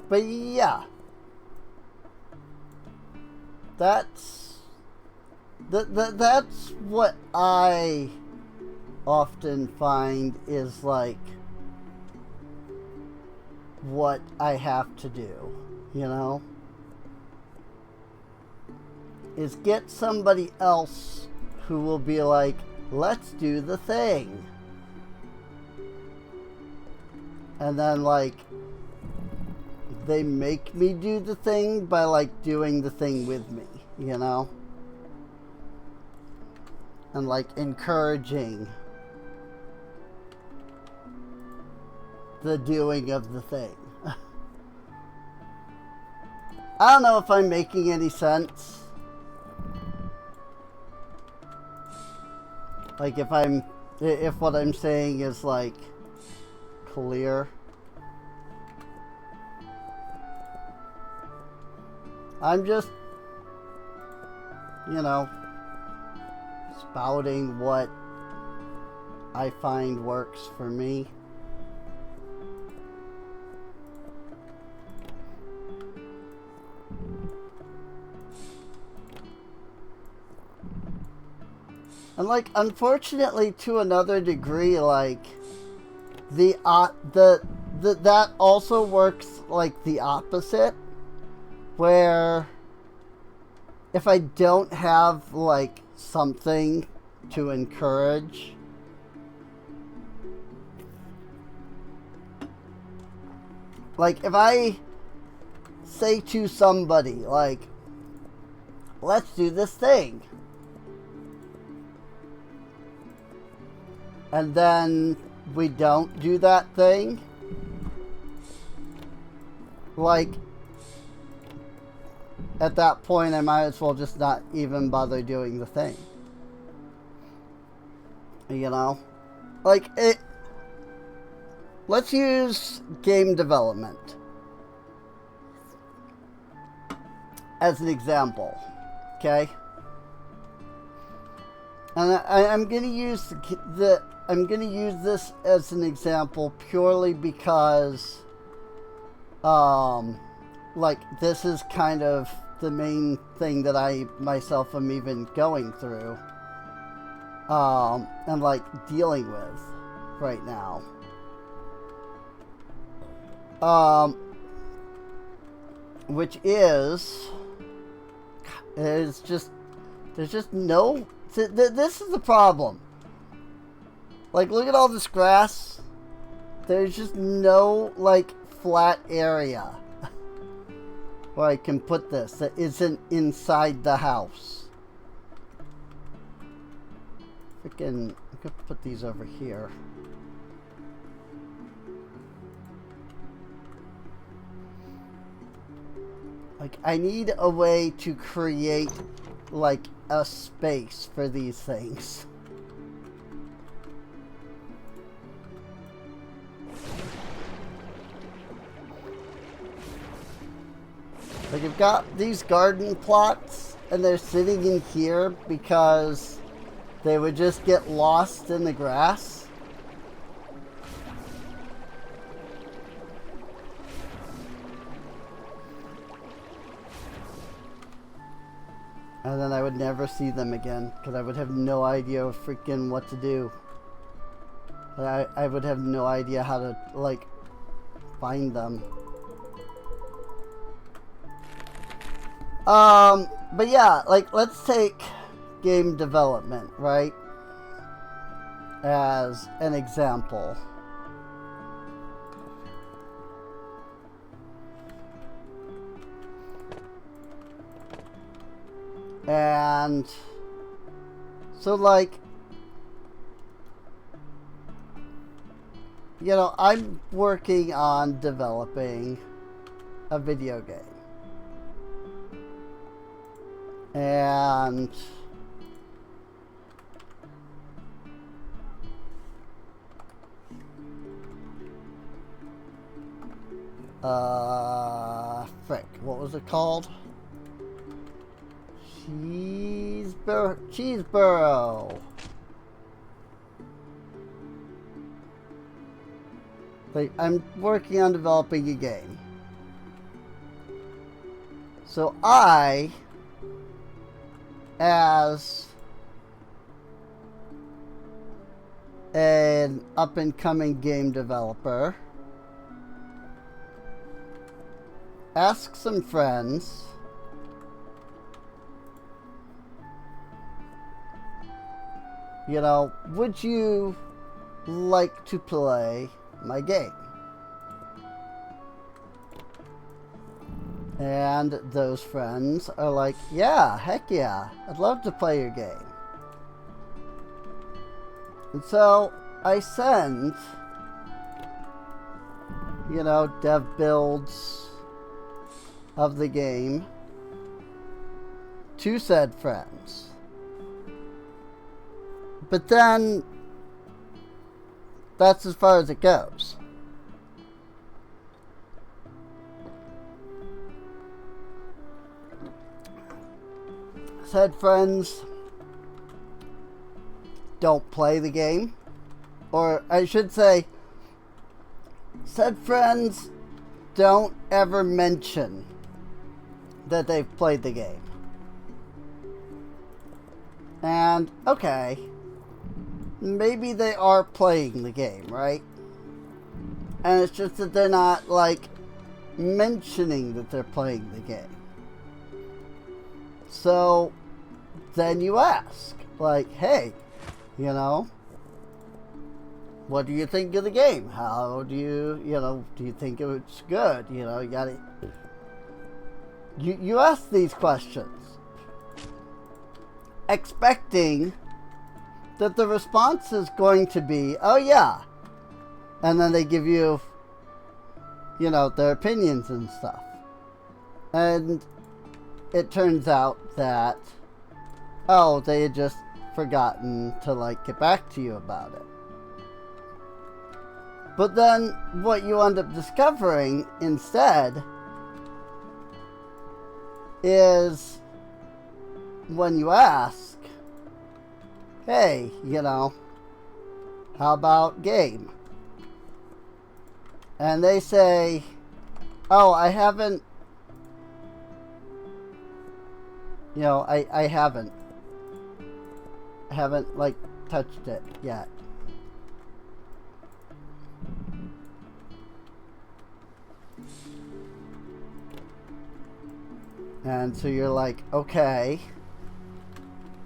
But yeah, that's what I often find is like what I have to do, you know? Is get somebody else who will be like, let's do the thing. And then like they make me do the thing by like doing the thing with me, you know? And like encouraging the doing of the thing. I don't know if I'm making any sense. Like if what I'm saying is like clear. I'm just, you know, spouting what I find works for me. And like, unfortunately, to another degree, like that also works like the opposite, where if I don't have like something to encourage, like if I say to somebody like, let's do this thing, and then we don't do that thing, like at that point I might as well just not even bother doing the thing. You know? Like it, let's use game development as an example, okay? And I'm gonna use this as an example purely because, like this is kind of the main thing that I myself am even going through, and like dealing with right now. Which is just, there's just no, this is the problem. Like, look at all this grass. There's just no, like, flat area where I can put this that isn't inside the house. Freaking, I could put these over here. Like, I need a way to create, like, a space for these things. Like, I've got these garden plots, and they're sitting in here because they would just get lost in the grass. And then I would never see them again, because I would have no idea freaking what to do. I would have no idea how to, like, find them. But yeah, like, let's take game development, right, as an example. And so, like, you know, I'm working on developing a video game. And frick, what was it called? Cheeseboro. Like, I'm working on developing a game. So I, as an up-and-coming game developer. Ask some friends. You know, would you like to play my game? And those friends are like, yeah, heck yeah, I'd love to play your game. And so I send, you know, dev builds of the game to said friends. But then that's as far as it goes. Said friends don't play the game. Or I should say, said friends don't ever mention that they've played the game. And, okay, maybe they are playing the game, right? And it's just that they're not, like, mentioning that they're playing the game. So, then you ask, like, hey, you know, what do you think of the game? How do you, you know, do you think it's good? You know, you gotta, you ask these questions, expecting that the response is going to be, oh yeah, and then they give you, you know, their opinions and stuff. And it turns out that, oh, they had just forgotten to, like, get back to you about it. But then what you end up discovering instead is when you ask, hey, you know, how about game? And they say, oh, I haven't, you know, I haven't, like, touched it yet. And so you're like, okay,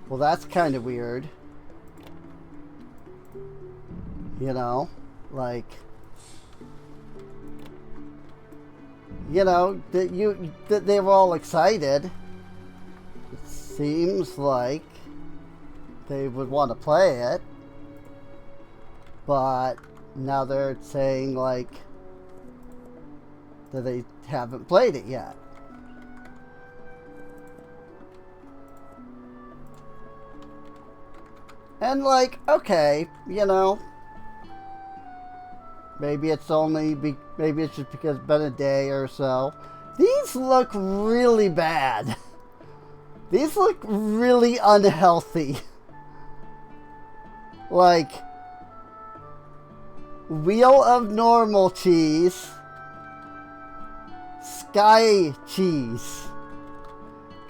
well, that's kind of weird. You know, like, you know, that they were all excited. It seems like they would want to play it, but now they're saying, like, that they haven't played it yet. And, like, okay, you know, maybe it's maybe it's just because it's been a day or so. These look really bad. These look really unhealthy. Like, Wheel of Normal cheese, Sky cheese,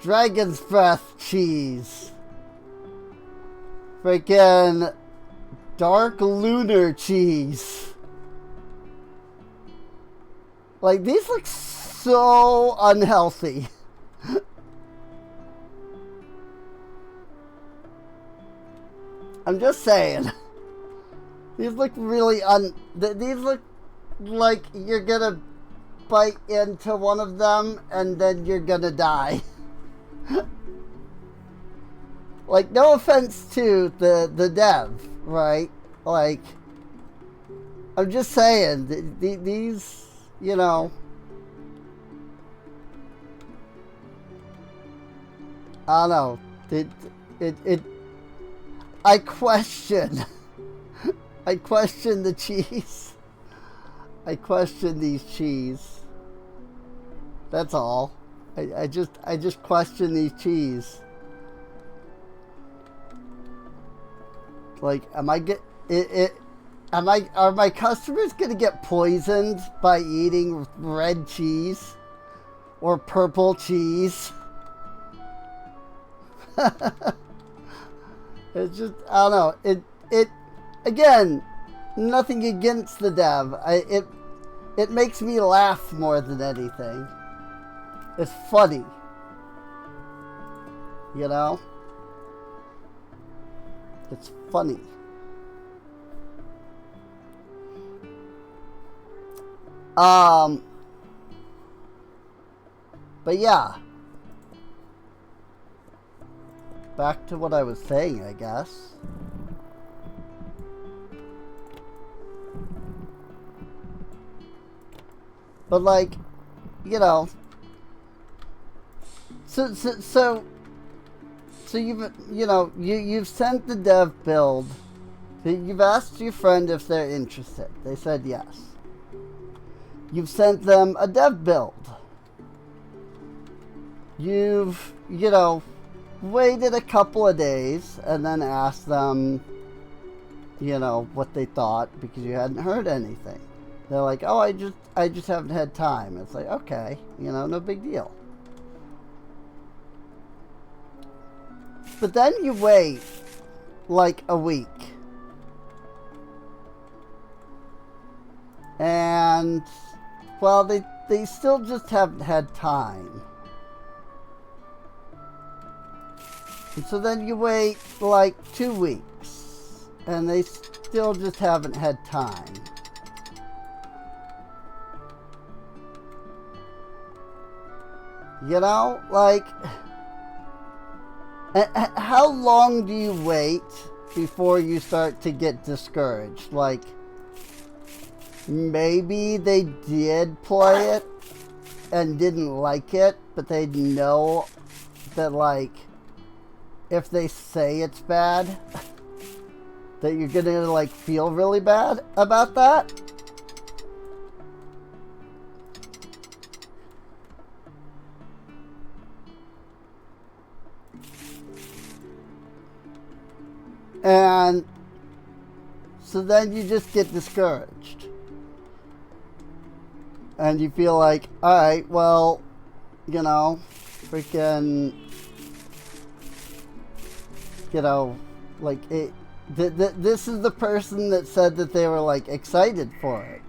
Dragon's Breath cheese, freaking Dark Lunar cheese. Like, these look so unhealthy. I'm just saying. These look really these look like you're gonna bite into one of them and then you're gonna die. Like, no offense to the dev, right? Like, I'm just saying, these, you know, I don't know, I question the cheese. I question these cheese. That's all. I just question these cheese. Like, are my customers gonna get poisoned by eating red cheese or purple cheese? It's just, I don't know. It again, nothing against the dev. It makes me laugh more than anything. It's funny. You know? It's funny. But yeah. Back to what I was saying, I guess. But like, you know, so you've sent the dev build. You've asked your friend if they're interested. They said yes. You've sent them a dev build. You've, waited a couple of days and then asked them, what they thought because you hadn't heard anything. They're like, oh, I just haven't had time. It's like, okay, no big deal. But then you wait like a week. And, well, they still just haven't had time. And so then you wait like 2 weeks. And they still just haven't had time. Like, how long do you wait before you start to get discouraged? Like, maybe they did play it and didn't like it, but they know that, like, if they say it's bad, that you're gonna, like, feel really bad about that. And so then you just get discouraged. And you feel like, alright, well, freaking, like, this is the person that said that they were, like, excited for it.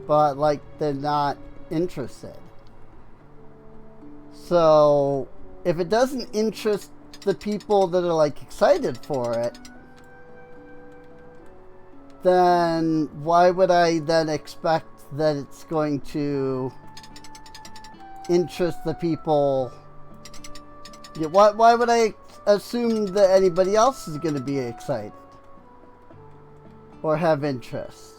But, like, they're not interested. So, if it doesn't interest the people that are, like, excited for it, then why would I then expect that it's going to interest the people? Why would I assume that anybody else is going to be excited or have interest?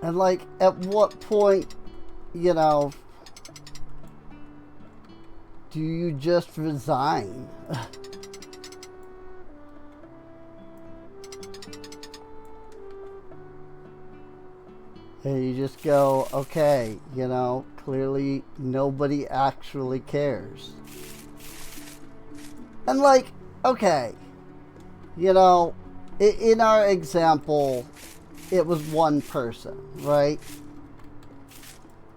And, like, at what point, do you just resign? And you just go, okay, clearly nobody actually cares. And, like, okay, in our example, it was one person, right?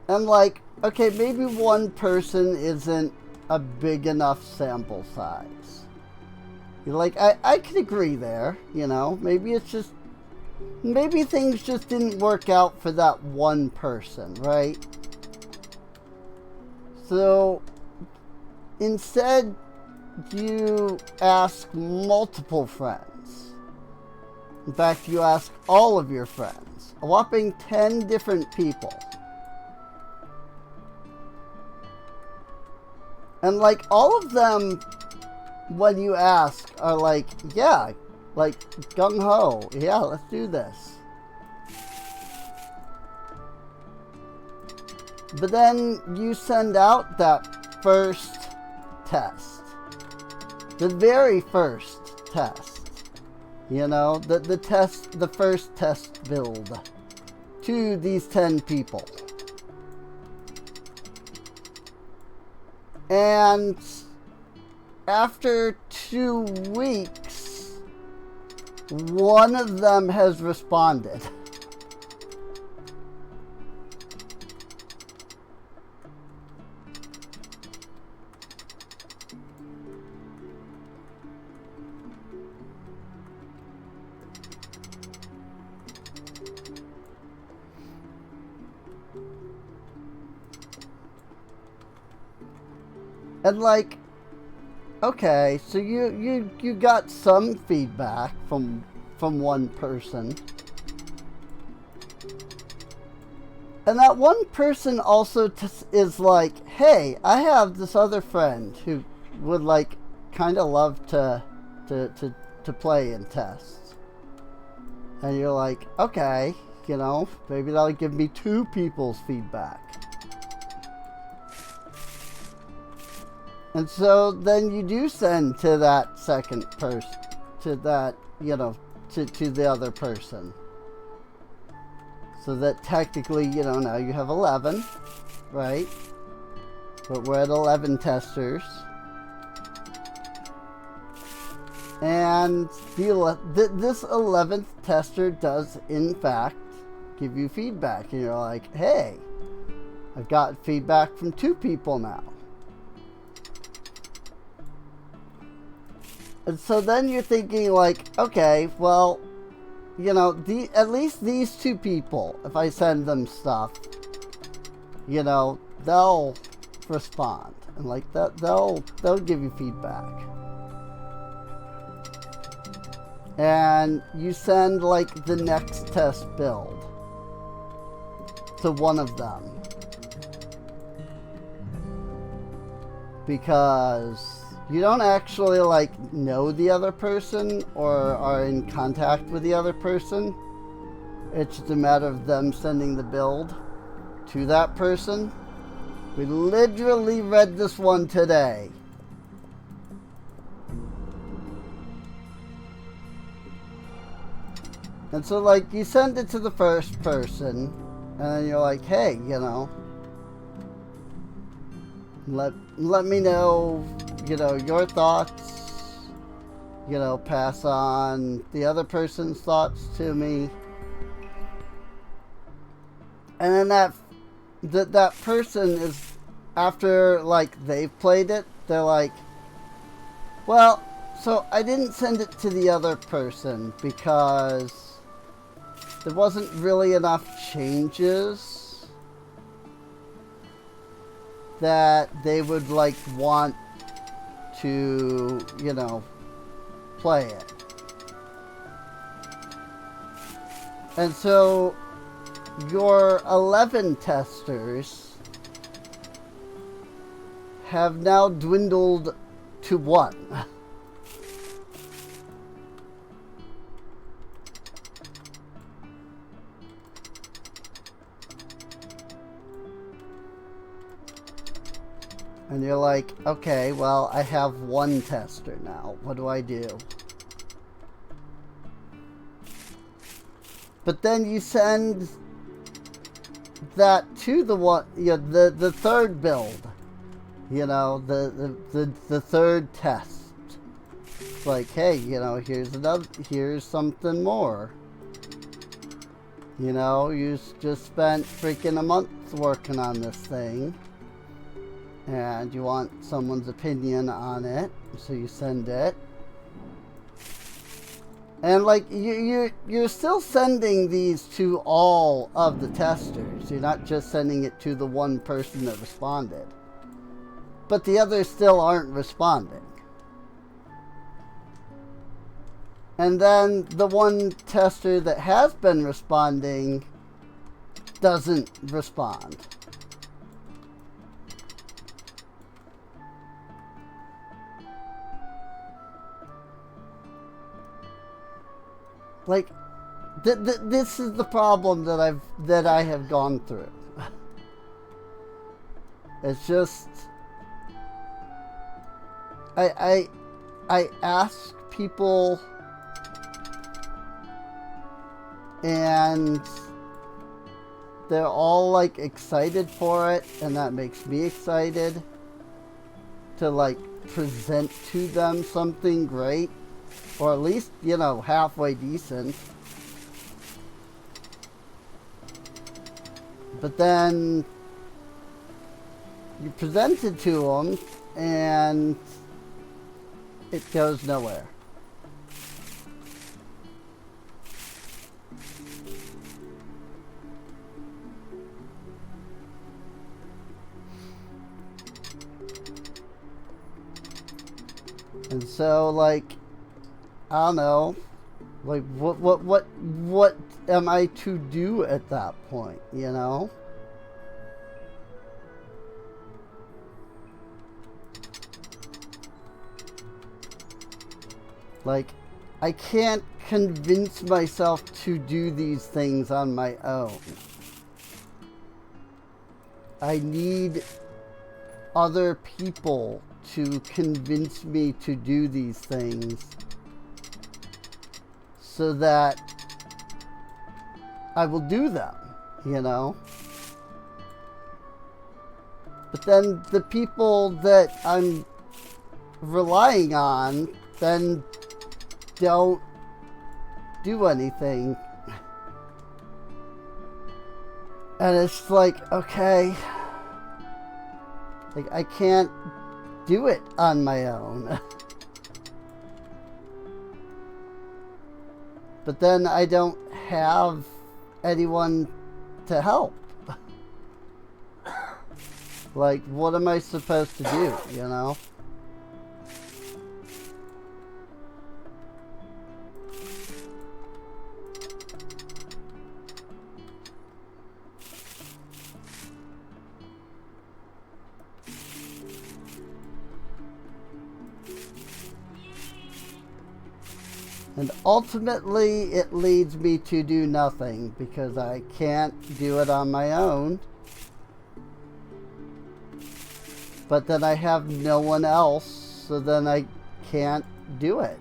And, like, okay, maybe one person isn't a big enough sample size. Like, I could agree there, maybe it's just, maybe things just didn't work out for that one person, right? So, instead, you ask multiple friends. In fact, you ask all of your friends, a whopping 10 different people. And, like, all of them, when you ask, are like, yeah, like, gung-ho, yeah, let's do this. But then you send out that first test. The very first test. The first test build to these 10 people. And after 2 weeks, one of them has responded. And like, okay, so you got some feedback from one person. And that one person also is like, hey, I have this other friend who would like kind of love to play and test. And you're like, okay, you know, maybe that'll give me 2 people's feedback. And so then you do send to that second person, to that, you know, to the other person. So that technically, you know, now you have 11, right? But we're at 11 testers. And this 11th tester does, in fact, give you feedback. And you're like, hey, I've got feedback from 2 people now. And so then you're thinking like, okay, well, you know, at least these 2 people, if I send them stuff, you know, they'll respond and like that they'll give you feedback. And you send like the next test build to one of them because you don't actually like know the other person or are in contact with the other person. It's just a matter of them sending the build to that person. We literally read this one today. And so like you send it to the first person and then you're like, hey, you know, let me know, you know, your thoughts, you know, pass on the other person's thoughts to me. And then that person is, after like they've played it, they're like, well, so I didn't send it to the other person because there wasn't really enough changes that they would like want to, you know, play it. And so your 11 testers have now dwindled to 1. And you're like, okay, well, I have 1 tester now. What do I do? But then you send that to the one, you know, the third build. You know, the third test. It's like, hey, you know, here's something more. You know, you just spent freaking a month working on this thing. And you want someone's opinion on it, so you send it. And like you're still sending these to all of the testers. You're not just sending it to the one person that responded. But the others still aren't responding. And then the one tester that has been responding doesn't respond. Like, this is the problem that I have gone through. It's just, I ask people, and they're all like excited for it, and that makes me excited to like present to them something great, or at least, you know, halfway decent. But then you present it to them and it goes nowhere. And so, like, I don't know, like, what am I to do at that point, you know? Like, I can't convince myself to do these things on my own. I need other people to convince me to do these things so that I will do them, you know? But then the people that I'm relying on then don't do anything. And it's like, okay, like I can't do it on my own. But then I don't have anyone to help. Like, what am I supposed to do, you know? And ultimately, it leads me to do nothing because I can't do it on my own. But then I have no one else, so then I can't do it.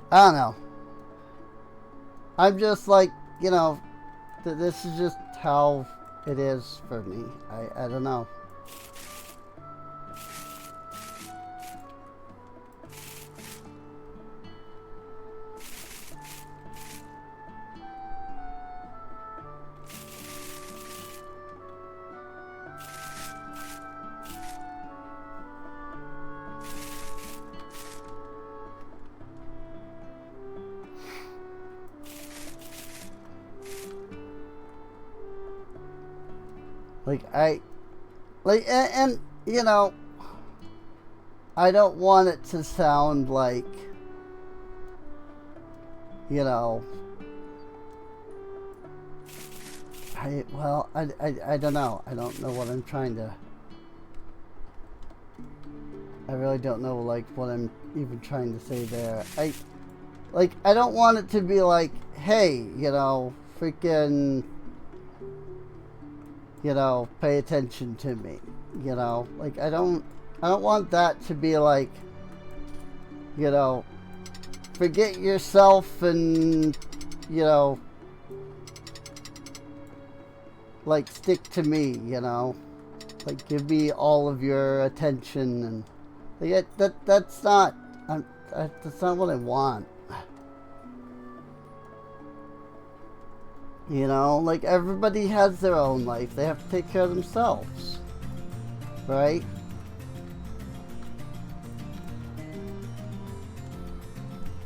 I don't know. I'm just like, you know, this is just how it is for me. I don't know. And you know, I don't want it to sound like, you know, I don't know. I don't know what I'm trying to, I really don't know, like, what I'm even trying to say there. I don't want it to be like, hey, you know, freaking, you know, pay attention to me, you know, like, I don't want that to be like, you know, forget yourself and, you know, like, stick to me, you know, like, give me all of your attention, and like, that's not what I want. You know, like, everybody has their own life. They have to take care of themselves. Right?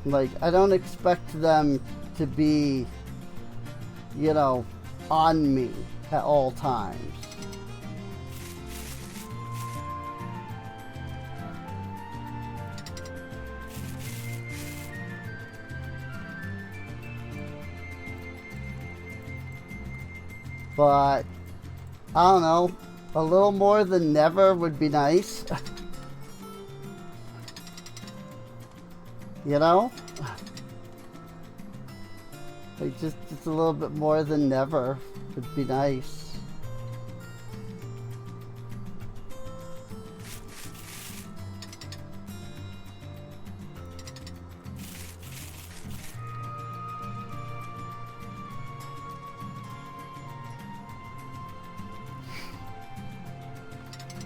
Like, I don't expect them to be, you know, on me at all times. But, I don't know, a little more than never would be nice. You know? Like, just a little bit more than never would be nice.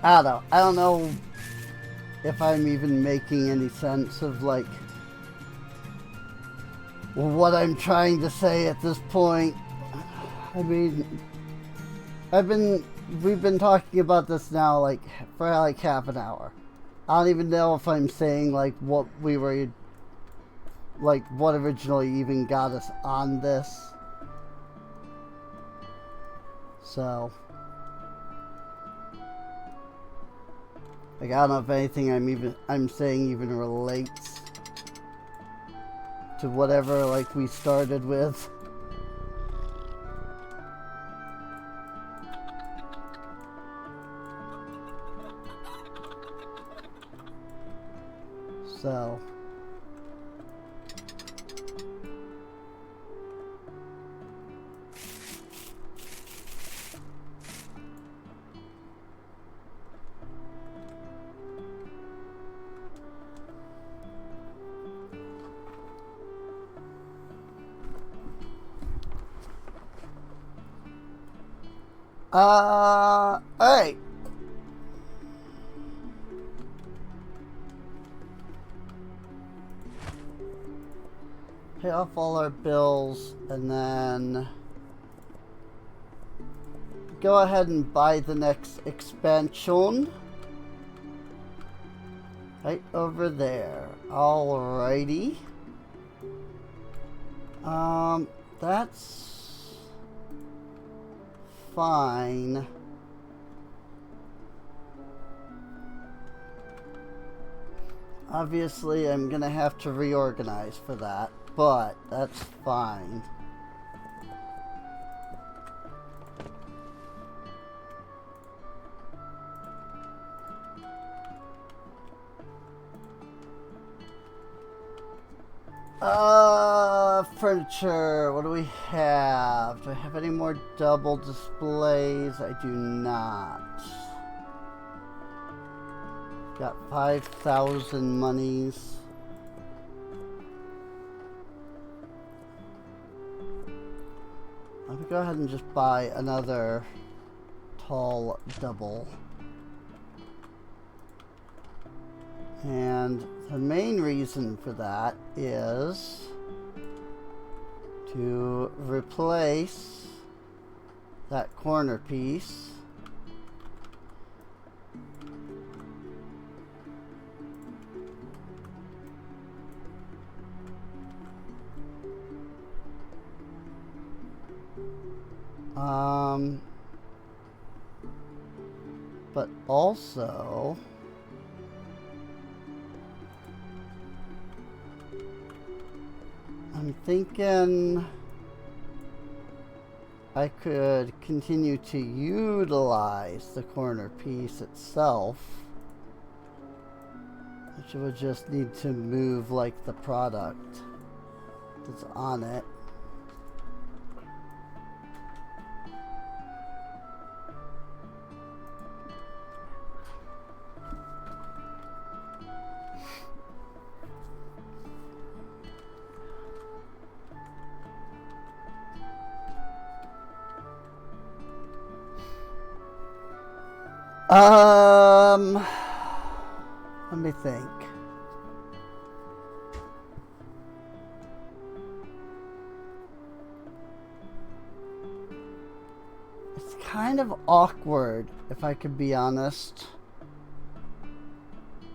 I don't know if I'm even making any sense of like what I'm trying to say at this point. I mean, we've been talking about this now like for like half an hour. I don't even know if I'm saying like what we were, like what originally even got us on this. So, like I don't know if anything I'm saying even relates to whatever like we started with. So, alright. Pay off all our bills and then go ahead and buy the next expansion. Right over there. Alrighty. That's fine. Obviously, I'm gonna have to reorganize for that, but that's fine. Furniture, what do we have? Do I have any more double displays? I do not. Got 5,000 monies. Let me go ahead and just buy another tall double. And the main reason for that is to replace that corner piece but also I'm thinking I could continue to utilize the corner piece itself, which would just need to move like the product that's on it. Let me think. It's kind of awkward, if I could be honest.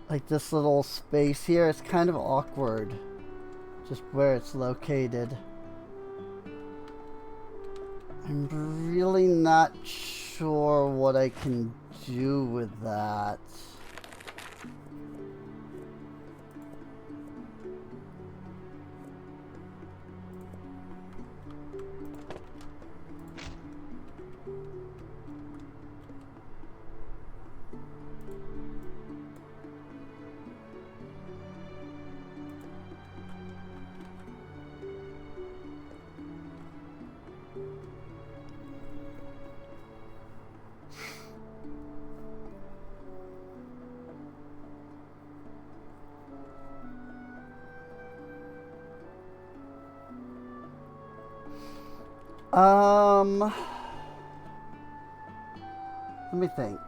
Like this little space here, it's kind of awkward. Just where it's located. I'm really not sure what I can do with that. Let me think.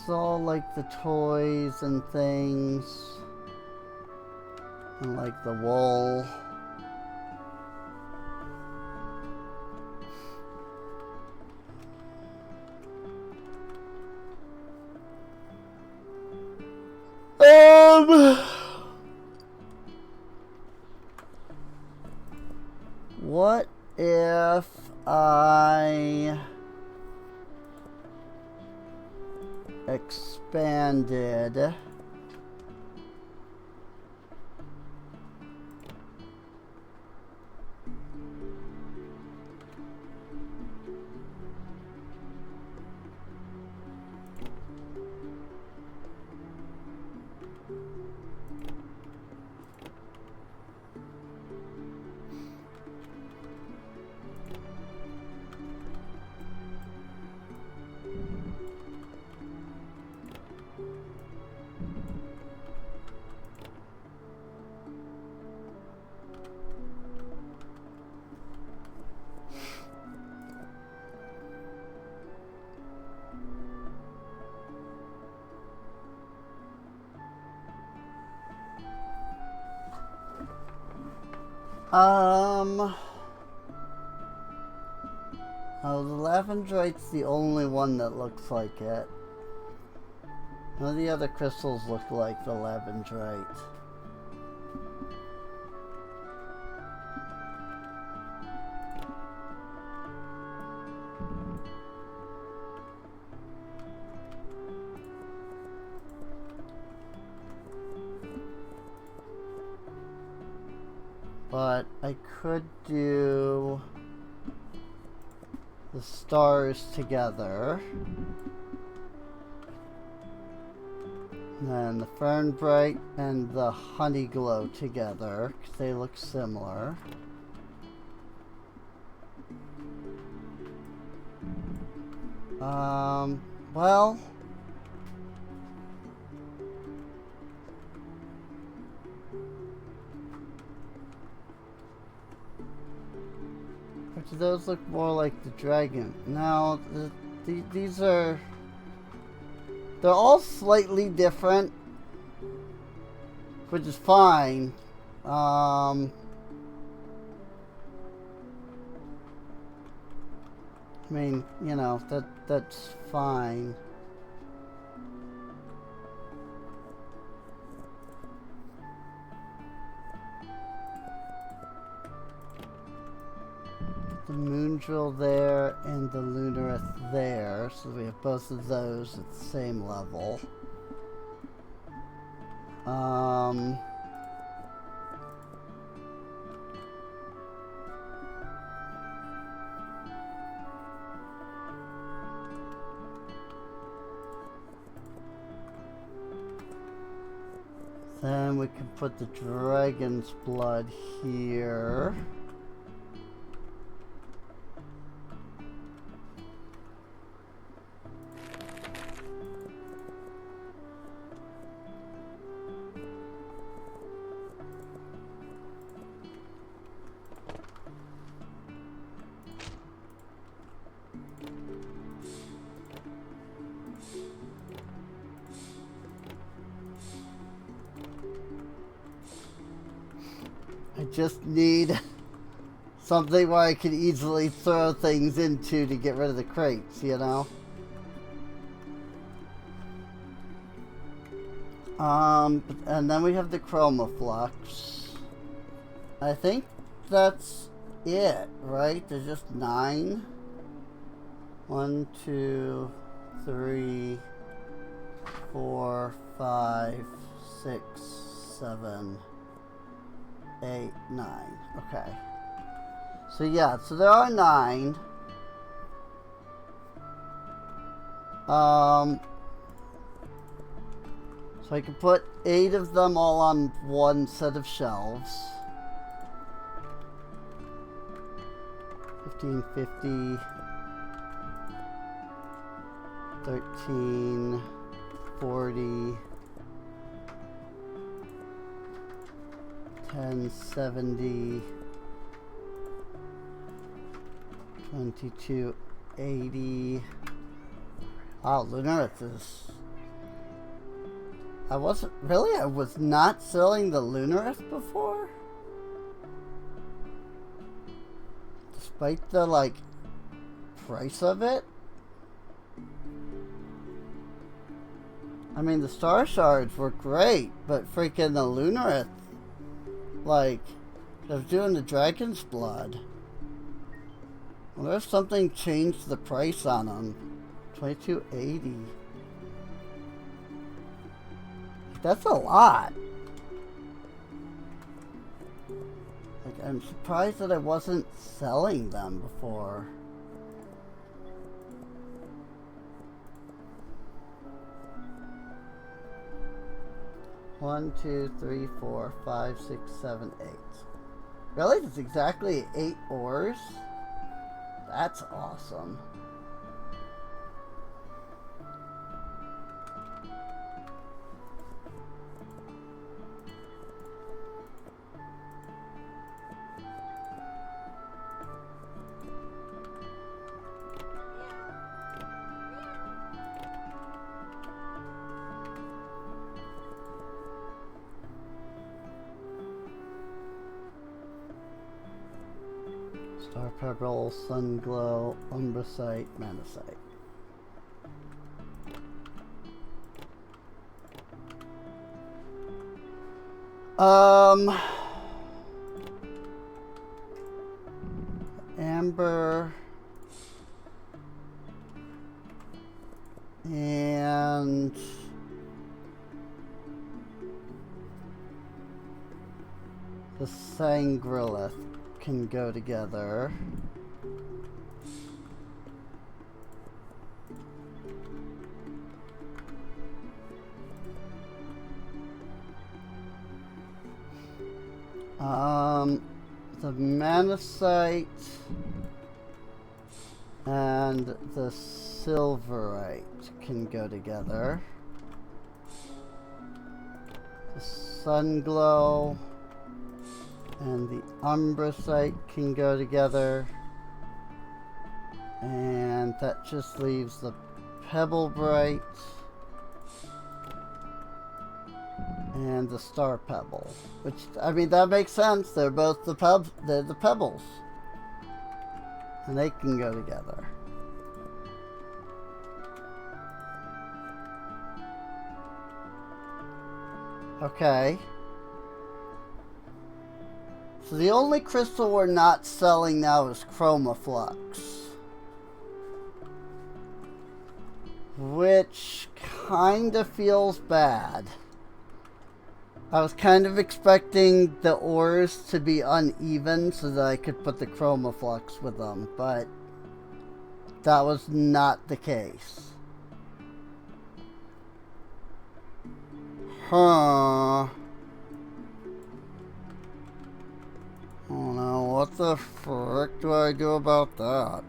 all like the toys and things. And like the wool. What if I expanded oh, the Lavendrite's the only one that looks like it. None of the other crystals look like the Lavendrite. But I could do the stars together. And then the Fernbright and the Honeyglow together, because they look similar. Well, do those look more like the dragon? No, these are... They're all slightly different, which is fine. I mean, you know, that's fine. The Moondrill there and the Lunareth there, so we have both of those at the same level. Then we can put the Dragon's Blood here. I just need something where I can easily throw things into to get rid of the crates, you know? And then we have the Chromaflux. I think that's it, right? There's just 9. 1, 2, 3, 4, 5, 6, 7, 8, 9. Okay. So yeah, so there are 9. So I can put 8 of them all on one set of shelves. 15, 50, 13, 40, 10, 70, 22, 80. Wow, Lunareth is I was not selling the Lunareth before? Despite the, like, price of it? I mean, the Star Shards were great, but freaking the Lunareth, like, I was doing the Dragon's Blood. I wonder if something changed the price on them. $22.80. That's a lot. Like, I'm surprised that I wasn't selling them before. One, two, three, four, 5, 6, 7, 8. Really? That's exactly 8 ores? That's awesome. Star Pebble, Sun Glow, Umbrasite, Manasite. Amber and the Sangrilith can go together. The Manasite and the Silverite can go together. The Sunglow and the Umbrasite can go together. And that just leaves the Pebblebright and the Star Pebble, which, I mean, that makes sense. They're both the pebbles, and they can go together. Okay. So the only crystal we're not selling now is Chromaflux, which kind of feels bad. I was kind of expecting the ores to be uneven so that I could put the Chromaflux with them, but that was not the case. Huh. Oh no, what the frick do I do about that?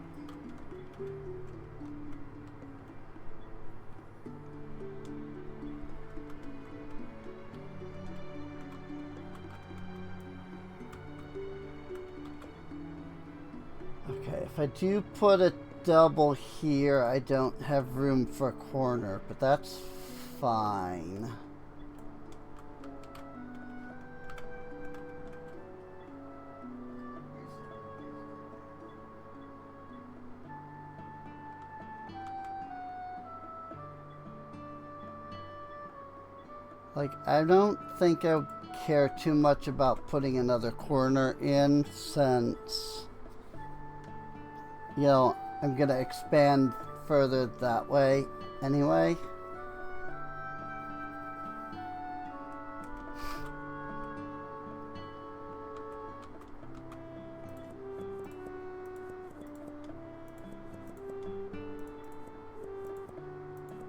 Okay, if I do put a double here, I don't have room for a corner, but that's fine. Like, I don't think I care too much about putting another corner in, since, you know, I'm gonna expand further that way anyway.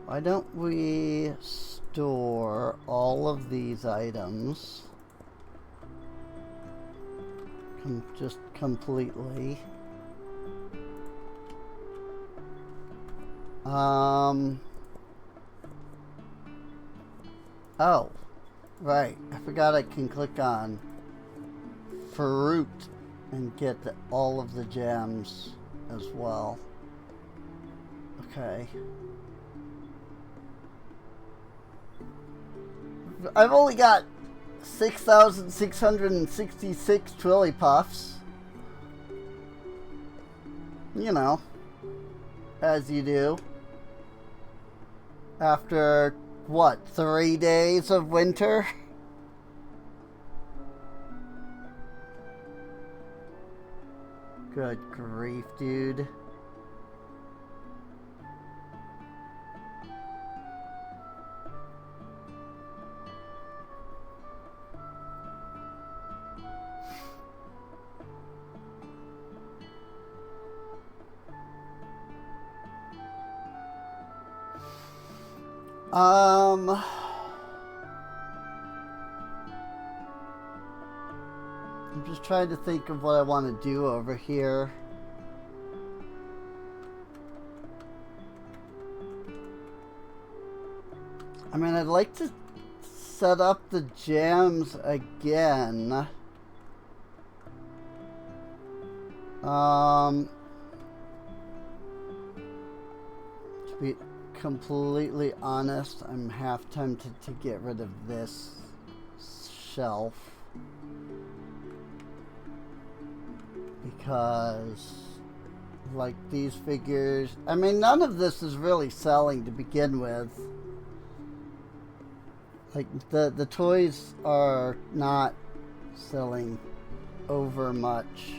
Why don't we store all of these items just completely? Oh, right. I forgot I can click on fruit and get all of the gems as well. Okay. I've only got 6,666 Twilly Puffs. You know, as you do. After, what, 3 days of winter? Good grief, dude. I'm just trying to think of what I want to do over here. I mean, I'd like to set up the jams again. To be completely honest, I'm half tempted to get rid of this shelf. Because, like, these figures, I mean, none of this is really selling to begin with. Like, the toys are not selling over much.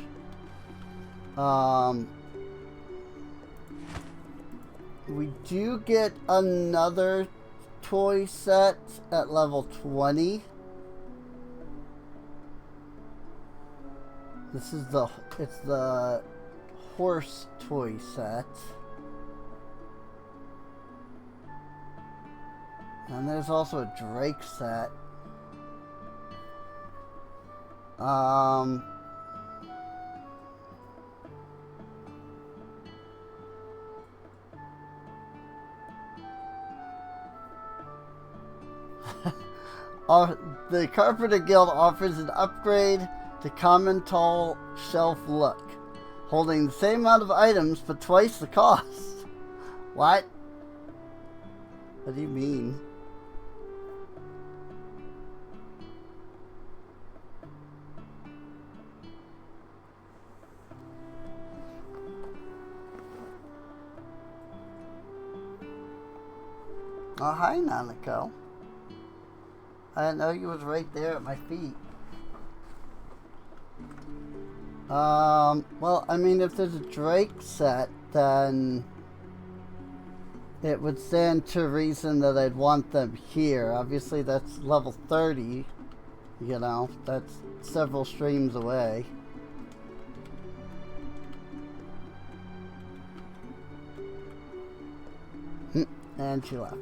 We do get another toy set at level 20. This is it's the horse toy set. And there's also a Drake set. The Carpenter Guild offers an upgrade to common tall shelf look, holding the same amount of items but twice the cost. What? What do you mean? Oh, hi, Nanako. I didn't know you was right there at my feet. Well, I mean, if there's a Drake set, then it would stand to reason that I'd want them here. Obviously, that's level 30. You know, that's several streams away. And she left.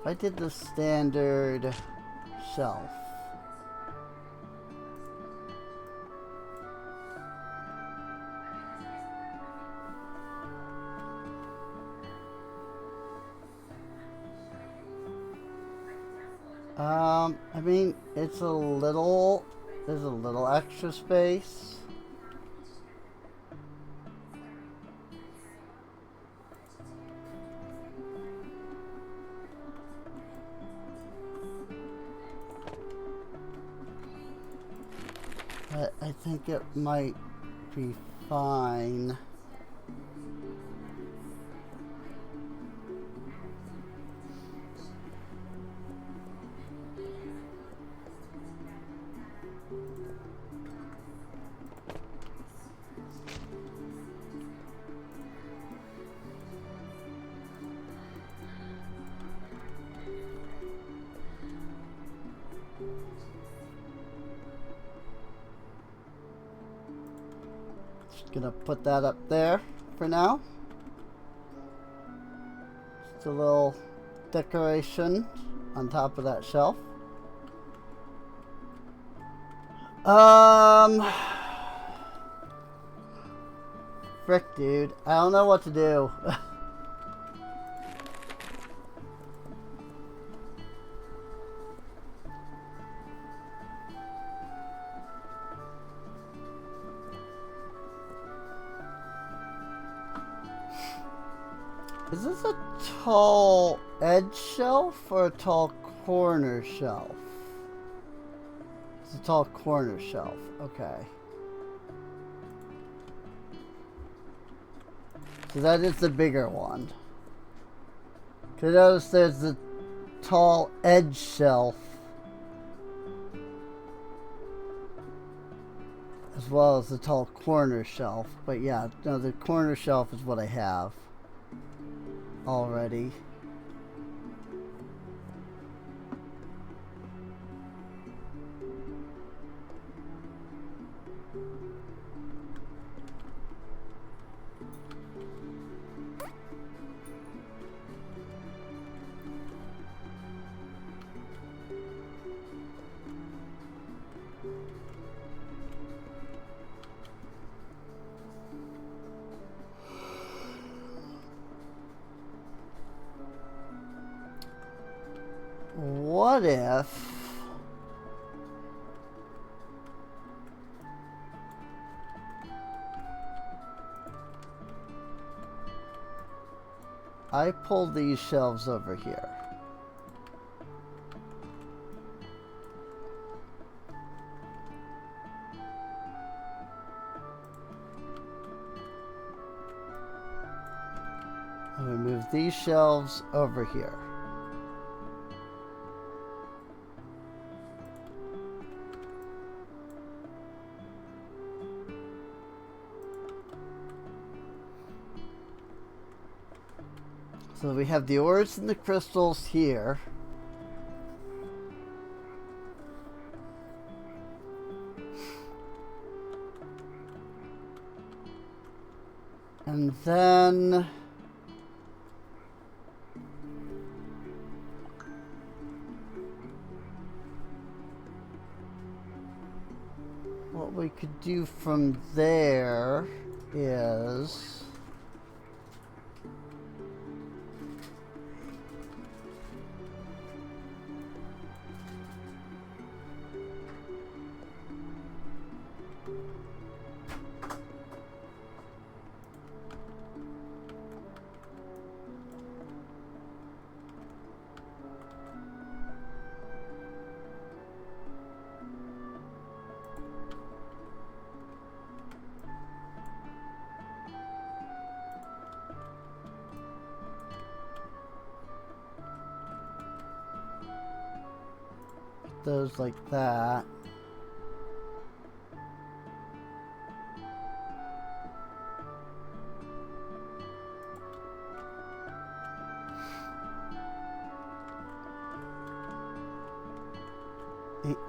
I did the standard shelf. I mean, there's a little extra space. But I think it might be fine. Gonna put that up there for now. Just a little decoration on top of that shelf. Frick, dude. I don't know what to do. Is this a tall edge shelf or a tall corner shelf? It's a tall corner shelf. Okay. So that is the bigger one. Because notice there's the tall edge shelf as well as the tall corner shelf. But yeah, no, the corner shelf is what I have already. What if I pull these shelves over here? I'm going to move these shelves over here. So we have the ores and the crystals here. And then what we could do from there is those like that.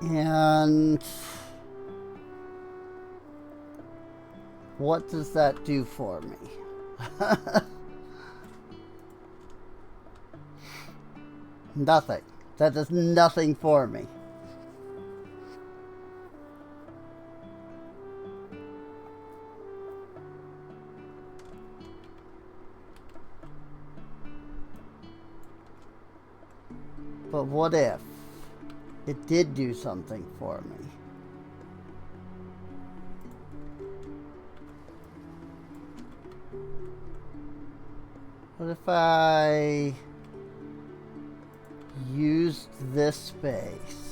And what does that do for me? Nothing. That does nothing for me. But what if it did do something for me? What if I used this space?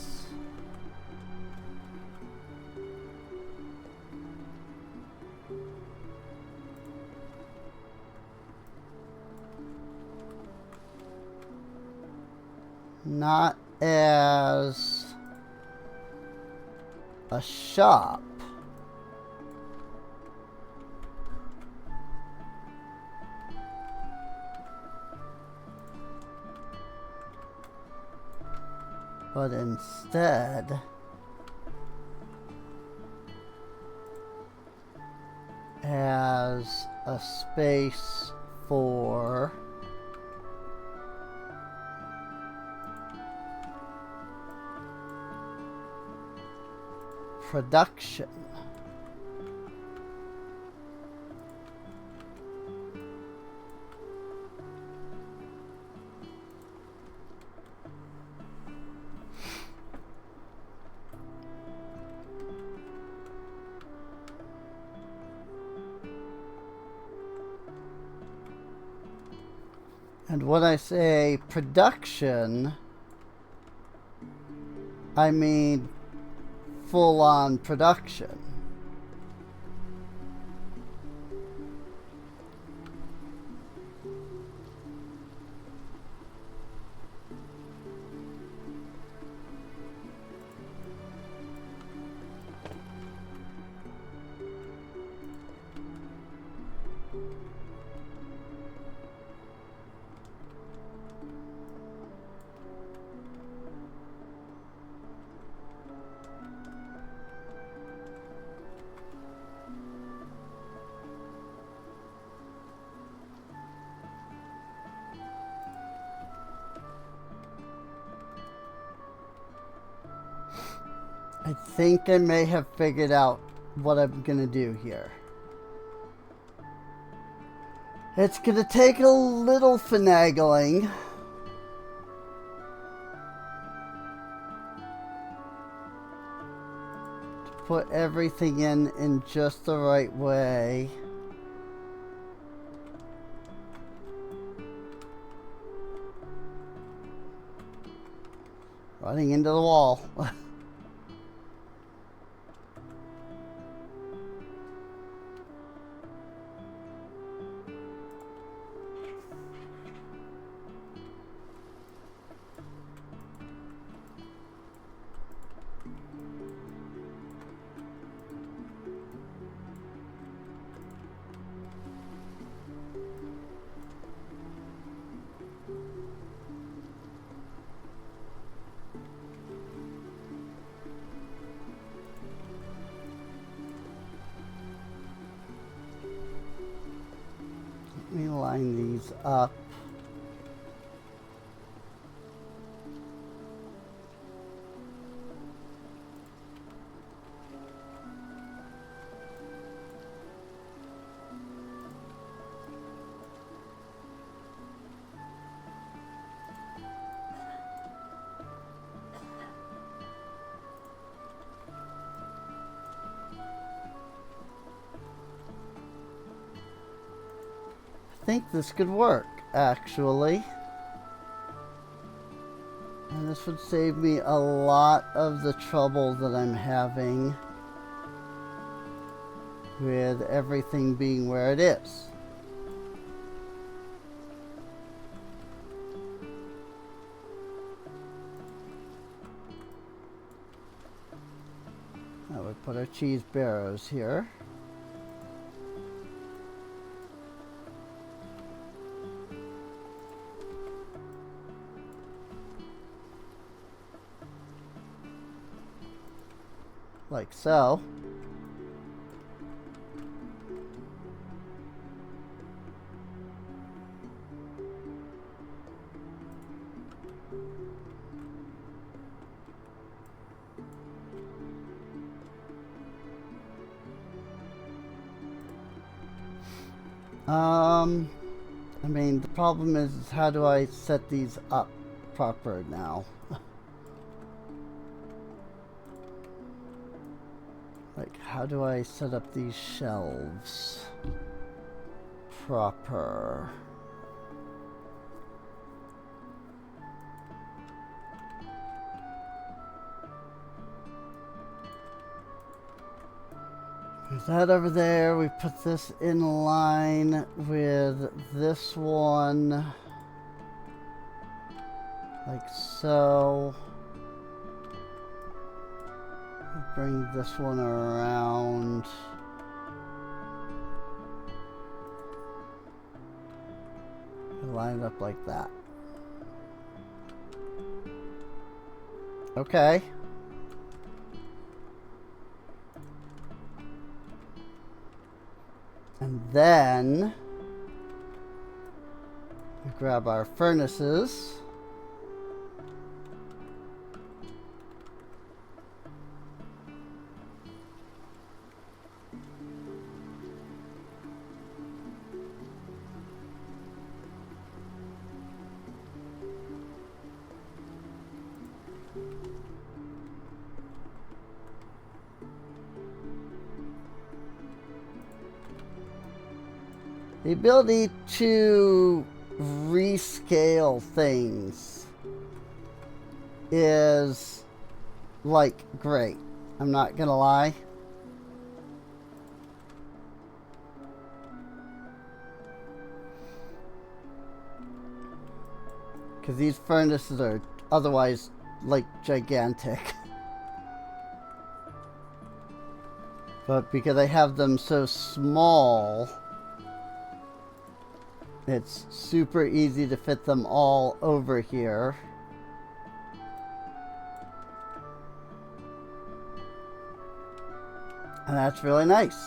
Not as a shop, but instead as a space for production. And when I say production, I mean full-on production. I think I may have figured out what I'm gonna do here. It's gonna take a little finagling. To put everything in just the right way. Running into the wall. Let me line these up. I think this could work, actually. And this would save me a lot of the trouble that I'm having with everything being where it is. I would put our cheese barrows here. Like so. I mean, the problem is how do I set these up proper now? Like, how do I set up these shelves proper? There's that over there. We put this in line with this one. Like so. Bring this one around. Line it up like that. Okay. And then we grab our furnaces. The ability to rescale things is like great. I'm not gonna lie. Because these furnaces are otherwise like gigantic. But because I have them so small, it's super easy to fit them all over here. And that's really nice.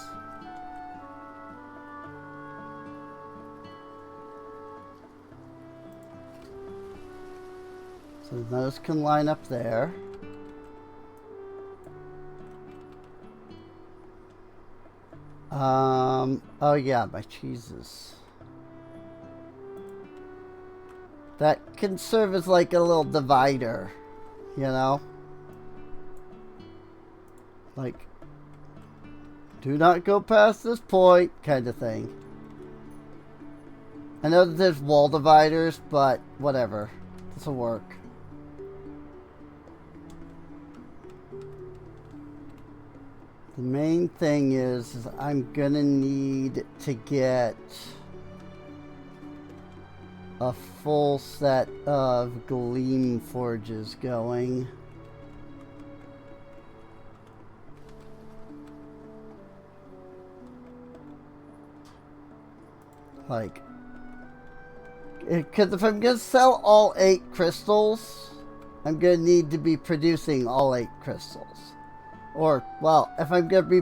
So those can line up there. Oh yeah, my cheeses. That can serve as like a little divider, you know? Like, do not go past this point, kind of thing. I know that there's wall dividers, but whatever. This will work. The main thing is I'm gonna need to get a full set of Gleam Forges going. Like, because if I'm gonna sell all 8 crystals, I'm gonna need to be producing all 8 crystals. Or, well, if I'm gonna be,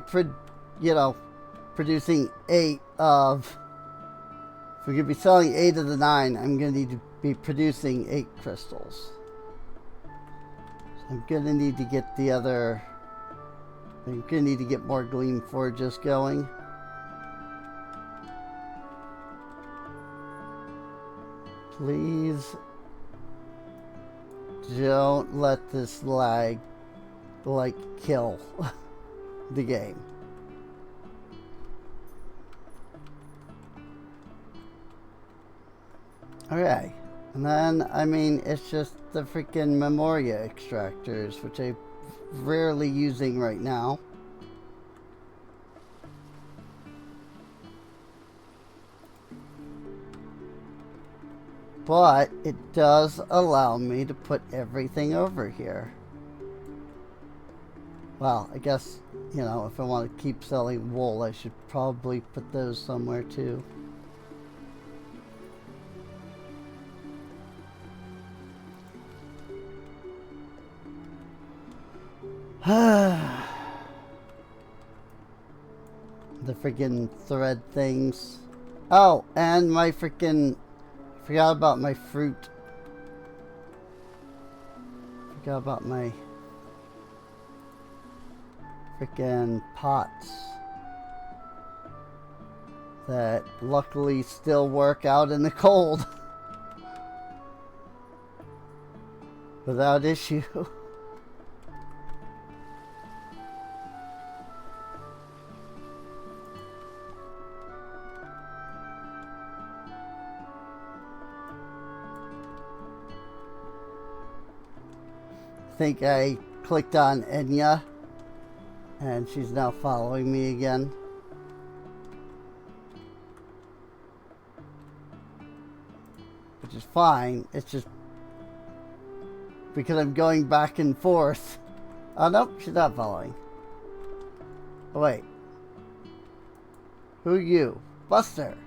producing 8 of, if we're gonna be selling 8 of the 9, I'm gonna need to be producing 8 crystals. So I'm gonna need to get the other, I'm gonna need to get more Gleam Forges going. Please don't let this lag, like, kill the game. Okay, and then, I mean, it's just the freaking Memoria extractors, which I'm rarely using right now. But it does allow me to put everything over here. Well, I guess, you know, if I want to keep selling wool, I should probably put those somewhere too. The freaking thread things. Oh, and my freaking... Forgot about my fruit. Forgot about my freaking pots that luckily still work out in the cold without issue. I think I clicked on Enya and she's now following me again. Which is fine. It's just because I'm going back and forth. Oh, nope, she's not following. Oh, wait. Who are you? Buster.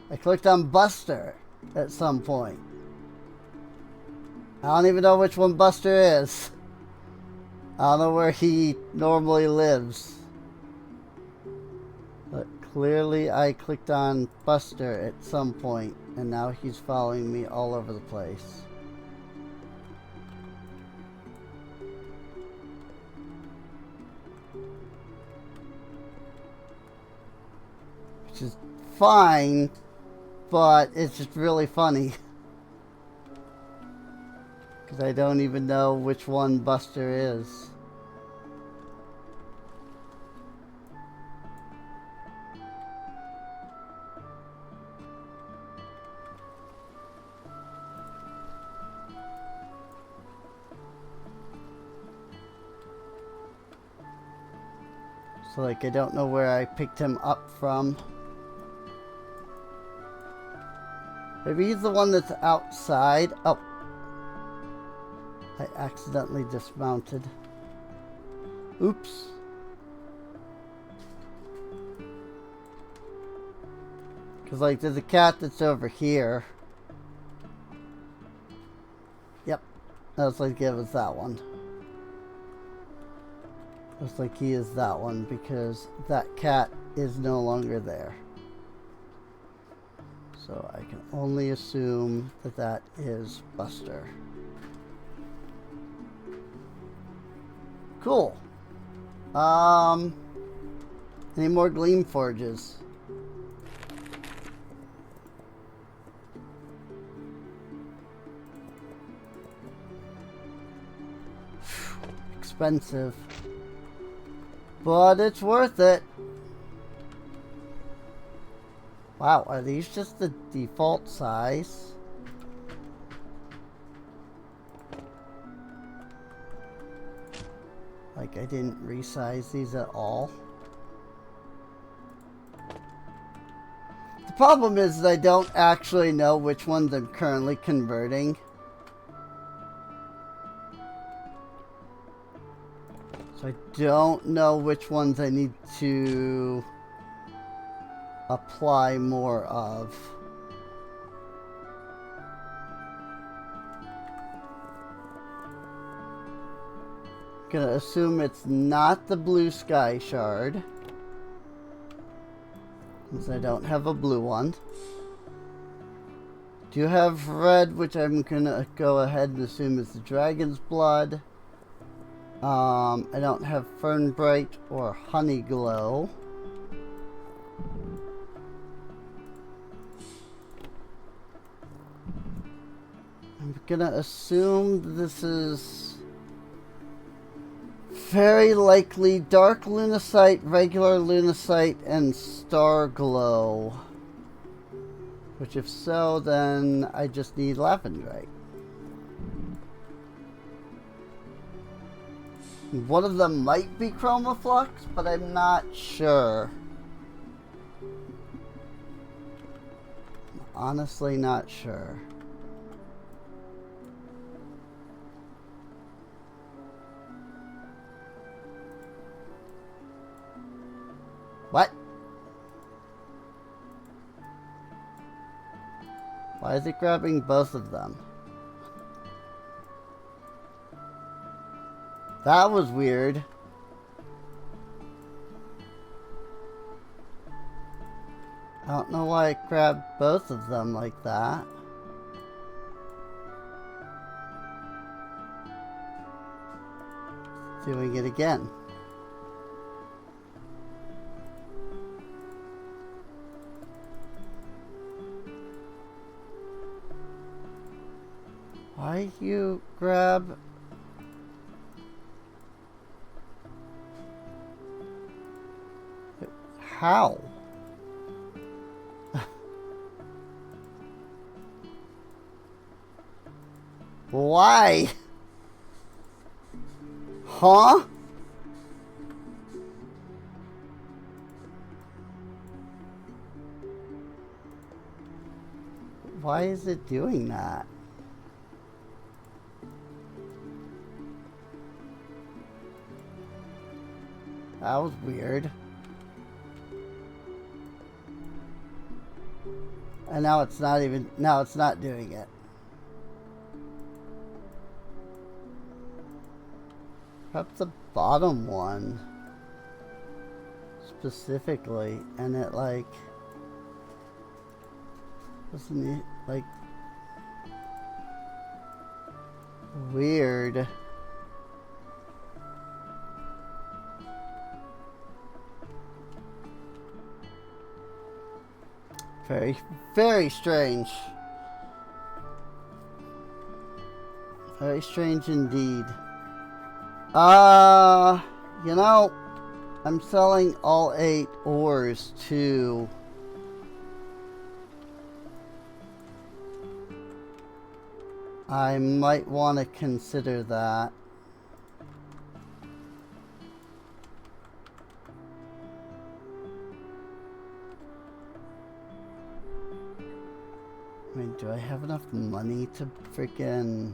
I clicked on Buster at some point. I don't even know which one Buster is. I don't know where he normally lives. But clearly I clicked on Buster at some point, and now he's following me all over the place. Which is fine, but it's just really funny. Because I don't even know which one Buster is. So, like, I don't know where I picked him up from. Maybe he's the one that's outside. Oh. I accidentally dismounted. Oops. Because, like, there's a cat that's over here. Yep. Looks like it was that one. Looks like he is that one because that cat is no longer there. So I can only assume that that is Buster. Cool. Any more Gleam Forges? Expensive. But it's worth it. Wow, are these just the default size? Like I didn't resize these at all. The problem is that I don't actually know which ones I'm currently converting. So I don't know which ones I need to apply more of. Gonna assume it's not the blue sky shard, since I don't have a blue one. Do have red, which I'm gonna go ahead and assume is the dragon's blood. I don't have Fernbright or Honeyglow. I'm gonna assume this is very likely Dark Lunacite, regular Lunacite, and Star Glow. Which if so, then I just need Lapidrite. One of them might be Chromaflux, but I'm not sure. I'm honestly not sure. What? Why is it grabbing both of them? That was weird. I don't know why it grabbed both of them like that. Doing it again. Why you grab... How? Why? Huh? Why is it doing that? That was weird. And now it's not even, now it's not doing it. Perhaps the bottom one specifically, and it like wasn't it like weird. Very, very strange. Very strange indeed. You know, I'm selling all 8 ores too. I might want to consider that. I mean, do I have enough money to freaking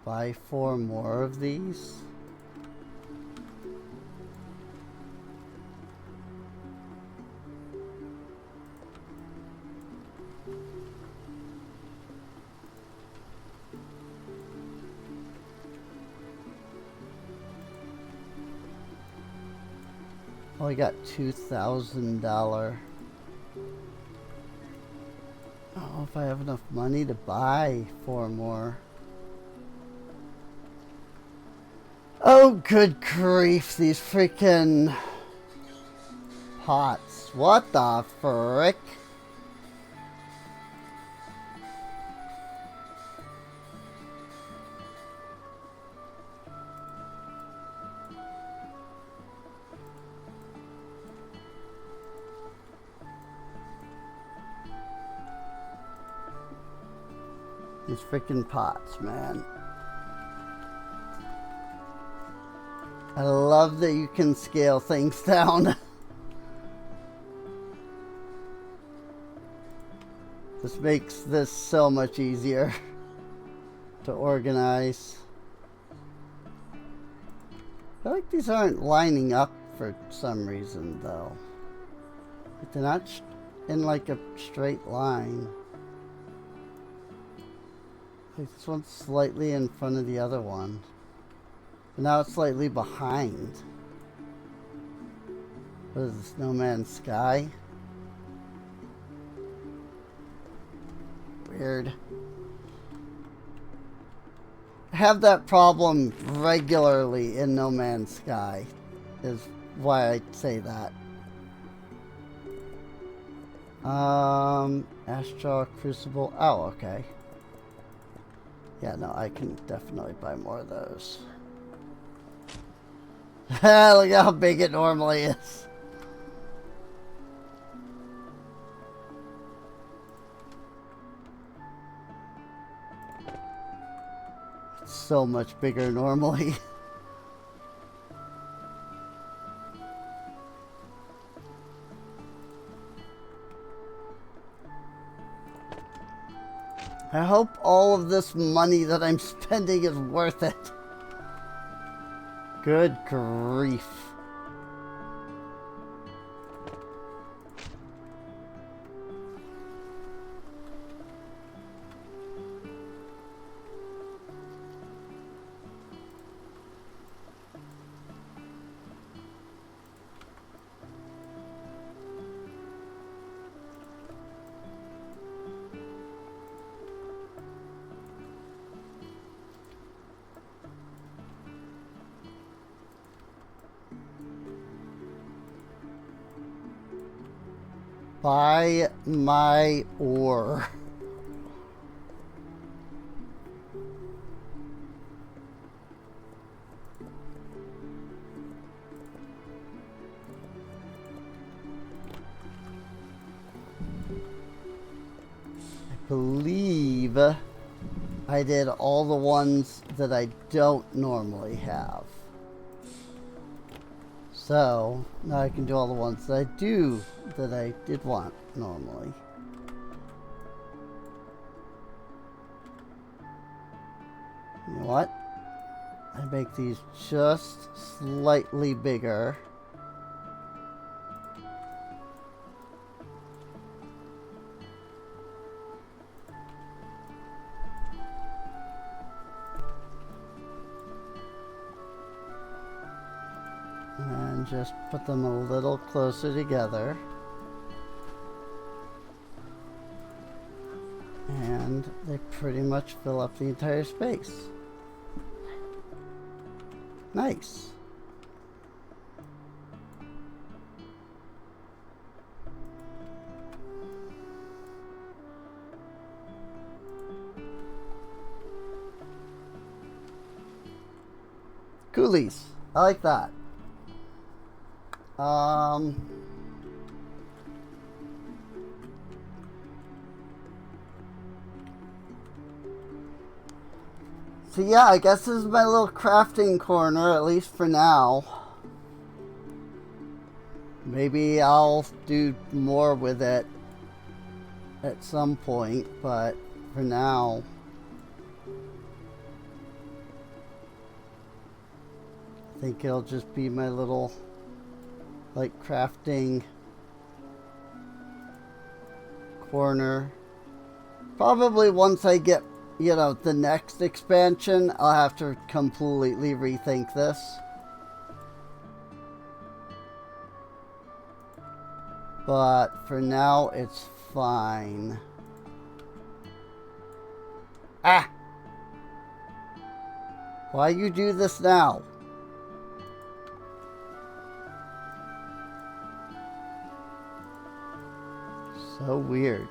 buy 4 more of these? Only got $2,000. I don't know if I have enough money to buy 4 more. Oh, good grief, these freaking pots. What the frick? These freaking pots, man. I love that you can scale things down. This makes this so much easier to organize. I feel like these aren't lining up for some reason, though. Like they're not in like a straight line. Like this one's slightly in front of the other one. But now it's slightly behind. What is this, No Man's Sky? Weird. I have that problem regularly in No Man's Sky, is why I say that. Astral Crucible. Oh, okay. Yeah, no, I can definitely buy more of those. Look how big it normally is. It's so much bigger normally. I hope all of this money that I'm spending is worth it. Good grief. Buy my ore. I believe I did all the ones that I don't normally have. So, now I can do all the ones that I did want normally. You know what? I make these just slightly bigger. And just put them a little closer together. And they pretty much fill up the entire space. Nice. Coolies. I like that. So yeah, I guess this is my little crafting corner, at least for now. Maybe I'll do more with it at some point, but for now, I think it'll just be my little, like, crafting corner. Probably once I get, you know, the next expansion, I'll have to completely rethink this. But for now, it's fine. Ah! Why you do this now? So weird.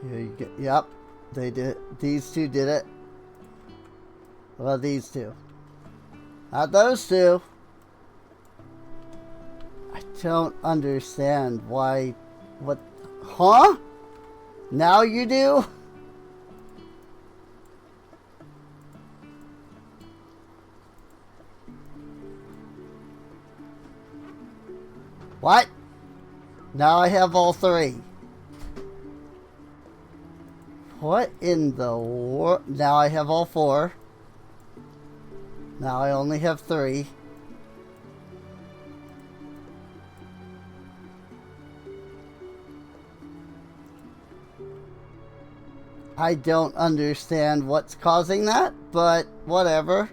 Here you go. Yep, they did. These two did it. Well, these two. Not those two. I don't understand why. What? Huh? Now you do? What? Now I have all three. What in the world? Now I have all four. Now I only have three. I don't understand what's causing that, but whatever.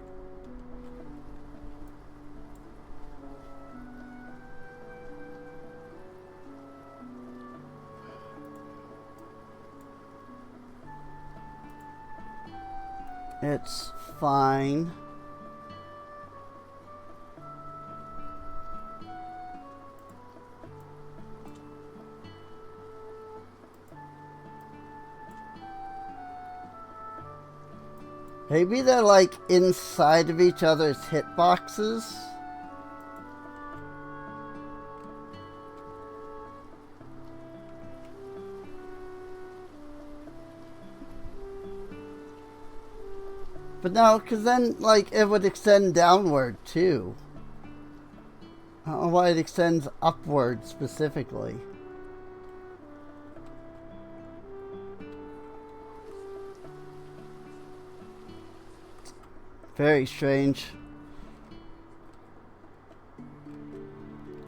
It's fine. Maybe they're like inside of each other's hitboxes. But no, because then, like, it would extend downward, too. I don't know why it extends upward, specifically. Very strange.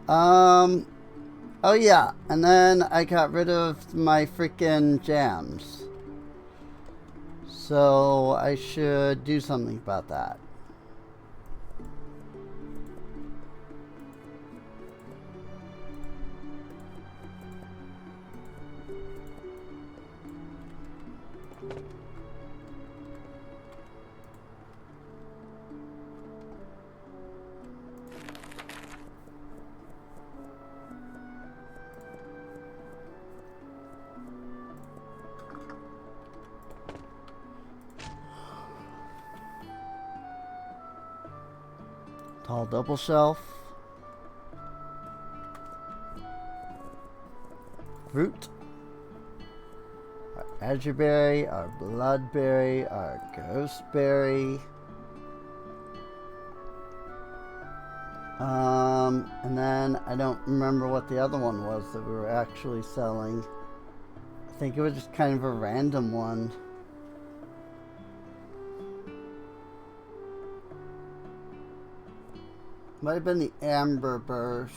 Oh yeah, and then I got rid of my freaking jams. So I should do something about that. Tall double shelf. Fruit. Our azurberry, our bloodberry, our ghostberry. And then I don't remember what the other one was that we were actually selling. I think it was just kind of a random one. Might have been the Amber Burst.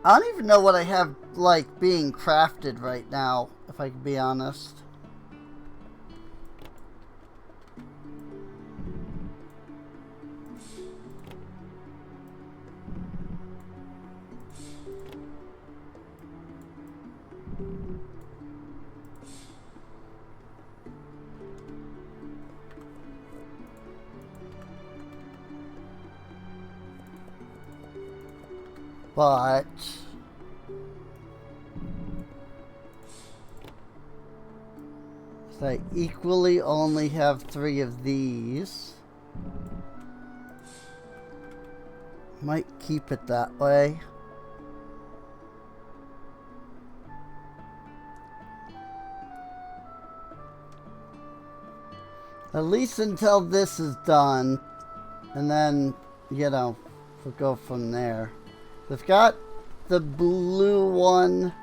I don't even know what I have, like, being crafted right now, if I can be honest. But so I equally only have 3 of these. Might keep it that way. At least until this is done. And then, you know, we'll go from there. We've got the blue one.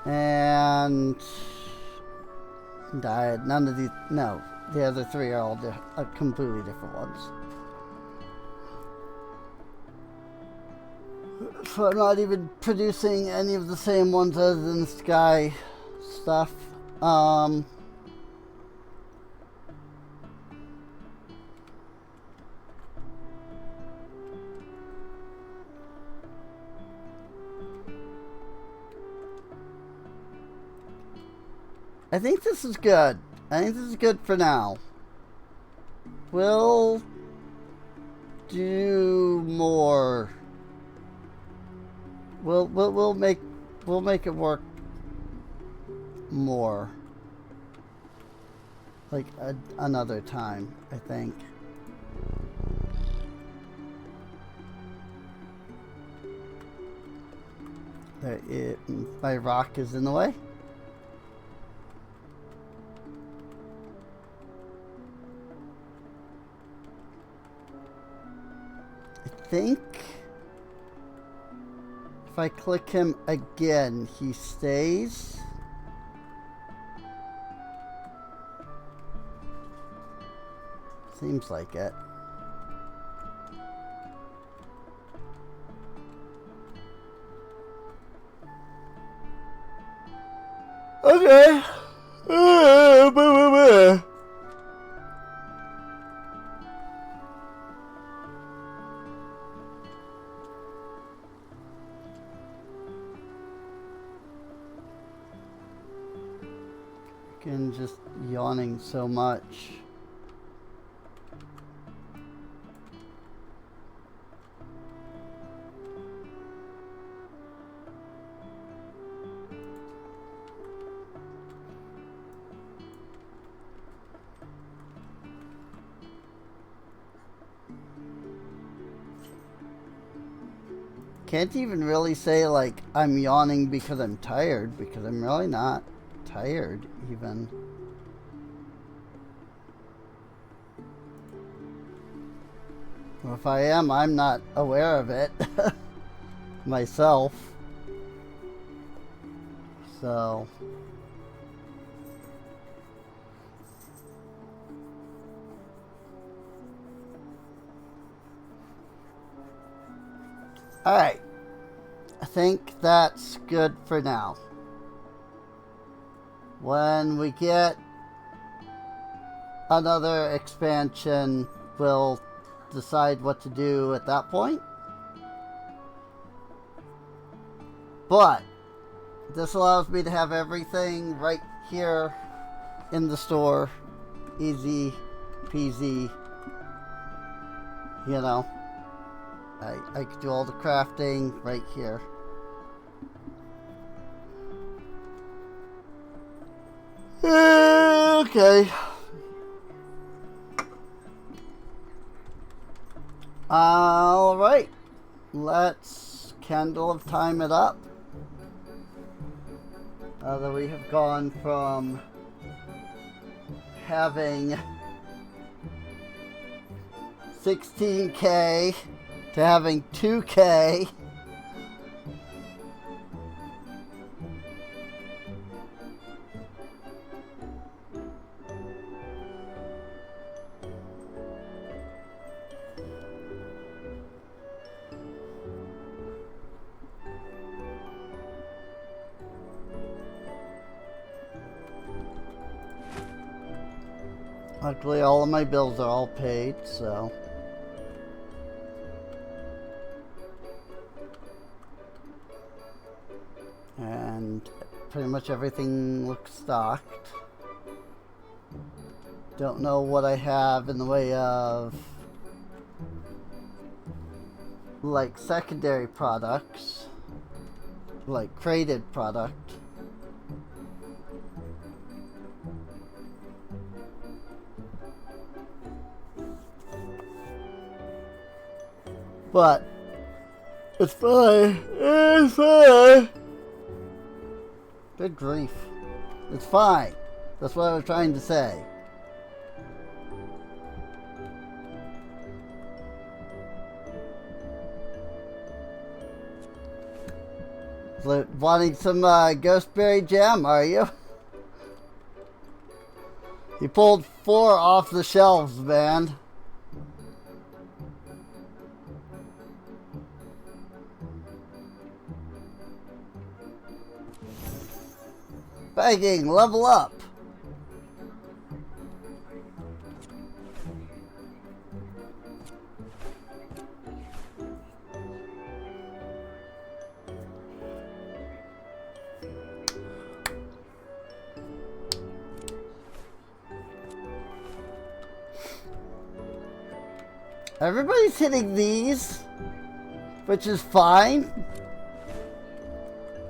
And died. None of these, no. The other three are all completely different ones. So I'm not even producing any of the same ones other than the sky stuff. I think this is good. I think this is good for now. We'll do more. We'll make it work more. Like another time, I think. My rock is in the way. I think if I click him again, he stays. Seems like it. Okay. Again, just yawning so much. Can't even really say like I'm yawning because I'm tired, because I'm really not tired even. Well, if I am, I'm not aware of it myself. So alright, I think that's good for now. When we get another expansion, we'll decide what to do at that point. But this allows me to have everything right here in the store. Easy peasy. You know. I could do all the crafting right here. Okay. Alright. Let's Candle of Time it up. That we have gone from having 16K to having 2K. Luckily, all of my bills are all paid, so. And pretty much everything looks stocked. Don't know what I have in the way of like secondary products, like crated product. But it's fine. It's fine. Good grief. It's fine. That's what I was trying to say. So, wanting some Ghostberry Jam, are you? You pulled 4 off the shelves, man. Begging, level up. Everybody's hitting these, which is fine.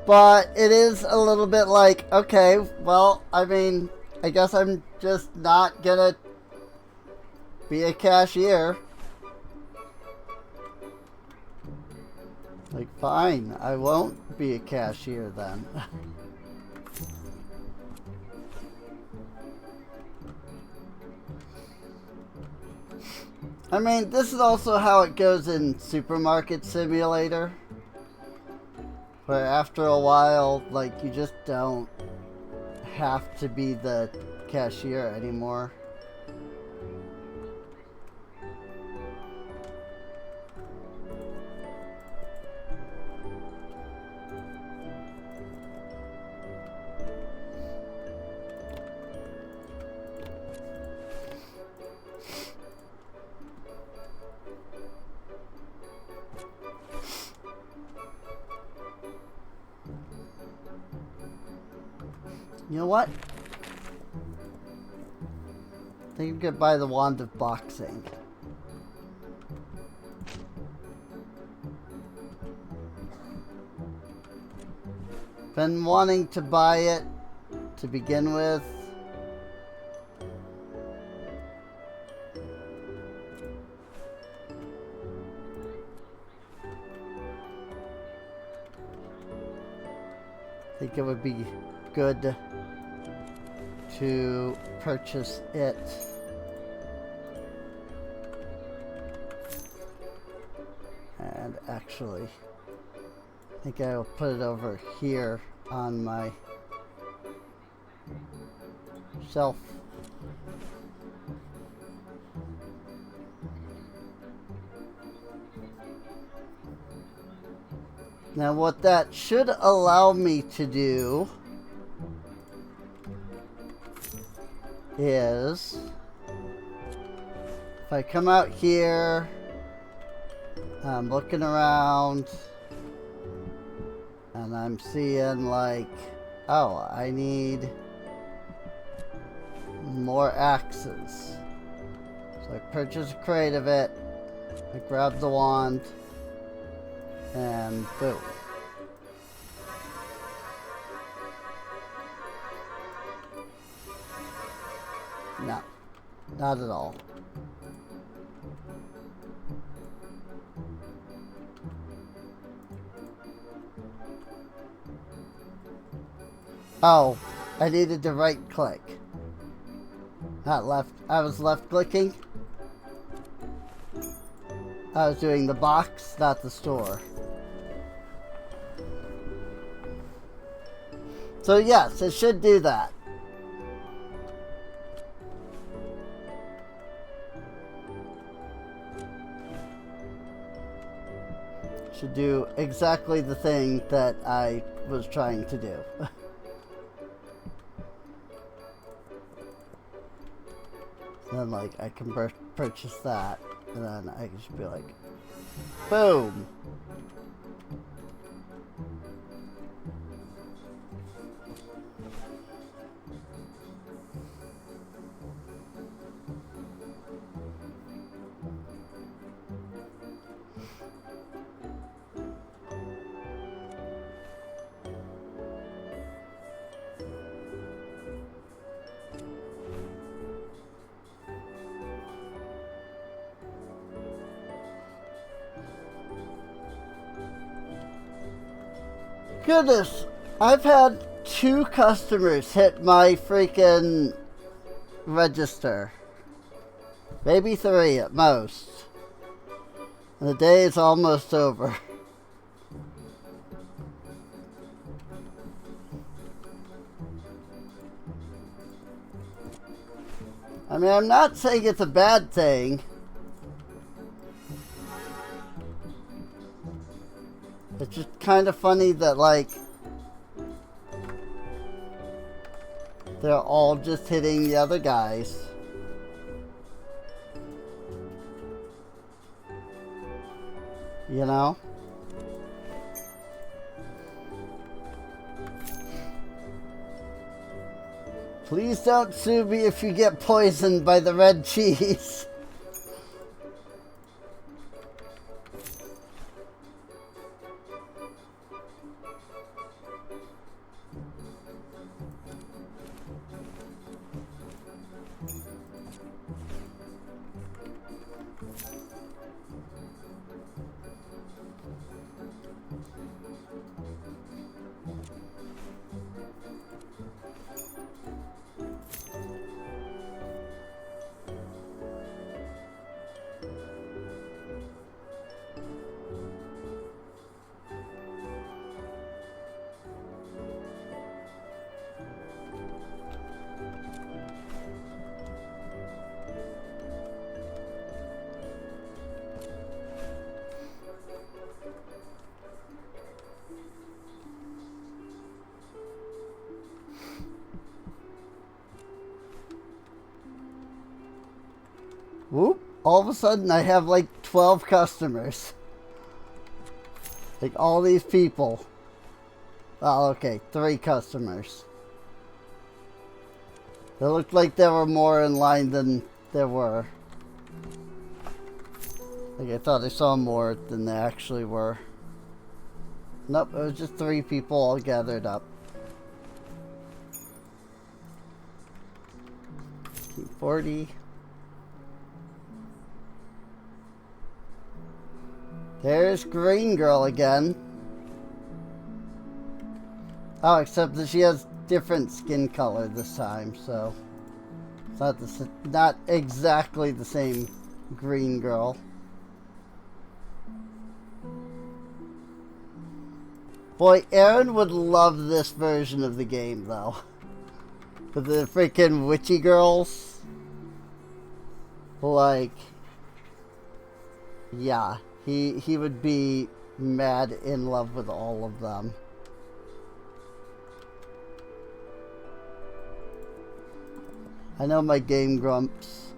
But it is a little bit like, okay, well, I mean, I guess I'm just not gonna be a cashier. Like, fine, I won't be a cashier then. I mean, this is also how it goes in Supermarket Simulator. Where after a while, like, you just don't have to be the cashier anymore. You know what? I think we could buy the Wand of Boxing. Been wanting to buy it to begin with. I think it would be good to purchase it. And actually, I think I will put it over here on my shelf. Now what that should allow me to do is, if I come out here, I'm looking around, and I'm seeing like, oh, I need more axes. So I purchase a crate of it, I grab the wand, and boom. No, not at all. Oh, I needed to right click. Not left. I was left clicking. I was doing the box, not the store. So yes, it should do that. Should do exactly the thing that I was trying to do. Then like I can purchase that, and then I can just be like, boom. Goodness, I've had 2 customers hit my freaking register. Maybe 3 at most. And the day is almost over. I mean, I'm not saying it's a bad thing. It's just kind of funny that, like, they're all just hitting the other guys. You know? Please don't sue me if you get poisoned by the red cheese. Whoop. All of a sudden I have like 12 customers. Like all these people. Oh, okay. 3 customers. It looked like there were more in line than there were. Like I thought I saw more than there actually were. Nope, it was just 3 people all gathered up. 40. There's Green Girl again. Oh, except that she has different skin color this time, so it's not exactly the same Green Girl. Boy, Aaron would love this version of the game, though. With the freaking witchy girls. Like, yeah. He would be mad in love with all of them. I know my Game Grumps.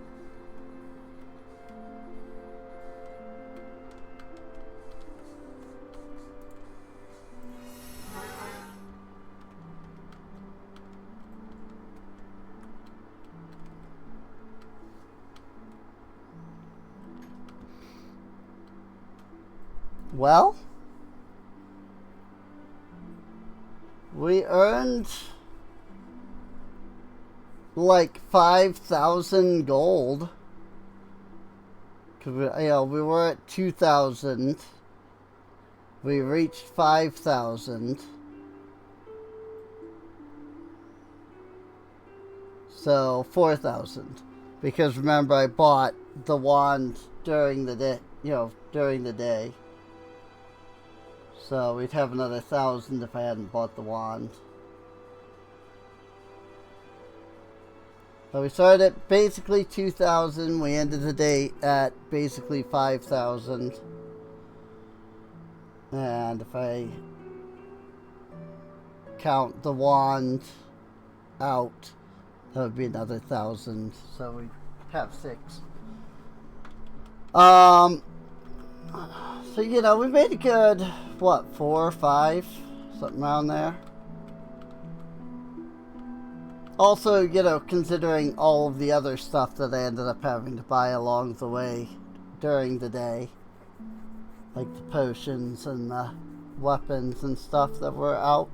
Well, we earned like 5,000 gold. Cause we were at 2,000. We reached 5,000. So 4,000. Because remember, I bought the wand during the day. During the day. So we'd have another 1,000 if I hadn't bought the wand. So we started at basically 2,000. We ended the day at basically 5,000. And if I count the wand out, that would be another 1,000. So we have 6. So, we made a good, 4 or 5? Something around there. Also, considering all of the other stuff that I ended up having to buy along the way during the day. Like the potions and the weapons and stuff that were out.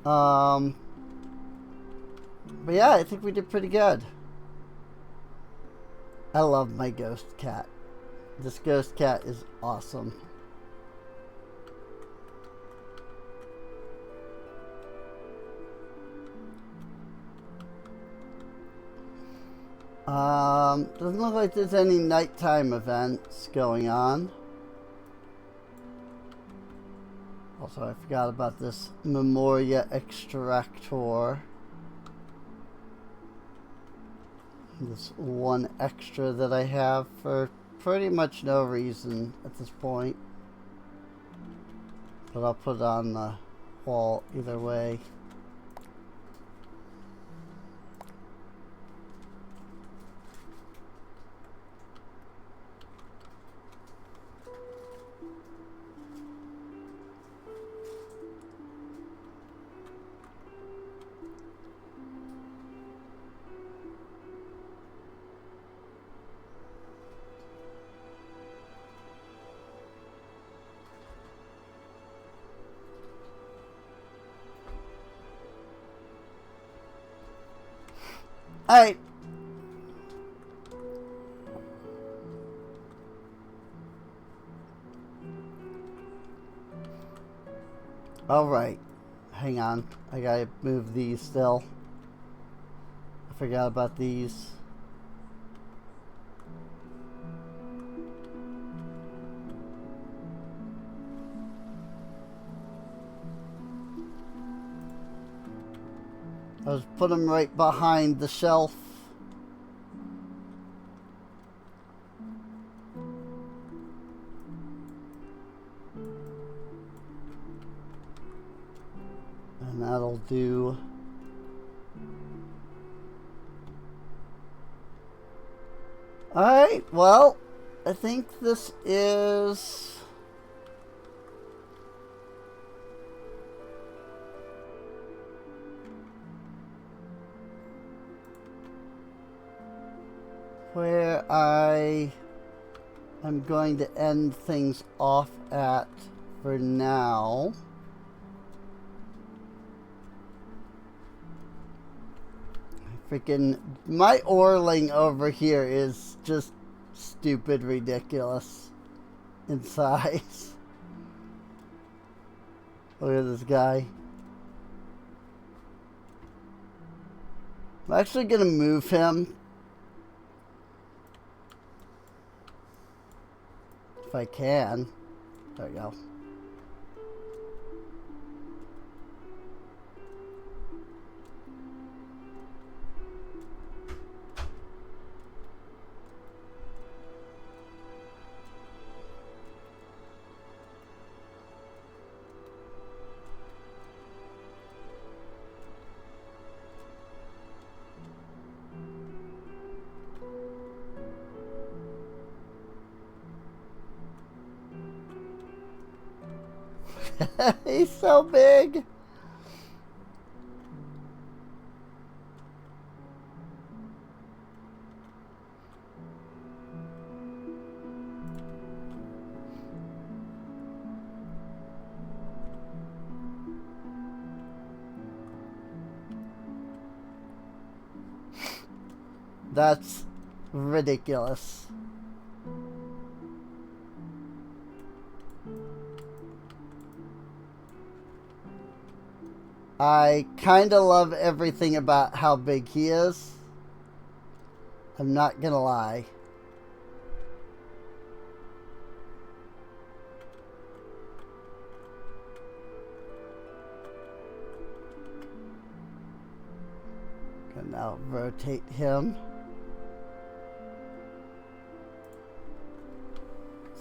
But yeah, I think we did pretty good. I love my ghost cat. This ghost cat is awesome. Doesn't look like there's any nighttime events going on. Also, I forgot about this Memoria Extractor. This one extra that I have for pretty much no reason at this point. But I'll put it on the wall either way. Alright. Alright. Hang on. I gotta move these still. I forgot about these. I was put them right behind the shelf. And that'll do. Alright, well, I think this is... where I am going to end things off at for now. Freaking, my Orling over here is just stupid ridiculous in size. Look at this guy. I'm actually gonna move him. If I can. There we go. He's so big. That's ridiculous. I kind of love everything about how big he is. I'm not gonna lie. Gonna now rotate him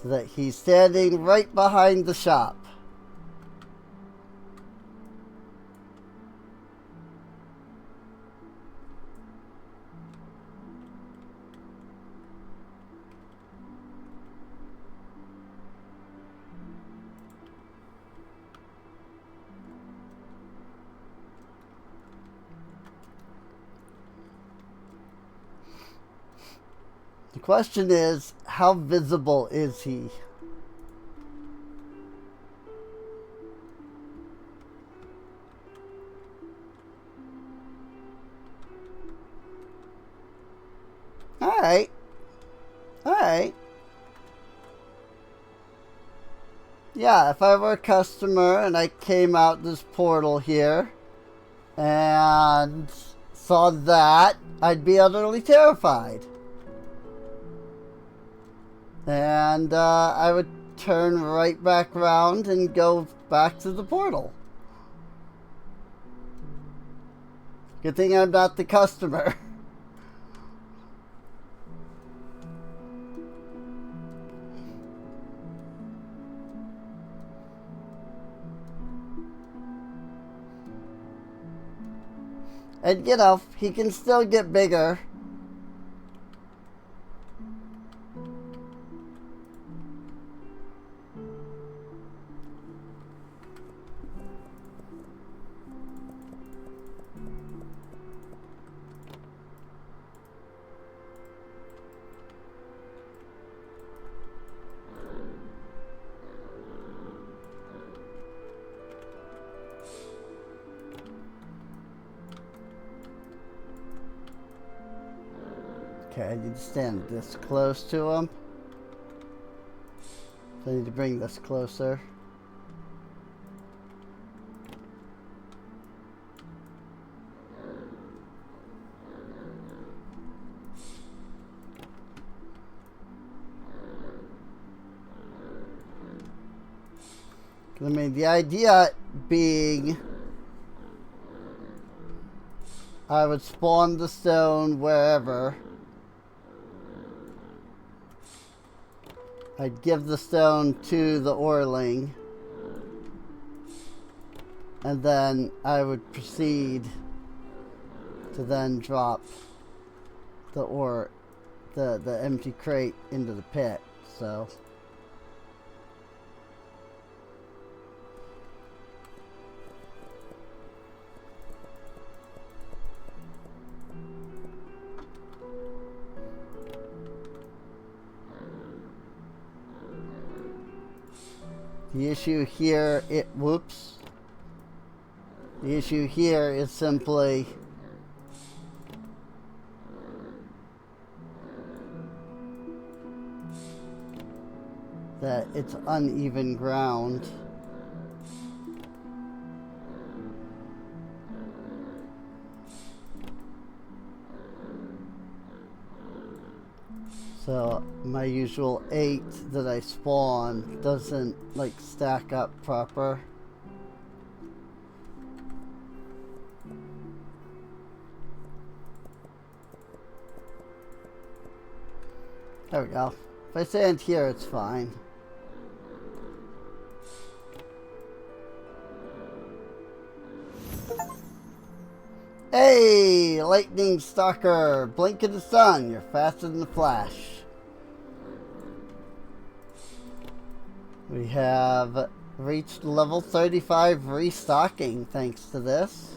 so that he's standing right behind the shop. The question is, how visible is he? Alright. Alright. Yeah, if I were a customer and I came out this portal here and saw that, I'd be utterly terrified. And I would turn right back around and go back to the portal. Good thing I'm not the customer. And, you know, he can still get bigger. Okay, I need to stand this close to him. So I need to bring this closer. I mean, the idea being I would spawn the stone wherever. I'd give the stone to the Orling, and then I would proceed to then drop the empty crate into the pit. So the issue here, the issue here is simply that it's uneven ground. So my usual 8 that I spawn doesn't like stack up proper. There we go. If I stand here, it's fine. Hey, Lightning Stalker, blink of the sun, you're faster than the Flash. We have reached level 35 restocking thanks to this.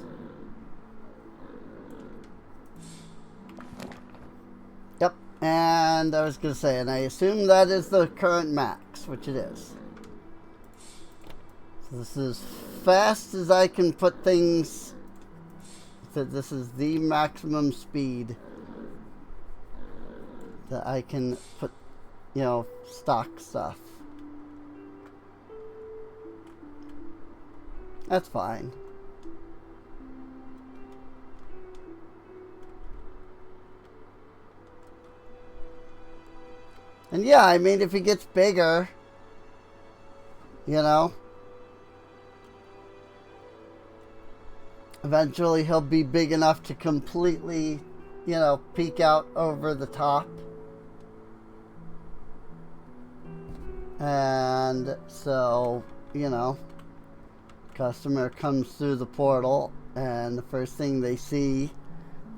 Yep, and I was going to say, and I assume that is the current max, which it is. So this is fast as I can put things. That this is the maximum speed that I can put, you know, stock stuff. That's fine. And yeah, I mean, if he gets bigger, you know, eventually he'll be big enough to completely, you know, peek out over the top. And so, you know, customer comes through the portal and the first thing they see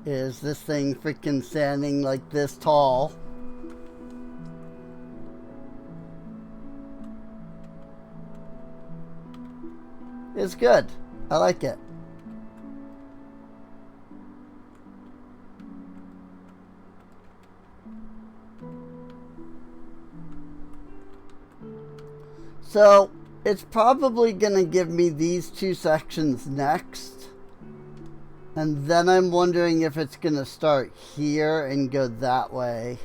is this thing freaking standing like this tall. It's good. I like it. So, it's probably going to give me these 2 sections next. And then I'm wondering if it's going to start here and go that way.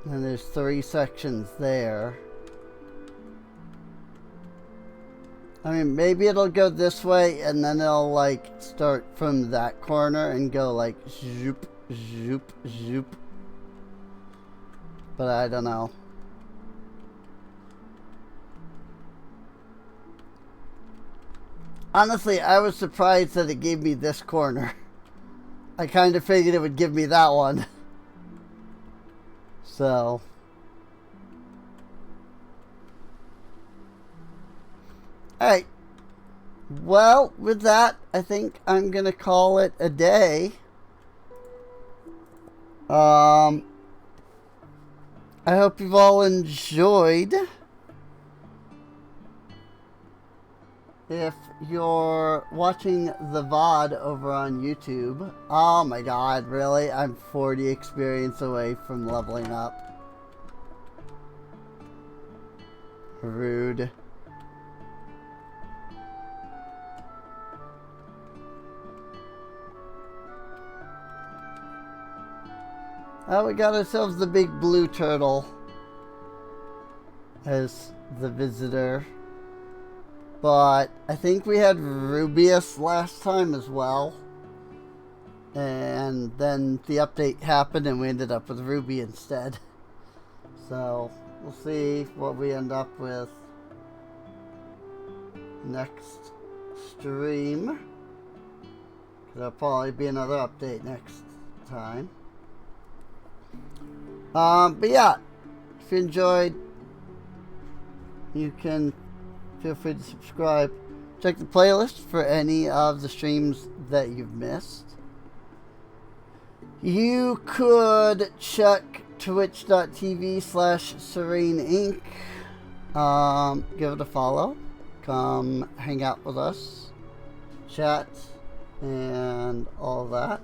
And there's 3 sections there. I mean, maybe it'll go this way and then it'll like start from that corner and go like zoop, zoop, zoop. But I don't know. Honestly, I was surprised that it gave me this corner. I kind of figured it would give me that one. So. Alright, Well, with that, I think I'm gonna call it a day. I hope you've all enjoyed. If you're watching the VOD over on YouTube, oh my god, really? I'm 40 experience away from leveling up. Rude. Oh, we got ourselves the big blue turtle as the visitor. But I think we had Rubius last time as well. And then the update happened and we ended up with Ruby instead. So we'll see what we end up with next stream. There'll probably be another update next time. But yeah, if you enjoyed, you can feel free to subscribe. Check the playlist for any of the streams that you've missed. You could check twitch.tv/SereneInc. Give it a follow. Come hang out with us. Chat and all that.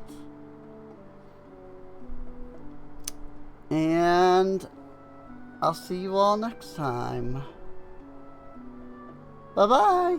And I'll see you all next time. Bye-bye.